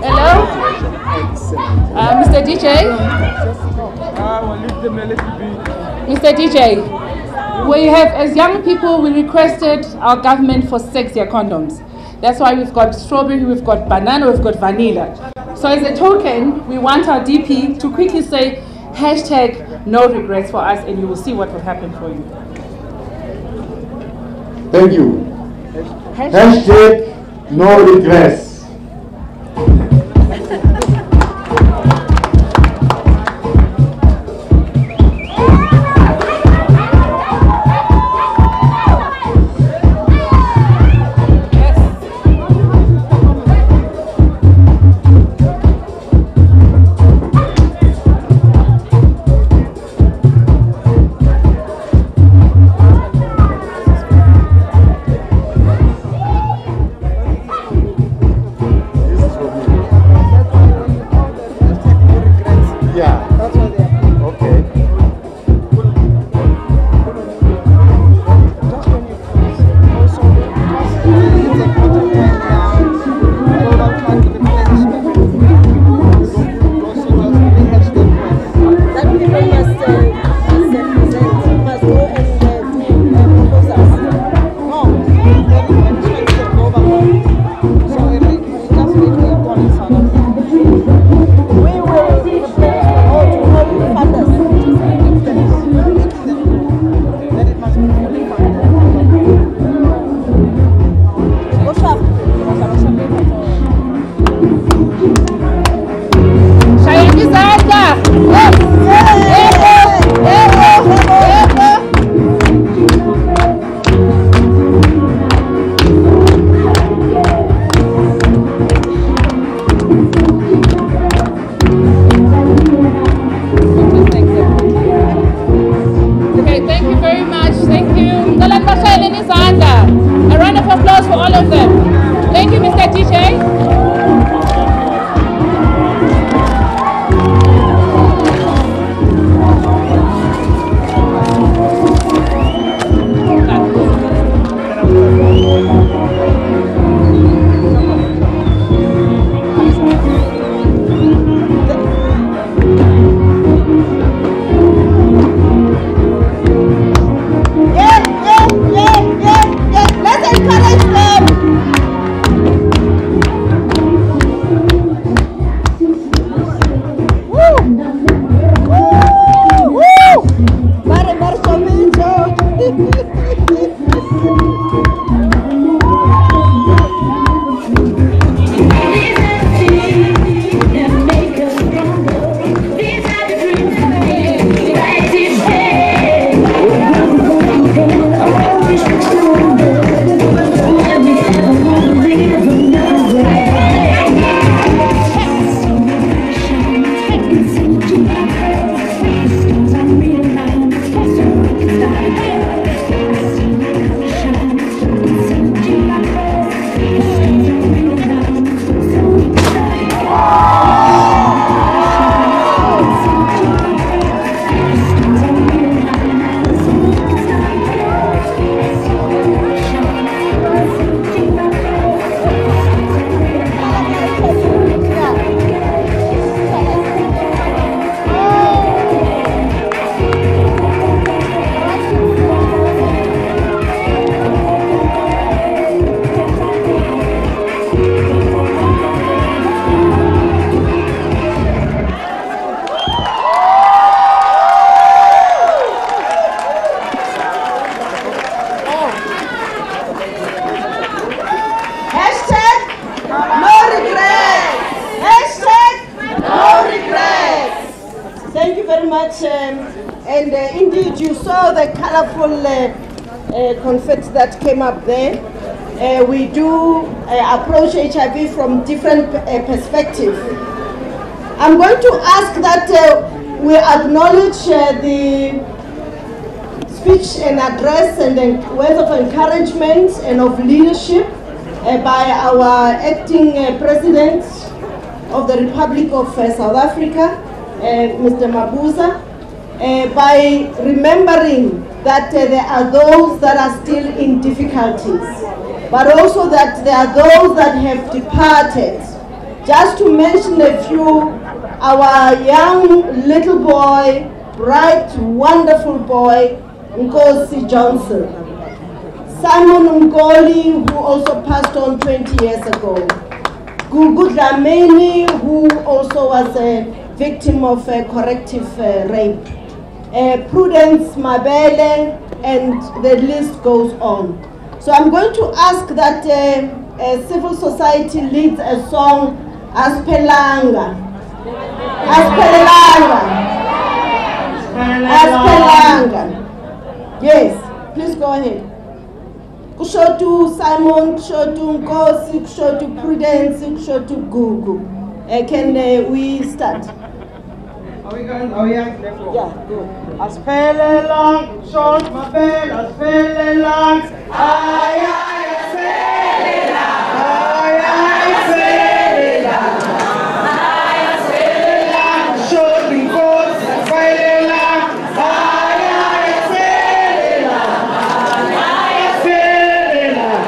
Hello? Mr. DJ? Mr. DJ, we have, as young people, we requested our government for sexier condoms. That's why we've got strawberry, we've got banana, we've got vanilla. So as a token, we want our DP to quickly say hashtag no regrets for us, and you will see what will happen for you. Thank you. Hashtag no regrets. Shayeni izandla. Okay, thank you very much. Thank you. A round of applause for all of them. Thank you, Mr. DJ. Let's encourage them. Indeed, you saw the colorful confetti that came up there. We do approach HIV from different perspectives. I'm going to ask that we acknowledge the speech and address and the words of encouragement and of leadership by our acting President of the Republic of South Africa, Mr. Mabuza, by remembering that there are those that are still in difficulties, but also that there are those that have departed. Just to mention a few, our young little boy, bright, wonderful boy, Nkosi Johnson. Simon Ngoli, who also passed on 20 years ago. Gugu Dlamini, who also was a victim of corrective rape. Prudence Mabele, and the list goes on. So I'm going to ask that civil society leads a song, Aspelanga. Aspelanga. Aspelanga. Yes, please go ahead. Kushotu Simon, Kushotu Nkosi, Kushotu Prudence, Kushotu Gugu. Can we start? Are we going? Oh yeah. Yeah, go. Aspelelang, short mabel, aspelelang, ay aspelelang, ay aspelelang, ay aspelelang, short because aspelelang, ay aspelelang, ay aspelelang,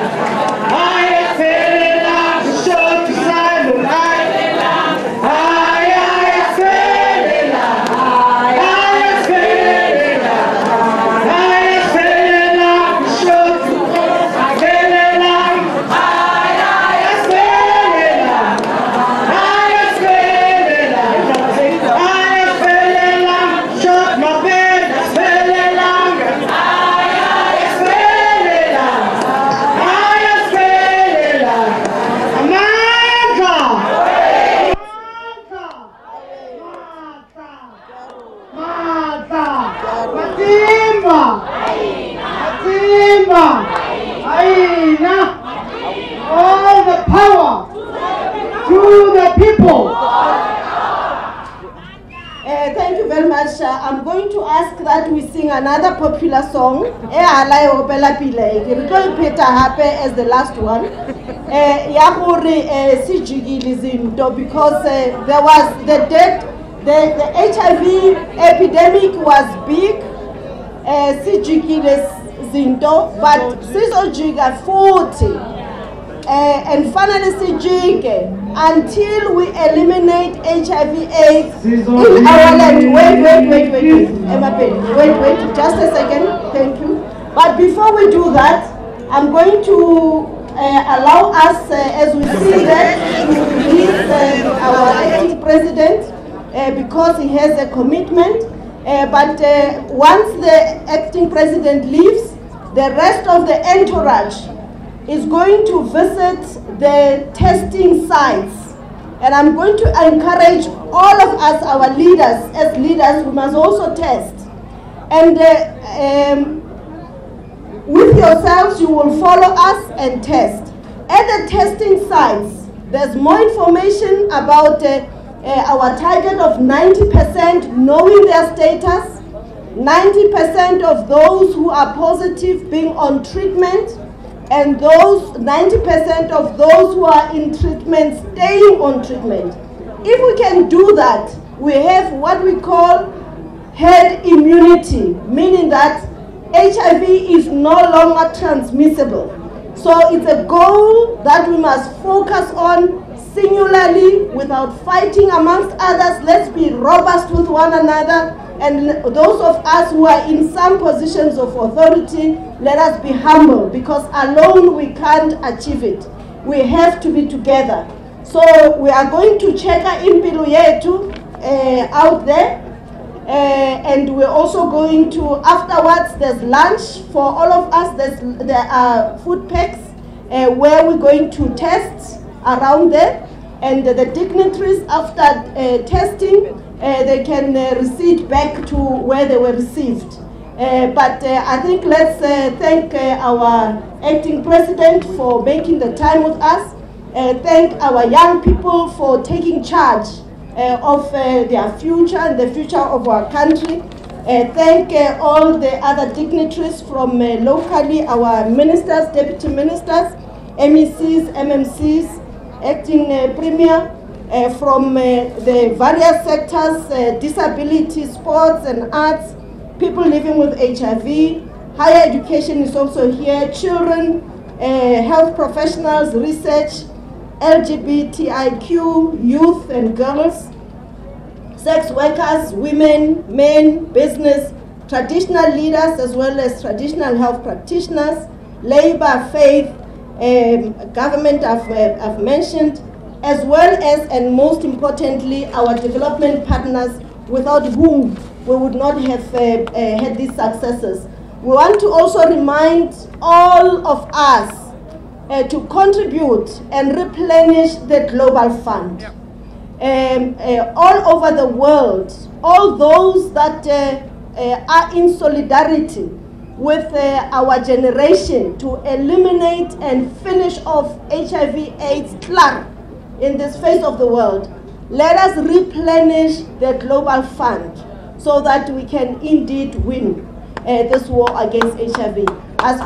ay aspelelang, short Simon, ay aspelelang. To the people. Thank you very much. I'm going to ask that we sing another popular song. As the last one. Because there was the HIV epidemic was big. But sizojiga 40. And finally until we eliminate HIV/AIDS in our land. Wait, just a second. Thank you. But before we do that, I'm going to allow us, as we see that, to release our acting president because he has a commitment. But once the acting president leaves, the rest of the entourage is going to visit the testing sites. And I'm going to encourage all of us, our leaders, as leaders, we must also test. And with yourselves, you will follow us and test. At the testing sites, there's more information about our target of 90% knowing their status, 90% of those who are positive being on treatment, and those 90% of those who are in treatment staying on treatment. If we can do that, we have what we call herd immunity, meaning that HIV is no longer transmissible. So it's a goal that we must focus on singularly without fighting amongst others. Let's be robust with one another. And those of us who are in some positions of authority, let us be humble, because alone we can't achieve it. We have to be together. So we are going to check impilo yetu out there. And we're also going to, afterwards, there's lunch for all of us. There are food packs where we're going to test around there. And the dignitaries, after testing, they can receive back to where they were received. But I think let's thank our acting president for making the time with us. Thank our young people for taking charge of their future and the future of our country. Thank all the other dignitaries from locally, our ministers, deputy ministers, MECs, MMCs, acting premier, from the various sectors, disability, sports and arts, people living with HIV, higher education is also here, children, health professionals, research, LGBTIQ, youth and girls, sex workers, women, men, business, traditional leaders as well as traditional health practitioners, labor, faith, government I've mentioned, as well as, and most importantly, our development partners, without whom we would not have had these successes. We want to also remind all of us to contribute and replenish the global fund. All over the world, all those that are in solidarity with our generation to eliminate and finish off HIV/AIDS in this phase of the world, let us replenish the global fund so that we can indeed win this war against HIV. As